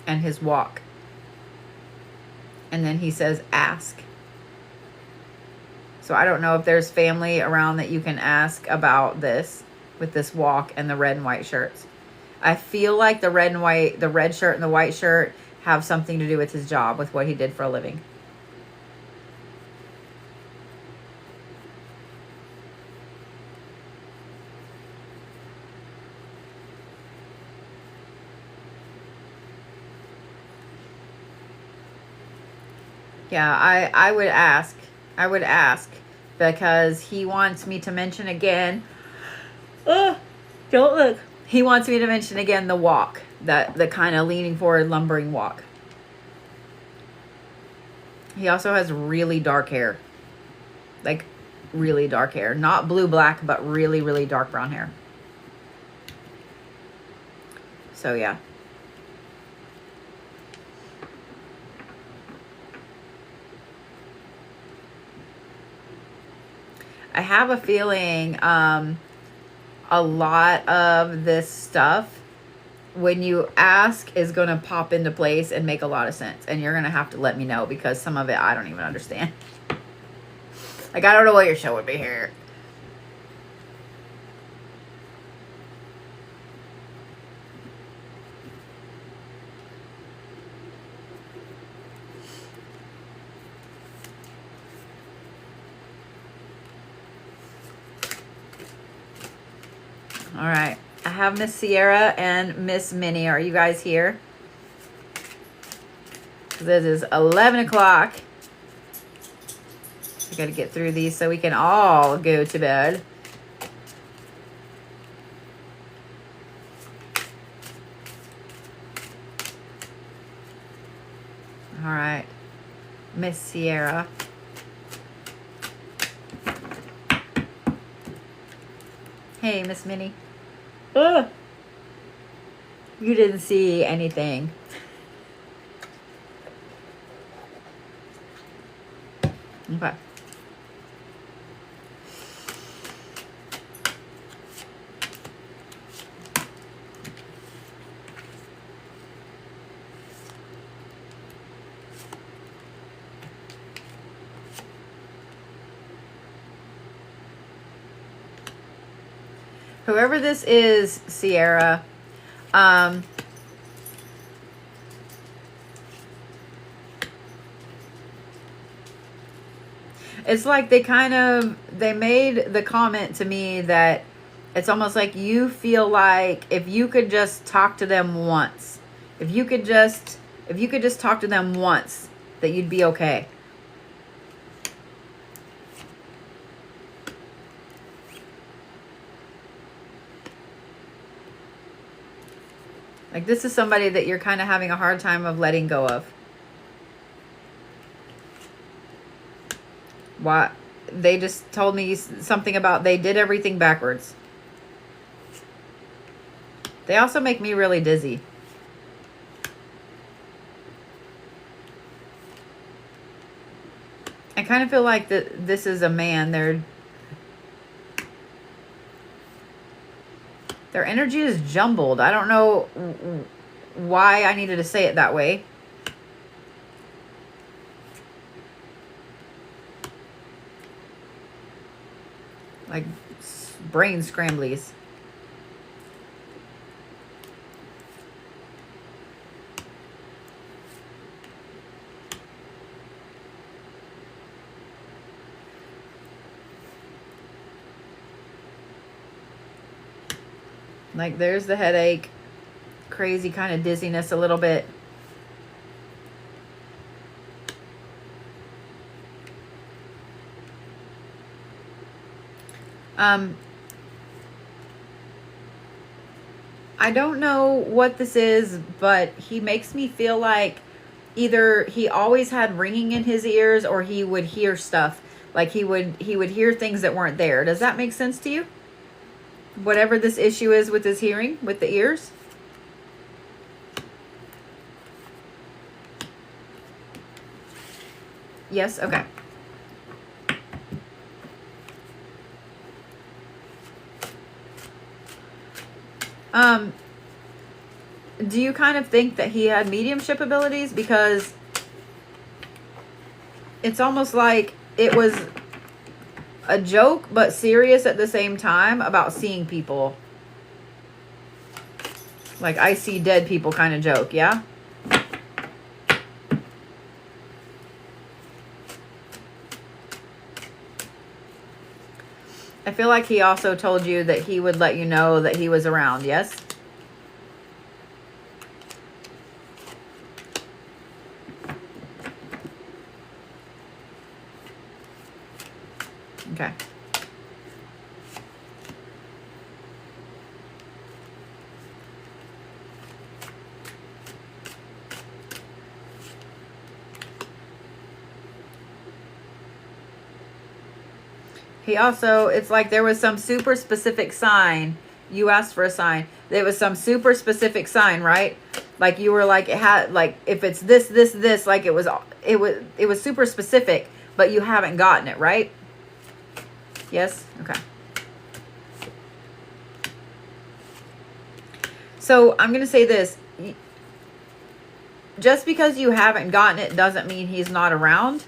And his walk. And then he says, ask. So I don't know if there's family around that you can ask about this with this walk and the red and white shirts. I feel like the red shirt and the white shirt have something to do with his job, with what he did for a living. Yeah, I would ask. I would ask because he wants me to mention again. Don't look. He wants me to mention again the walk, the kind of leaning forward, lumbering walk. He also has really dark hair. Like really dark hair. Not blue-black, but really, really dark brown hair. So, yeah. I have a feeling a lot of this stuff, when you ask, is going to pop into place and make a lot of sense. And you're going to have to let me know because some of it I don't even understand. Like, I don't know what you're showing me here. All right. I have Miss Sierra and Miss Minnie. Are you guys here? This is 11 o'clock. I got to get through these so we can all go to bed. All right. Miss Sierra. Hey, Miss Minnie. Ugh. You didn't see anything. Okay. Whoever this is, Sierra, it's like they made the comment to me that it's almost like you feel like if you could just talk to them once, if you could just talk to them once, that you'd be okay. Like this is somebody that you're kind of having a hard time of letting go of. Why? They just told me something about they did everything backwards. They also make me really dizzy. I kind of feel like that this is a man. Their energy is jumbled. I don't know why I needed to say it that way. Like brain scramblies. Like there's the headache, crazy kind of dizziness a little bit. I don't know what this is, but he makes me feel like either he always had ringing in his ears or he would hear stuff. Like he would hear things that weren't there. Does that make sense to you? Whatever this issue is with his hearing, with the ears. Yes, okay. Do you kind of think that he had mediumship abilities? Because it's almost like it was a joke but serious at the same time about seeing people. Like I see dead people kind of joke, yeah? I feel like he also told you that he would let you know that he was around, yes? Okay. He also, it's like there was some super specific sign. You asked for a sign. There was some super specific sign, right? Like you were like, it had, like, if it's this, like it was super specific, but you haven't gotten it, right? Yes? Okay. So I'm going to say this. Just because you haven't gotten it doesn't mean he's not around.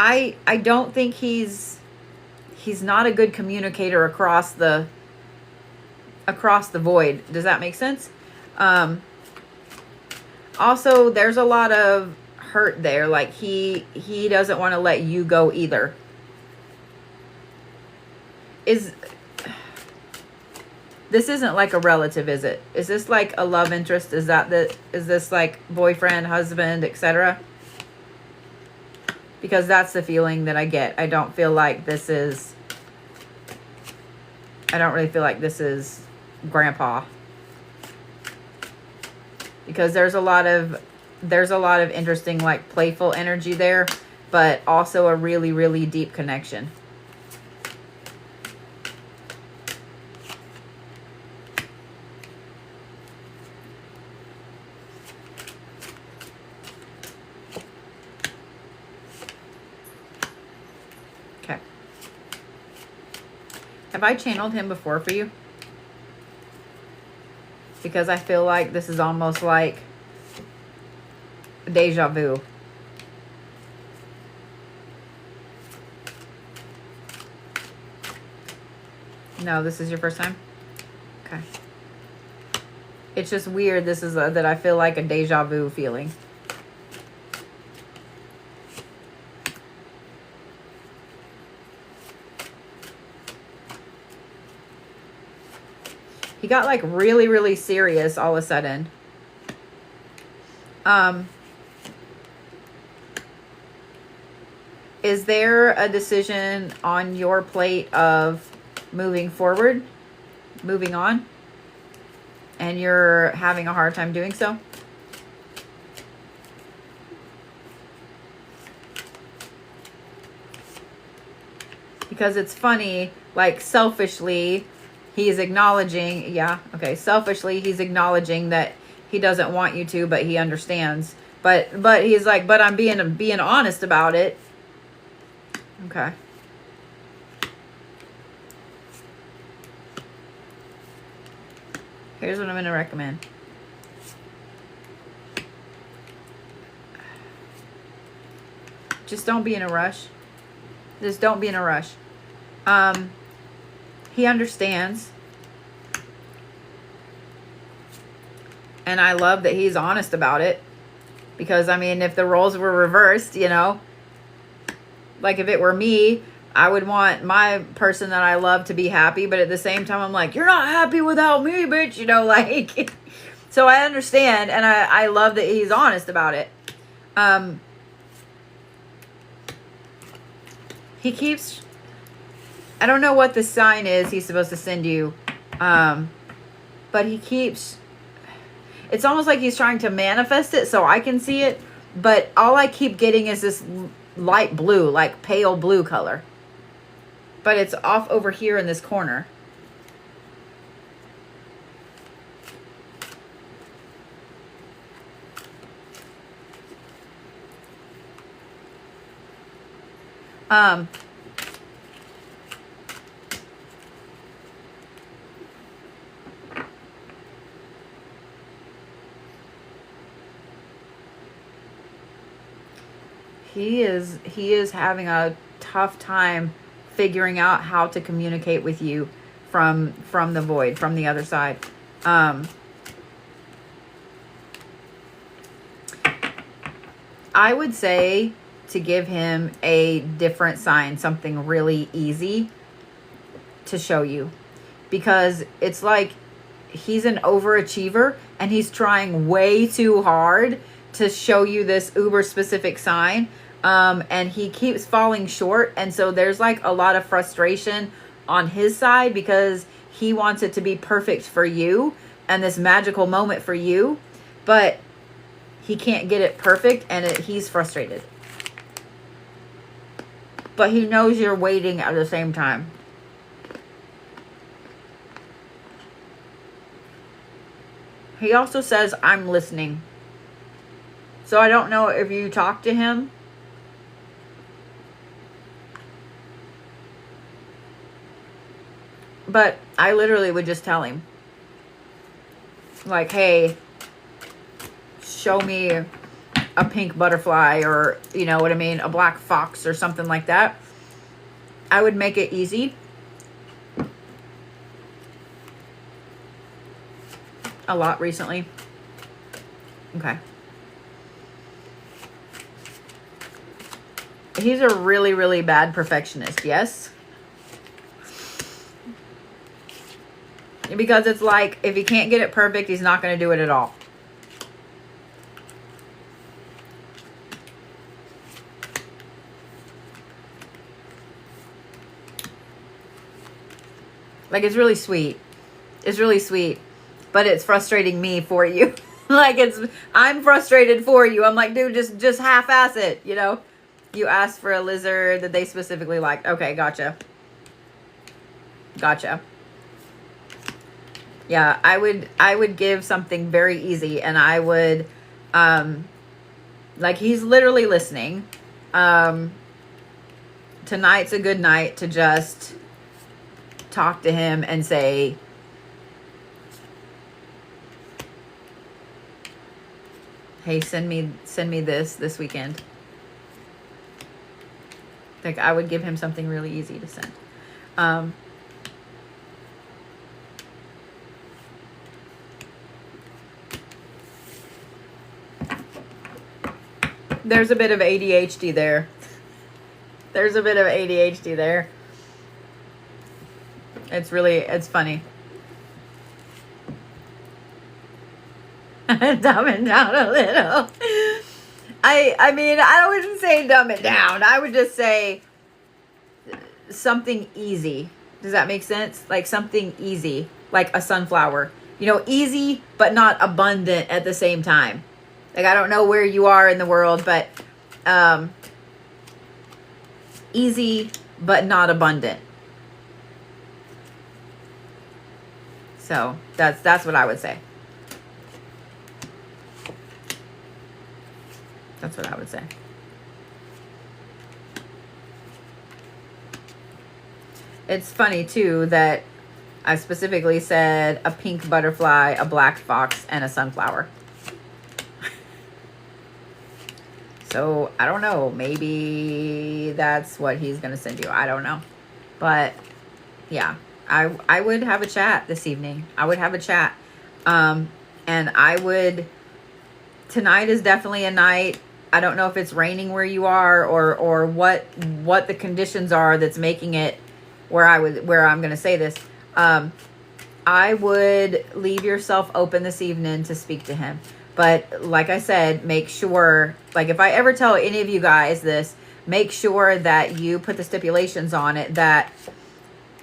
I don't think he's not a good communicator across the void. Does that make sense? Also, there's a lot of hurt there. Like he doesn't want to let you go either. This isn't like a relative, is it? Is this like a love interest? Is this like boyfriend, husband, etc.? Because that's the feeling that I get. I don't really feel like this is grandpa. Because there's a lot of interesting like playful energy there, but also a really, really deep connection. Have I channeled him before for you? Because I feel like this is almost like deja vu. No, this is your first time? Okay. It's just weird. This is that I feel like a deja vu feeling. He got like really, really serious all of a sudden. Is there a decision on your plate of moving forward, moving on, and you're having a hard time doing so? Because it's funny, like selfishly, he's acknowledging, selfishly, he's acknowledging that he doesn't want you to, but he understands. But he's like, but I'm being honest about it. Okay. Here's what I'm going to recommend. Just don't be in a rush. Just don't be in a rush. He understands. And I love that he's honest about it. Because, I mean, if the roles were reversed, you know, like if it were me, I would want my person that I love to be happy. But at the same time, I'm like, you're not happy without me, bitch. You know, like, so I understand. And I love that he's honest about it. He keeps, I don't know what the sign is he's supposed to send you. But he keeps, it's almost like he's trying to manifest it so I can see it. But all I keep getting is this light blue, like pale blue color. But it's off over here in this corner. He is having a tough time figuring out how to communicate with you from the void, from the other side. I would say to give him a different sign, something really easy to show you, because it's like he's an overachiever and he's trying way too hard to show you this uber specific sign. And he keeps falling short. And so there's like a lot of frustration on his side because he wants it to be perfect for you and this magical moment for you, but he can't get it perfect, and he's frustrated. But he knows you're waiting at the same time. He also says, I'm listening. So I don't know if you talk to him. But I literally would just tell him, like, hey, show me a pink butterfly, or, you know what I mean, a black fox or something like that. I would make it easy. A lot recently. Okay. He's a really, really bad perfectionist, yes? Because it's like, if he can't get it perfect, he's not going to do it at all. Like, it's really sweet. It's really sweet. But it's frustrating me for you. Like, I'm frustrated for you. I'm like, dude, just half-ass it, you know? You asked for a lizard that they specifically liked. Okay, gotcha. Gotcha. Yeah, I would give something very easy, and I would, like, he's literally listening. Tonight's a good night to just talk to him and say, hey, send me this weekend. Like, I would give him something really easy to send. There's a bit of ADHD there. There's a bit of ADHD there. It's funny. Dumb it down a little. I mean, I wouldn't say dumb it down. I would just say something easy. Does that make sense? Like something easy, like a sunflower. You know, easy, but not abundant at the same time. Like, I don't know where you are in the world, but easy, but not abundant. So that's what I would say. That's what I would say. It's funny, too, that I specifically said a pink butterfly, a black fox, and a sunflower. So, I don't know. Maybe that's what he's going to send you. I don't know. But, yeah. I would have a chat this evening. I would have a chat. And I would... Tonight is definitely a night. I don't know if it's raining where you are or what the conditions are that's making it where I'm going to say this. I would leave yourself open this evening to speak to him. But like I said, make sure, like if I ever tell any of you guys this, make sure that you put the stipulations on it that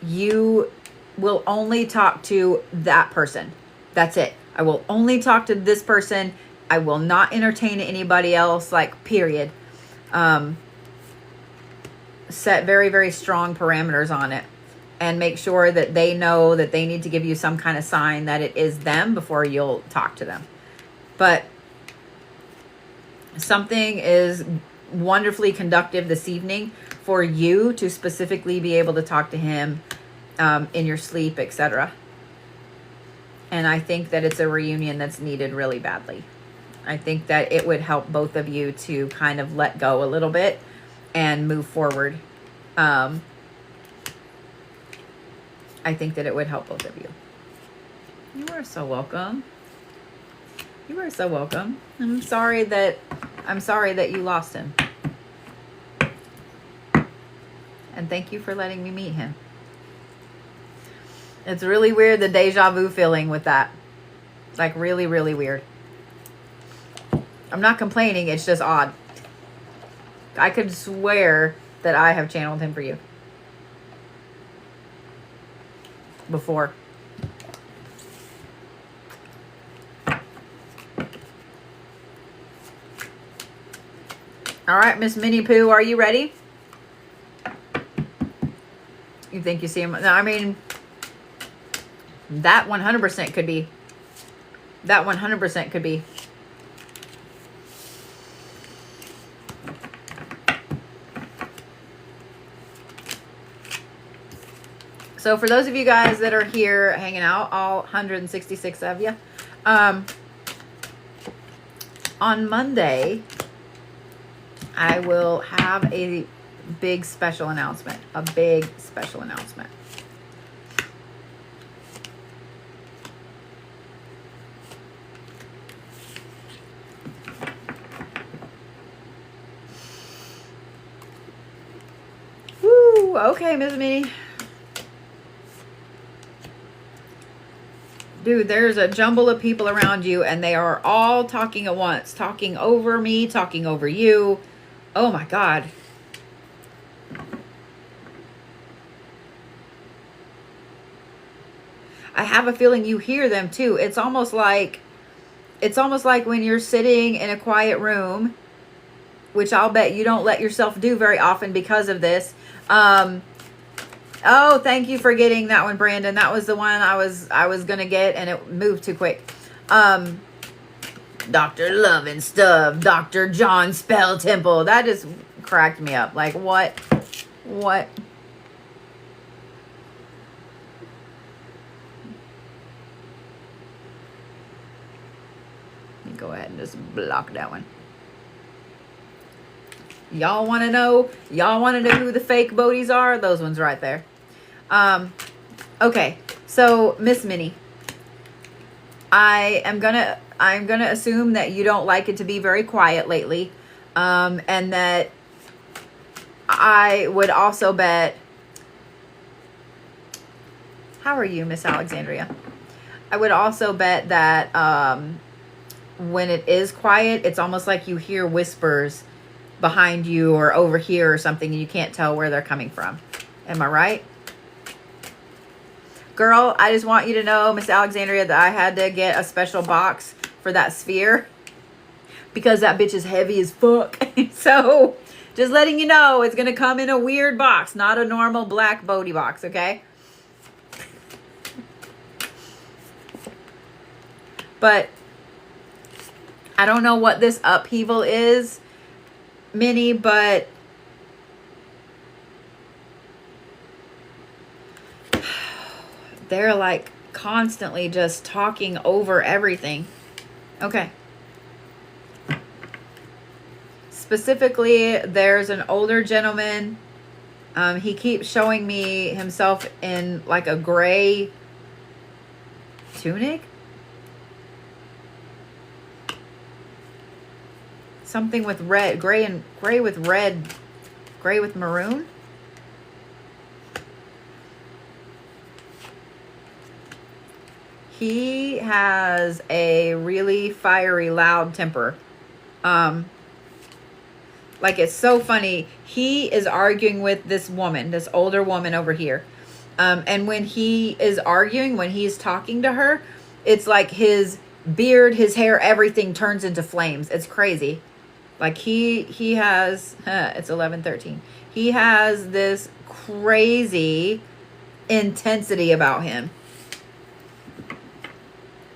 you will only talk to that person. That's it. I will only talk to this person. I will not entertain anybody else, like, period. Set very, very strong parameters on it. And make sure that they know that they need to give you some kind of sign that it is them before you'll talk to them. But something is wonderfully conductive this evening for you to specifically be able to talk to him in your sleep, etc. And I think that it's a reunion that's needed really badly. I think that it would help both of you to kind of let go a little bit and move forward. I think that it would help both of you. You are so welcome. You are so welcome. I'm sorry that you lost him. And thank you for letting me meet him. It's really weird, the deja vu feeling with that. Like, really, really weird. I'm not complaining, it's just odd. I could swear that I have channeled him for you. Before. All right, Miss Minnie Pooh, are you ready? You think you see him? No, I mean, that 100% could be. That 100% could be. So for those of you guys that are here hanging out, all 166 of you, on Monday, I will have a big special announcement. A big special announcement. Woo! Okay, Miss Minnie. Dude, there's a jumble of people around you and they are all talking at once. Talking over me, talking over you. Oh my God. I have a feeling you hear them too. It's almost like when you're sitting in a quiet room, which I'll bet you don't let yourself do very often because of this. Oh, thank you for getting that one, Brandon. That was the one I was gonna get, and it moved too quick. Dr. Love and Stuff, Dr. John Spell Temple. That just cracked me up. Like, what? just block that one. Y'all want to know? Y'all want to know who the fake Bodhies are? Those ones right there. Okay. So, Miss Minnie, I'm gonna assume that you don't like it to be very quiet lately, and that I would also bet. How are you, Miss Alexandria? I would also bet that when it is quiet, it's almost like you hear whispers behind you or over here or something, and you can't tell where they're coming from. Am I right? Girl, I just want you to know, Miss Alexandria, that I had to get a special box for that sphere because that bitch is heavy as fuck. So, just letting you know, it's going to come in a weird box, not a normal black Bodhi box, okay? But I don't know what this upheaval is, Minnie, but they're like constantly just talking over everything. Okay. Specifically, there's an older gentleman. He keeps showing me himself in like a gray tunic. Something with red, gray with maroon. He has a really fiery, loud temper. Like, it's so funny. He is arguing with this woman, this older woman over here. And when he is arguing, when he's talking to her, it's like his beard, his hair, everything turns into flames. It's crazy. Like he has, it's 11:13. He has this crazy intensity about him.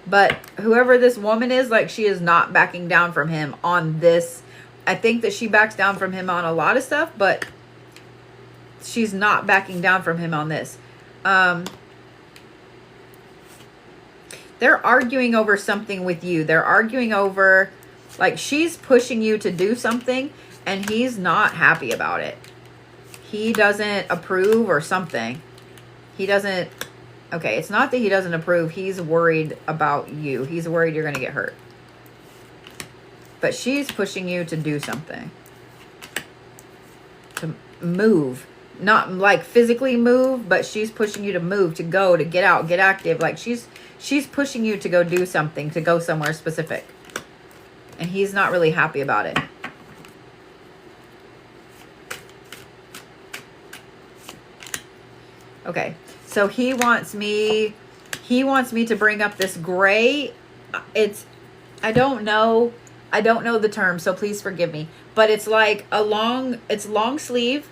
But whoever this woman is, like, she is not backing down from him on this. I think that she backs down from him on a lot of stuff, but she's not backing down from him on this. They're arguing over something with you. They're arguing over, like, she's pushing you to do something and he's not happy about it. He doesn't approve or something. He doesn't. Okay, it's not that he doesn't approve. He's worried about you. He's worried you're going to get hurt. But she's pushing you to do something. To move. Not like physically move, but she's pushing you to move, to go, to get out, get active. Like, she's pushing you to go do something, to go somewhere specific. And he's not really happy about it. Okay. So he wants me to bring up this gray. I don't know the term, so please forgive me. But it's like it's long sleeve,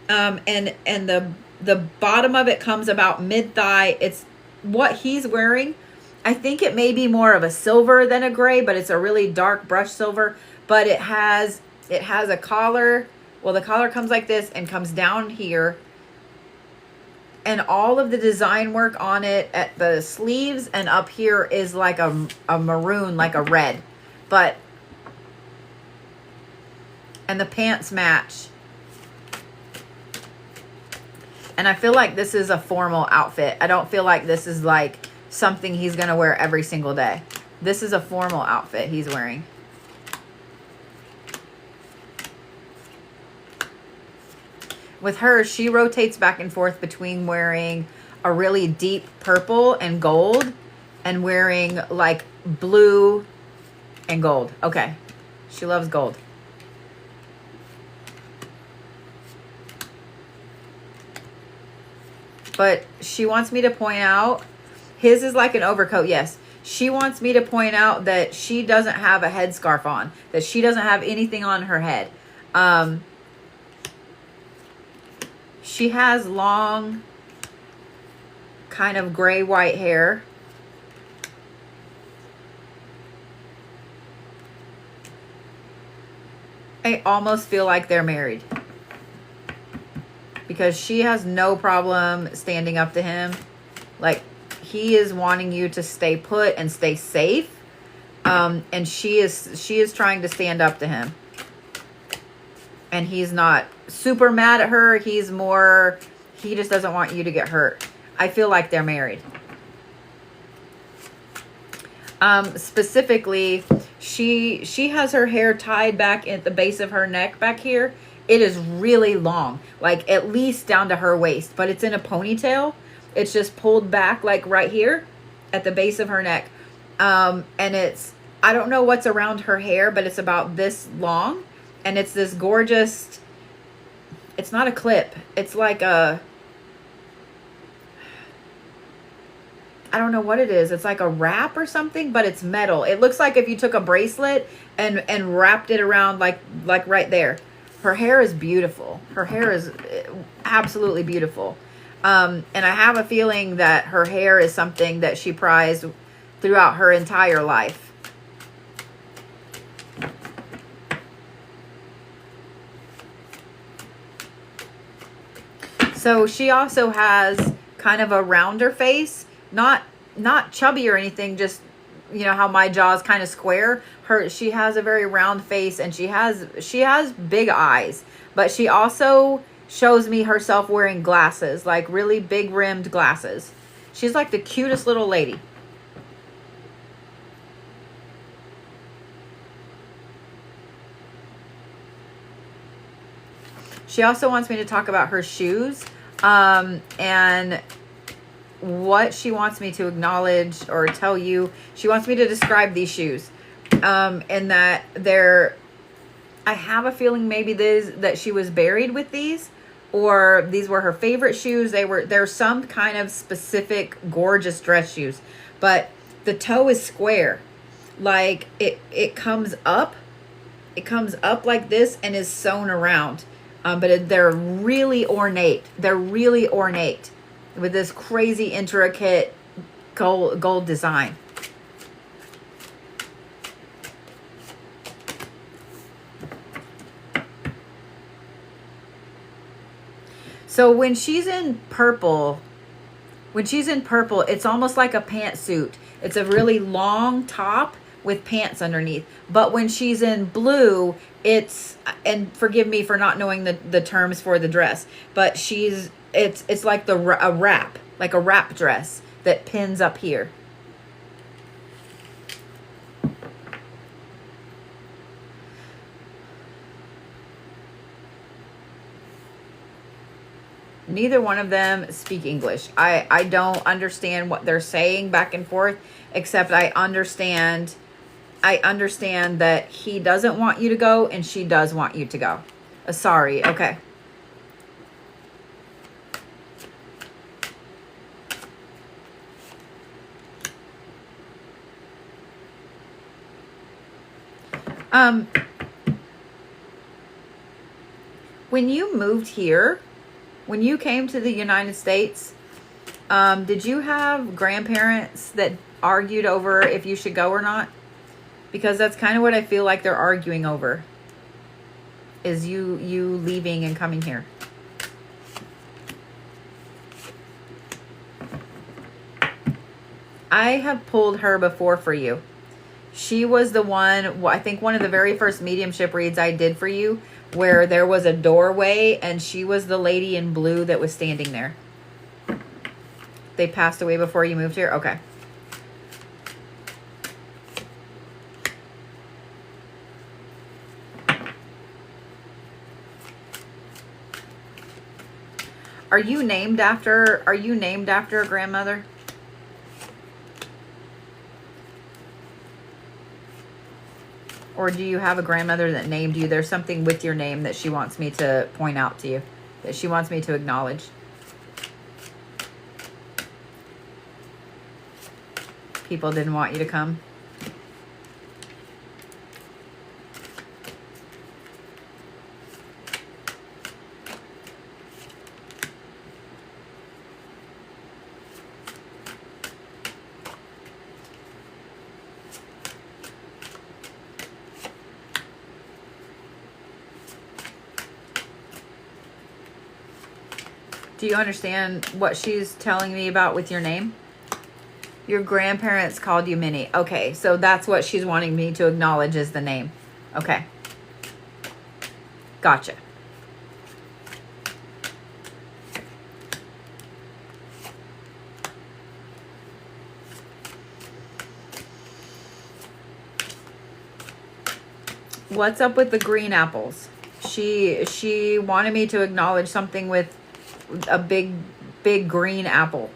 and the bottom of it comes about mid-thigh. It's what he's wearing. I think it may be more of a silver than a gray, but it's a really dark brush silver. But it has a collar. Well, the collar comes like this and comes down here. And all of the design work on it at the sleeves and up here is like a maroon, like a red. And the pants match. And I feel like this is a formal outfit. I don't feel like this is like something he's going to wear every single day. This is a formal outfit he's wearing. With her, she rotates back and forth between wearing a really deep purple and gold and wearing like blue and gold. Okay. She loves gold. But she wants me to point out, his is like an overcoat, yes. She wants me to point out that she doesn't have a headscarf on, that she doesn't have anything on her head. She has long, kind of gray-white hair. I almost feel like they're married. Because she has no problem standing up to him. Like, he is wanting you to stay put and stay safe. And she is trying to stand up to him. And he's not super mad at her. He's more, he just doesn't want you to get hurt. I feel like they're married. Specifically, she has her hair tied back at the base of her neck back here. It is really long, like at least down to her waist, but it's in a ponytail. It's just pulled back like right here at the base of her neck. And it's, I don't know what's around her hair, but it's about this long. And it's this gorgeous, it's not a clip. It's like a, I don't know what it is. It's like a wrap or something, but it's metal. It looks like if you took a bracelet and wrapped it around like right there. Her hair is beautiful. Her hair is absolutely beautiful. And I have a feeling that her hair is something that she prized throughout her entire life. So she also has kind of a rounder face, not chubby or anything, just, you know how my jaw is kind of square. She has a very round face, and she has big eyes, but she also shows me herself wearing glasses, like really big rimmed glasses. She's like the cutest little lady. She also wants me to talk about her shoes, and what she wants me to acknowledge or tell you. She wants me to describe these shoes, and that I have a feeling maybe that she was buried with these, or these were her favorite shoes. They're some kind of specific gorgeous dress shoes, but the toe is square, like it comes up like this and is sewn around. But they're really ornate. They're really ornate with this crazy intricate gold design. So when she's in purple, it's almost like a pantsuit. It's a really long top with pants underneath. But when she's in blue, it's, and forgive me for not knowing the terms for the dress, but it's like a wrap, like a wrap dress that pins up here. Neither one of them speak English. I don't understand what they're saying back and forth, except I understand that he doesn't want you to go and she does want you to go. Sorry. Okay. When you moved here, when you came to the United States, did you have grandparents that argued over if you should go or not? Because that's kind of what I feel like they're arguing over, is you leaving and coming here. I have pulled her before for you. She was the one, I think one of the very first mediumship reads I did for you, where there was a doorway and she was the lady in blue that was standing there. They passed away before you moved here? Okay. Are you named after a grandmother? Or do you have a grandmother that named you? There's something with your name that she wants me to point out to you, that she wants me to acknowledge. People didn't want you to come. Do you understand what she's telling me about with your name? Your grandparents called you Minnie. Okay, so that's what she's wanting me to acknowledge as the name. Okay. Gotcha. What's up with the green apples? She wanted me to acknowledge something with a big green apple.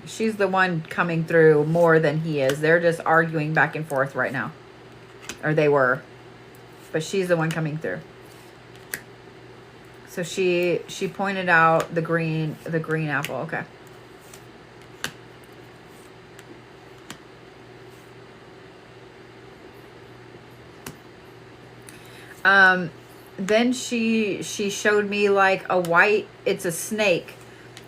She's the one coming through more than he is. They're just arguing back and forth right now. Or they were. But she's the one coming through. So she pointed out the green apple. Okay. Then she showed me like a white, it's a snake.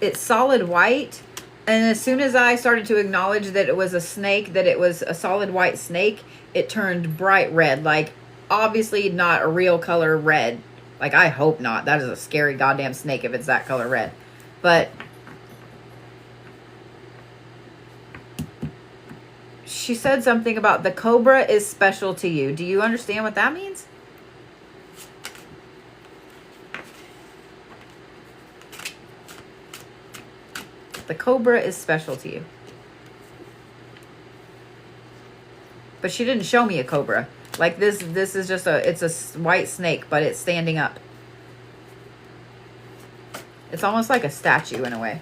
It's solid white. And as soon as I started to acknowledge that it was a snake, that it was a solid white snake, it turned bright red. Like, obviously not a real color red. Like, I hope not. That is a scary goddamn snake if it's that color red. But she said something about the cobra is special to you. Do you understand what that means? The cobra is special to you. But she didn't show me a cobra. Like this is just it's a white snake, but it's standing up. It's almost like a statue in a way.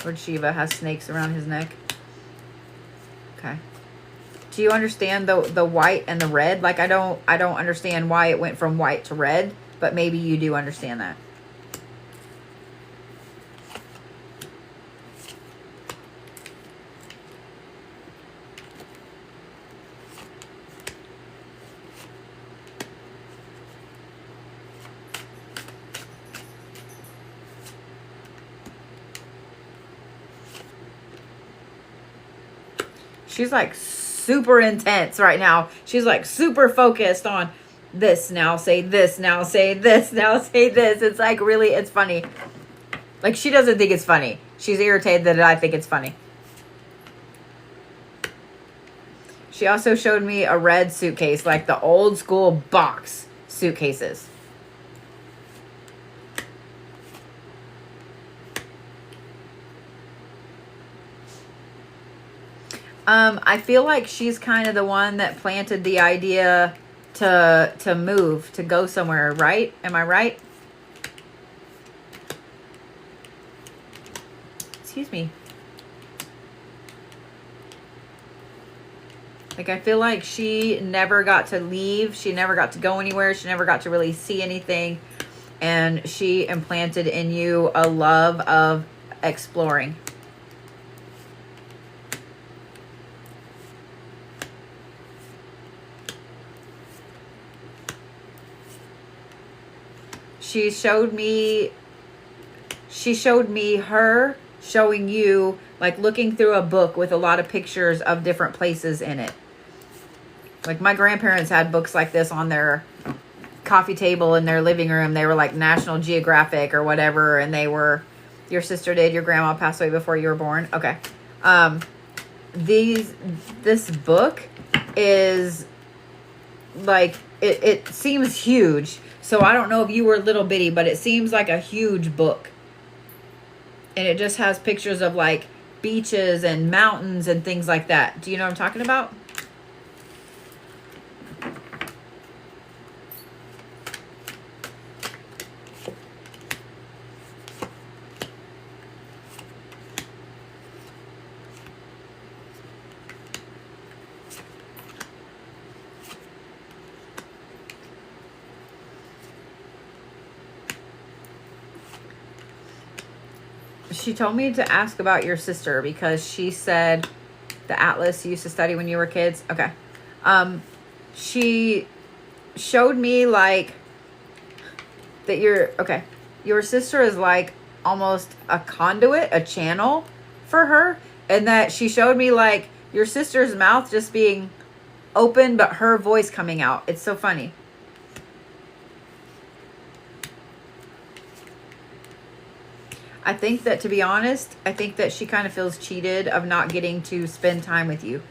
Lord Shiva has snakes around his neck. Okay. Do you understand the white and the red? Like I don't understand why it went from white to red, but maybe you do understand that. She's like super intense right now. She's like super focused on this now, say this now, say this now, say this. It's like really, it's funny. Like she doesn't think it's funny. She's irritated that I think it's funny. She also showed me a red suitcase, like the old school box suitcases. I feel like she's kind of the one that planted the idea to move, to go somewhere, right? Am I right? Excuse me. Like, I feel like she never got to leave. She never got to go anywhere. She never got to really see anything. And she implanted in you a love of exploring. She showed me her showing you, like looking through a book with a lot of pictures of different places in it. Like my grandparents had books like this on their coffee table in their living room. They were like National Geographic or whatever. And they were, your sister did, your grandma passed away before you were born. Okay. This book is like, it seems huge. So I don't know if you were little bitty, but it seems like a huge book. And it just has pictures of like beaches and mountains and things like that. Do you know what I'm talking about? She told me to ask about your sister because she said the atlas you used to study when you were kids. Okay. She showed me like that your sister is like almost a conduit, a channel for her. And that she showed me like your sister's mouth just being open, but her voice coming out. It's so funny. I think that, to be honest, I think that she kind of feels cheated of not getting to spend time with you.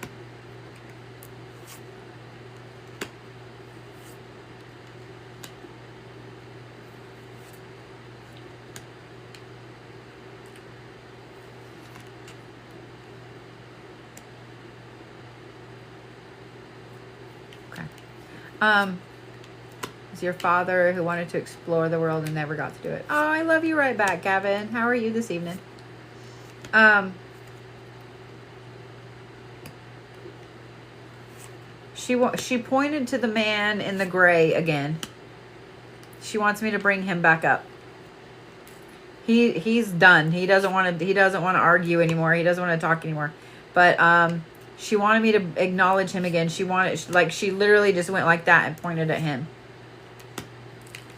Okay. It's your father who wanted to explore the world and never got to do it. Oh, I love you right back, Gavin. How are you this evening? She pointed to the man in the gray again. She wants me to bring him back up. He's done. He doesn't want to argue anymore. He doesn't want to talk anymore. But she wanted me to acknowledge him again. She literally just went like that and pointed at him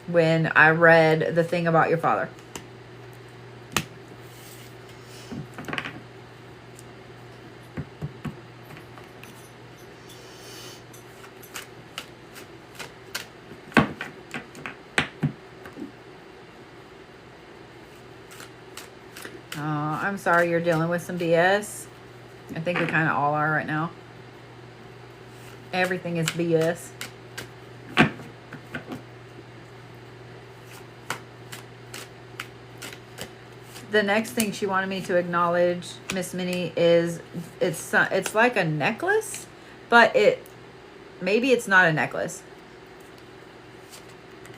when I read the thing about your father. I'm sorry you're dealing with some BS. I think we kind of all are right now. Everything is BS. The next thing she wanted me to acknowledge, Miss Minnie, is it's like a necklace, but maybe it's not a necklace.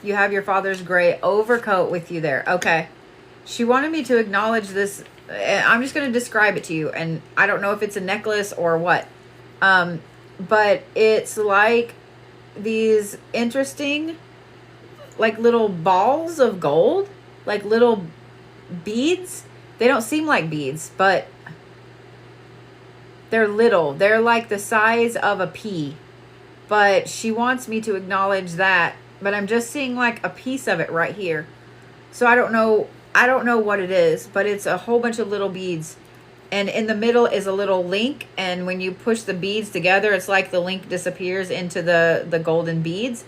You have your father's gray overcoat with you there. Okay. She wanted me to acknowledge this. I'm just going to describe it to you, and I don't know if it's a necklace or what. But it's like these interesting, like little balls of gold, like little beads. They don't seem like beads, but they're little. They're like the size of a pea. But she wants me to acknowledge that, but I'm just seeing like a piece of it right here. So I don't know what it is, but it's a whole bunch of little beads. And in the middle is a little link, and when you push the beads together, it's like the link disappears into the golden beads.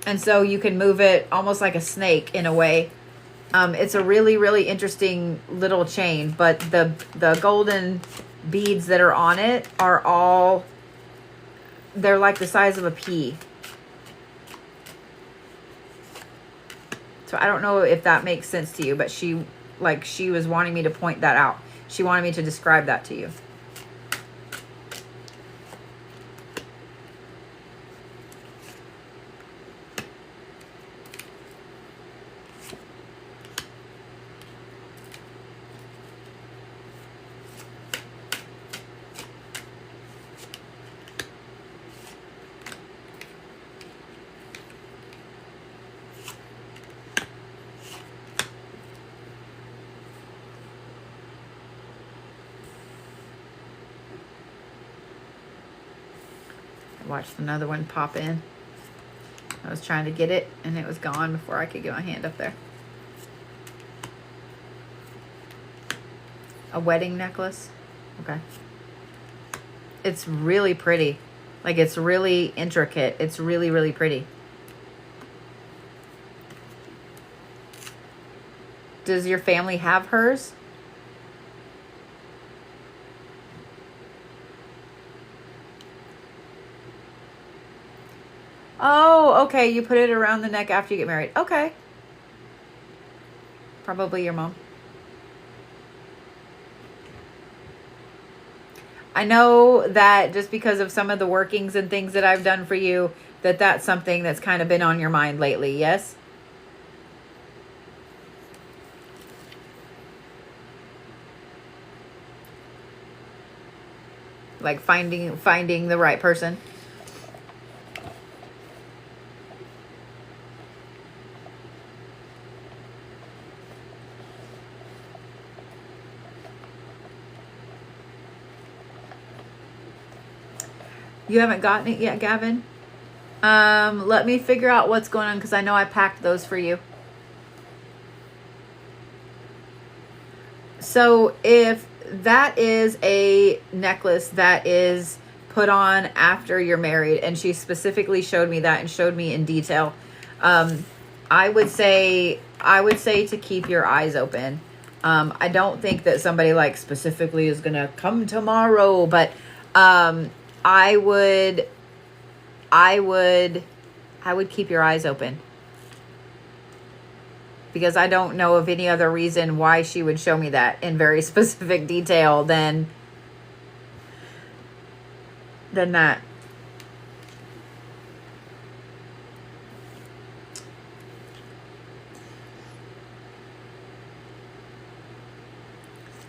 And so you can move it almost like a snake in a way. It's a really, really interesting little chain, but the golden beads that are on it are they're like the size of a pea. So I don't know if that makes sense to you, but she was wanting me to point that out. She wanted me to describe that to you. Watched another one pop in. I was trying to get it and it was gone before I could get my hand up there. A wedding necklace. Okay. It's really pretty. Like, it's really intricate. It's really, really pretty. Does your family have hers? Oh, okay. You put it around the neck after you get married. Okay. Probably your mom. I know that just because of some of the workings and things that I've done for you, that's something that's kind of been on your mind lately. Yes? Like finding the right person. You haven't gotten it yet, Gavin? Let me figure out what's going on, because I know I packed those for you. So if that is a necklace that is put on after you're married, and she specifically showed me that and showed me in detail, I would say to keep your eyes open. I don't think that somebody like specifically is gonna come tomorrow, but I would keep your eyes open, because I don't know of any other reason why she would show me that in very specific detail than that.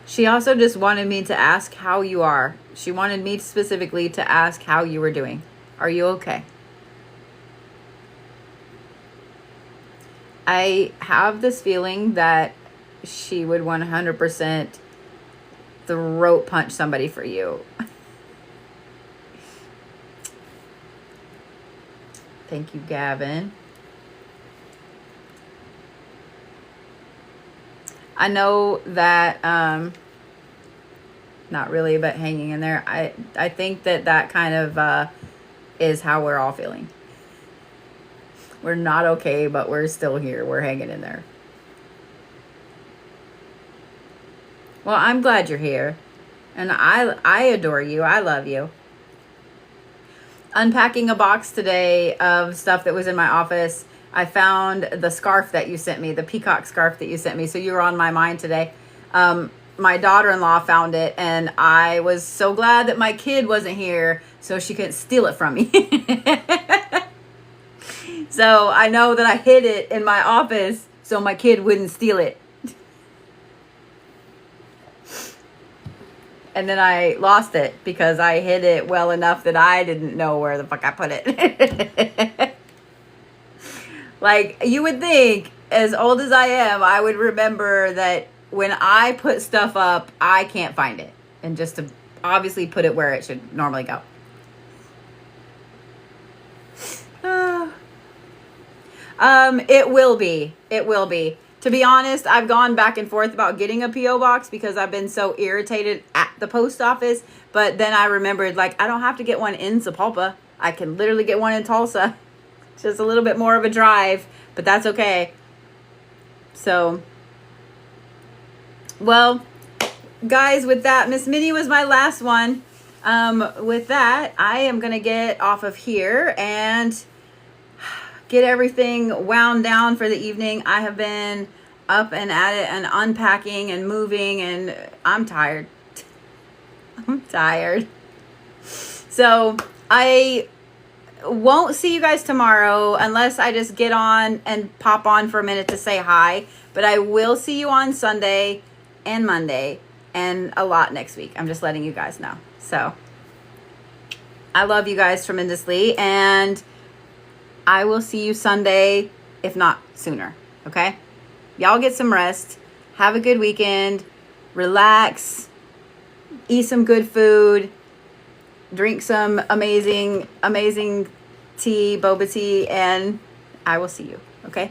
She also just wanted me to ask how you are. She wanted me specifically to ask how you were doing. Are you okay? I have this feeling that she would 100% throat punch somebody for you. Thank you, Gavin. I know that, not really, but hanging in there. I think that kind of is how we're all feeling. We're not okay, but we're still here. We're hanging in there. Well, I'm glad you're here. And I adore you. I love you. Unpacking a box today of stuff that was in my office, I found the scarf that you sent me, the peacock scarf that you sent me. So you were on my mind today. My daughter-in-law found it, and I was so glad that my kid wasn't here so she couldn't steal it from me. So I know that I hid it in my office so my kid wouldn't steal it. And then I lost it because I hid it well enough that I didn't know where the fuck I put it. Like, you would think, as old as I am, I would remember that when I put stuff up, I can't find it. And just to obviously put it where it should normally go. It will be. It will be. To be honest, I've gone back and forth about getting a P.O. box because I've been so irritated at the post office. But then I remembered, like, I don't have to get one in Zapalpa. I can literally get one in Tulsa. It's just a little bit more of a drive, but that's okay. So, well, guys, with that, Miss Minnie was my last one. With that, I am going to get off of here and get everything wound down for the evening. I have been up and at it and unpacking and moving, and I'm tired. I'm tired. So I won't see you guys tomorrow unless I just get on and pop on for a minute to say hi. But I will see you on Sunday and Monday and a lot next week. I'm just letting you guys know. So I love you guys tremendously, and I will see you Sunday, if not sooner. Okay? Y'all get some rest. Have a good weekend. Relax. Eat some good food. Drink some amazing tea, boba tea, and I will see you. Okay?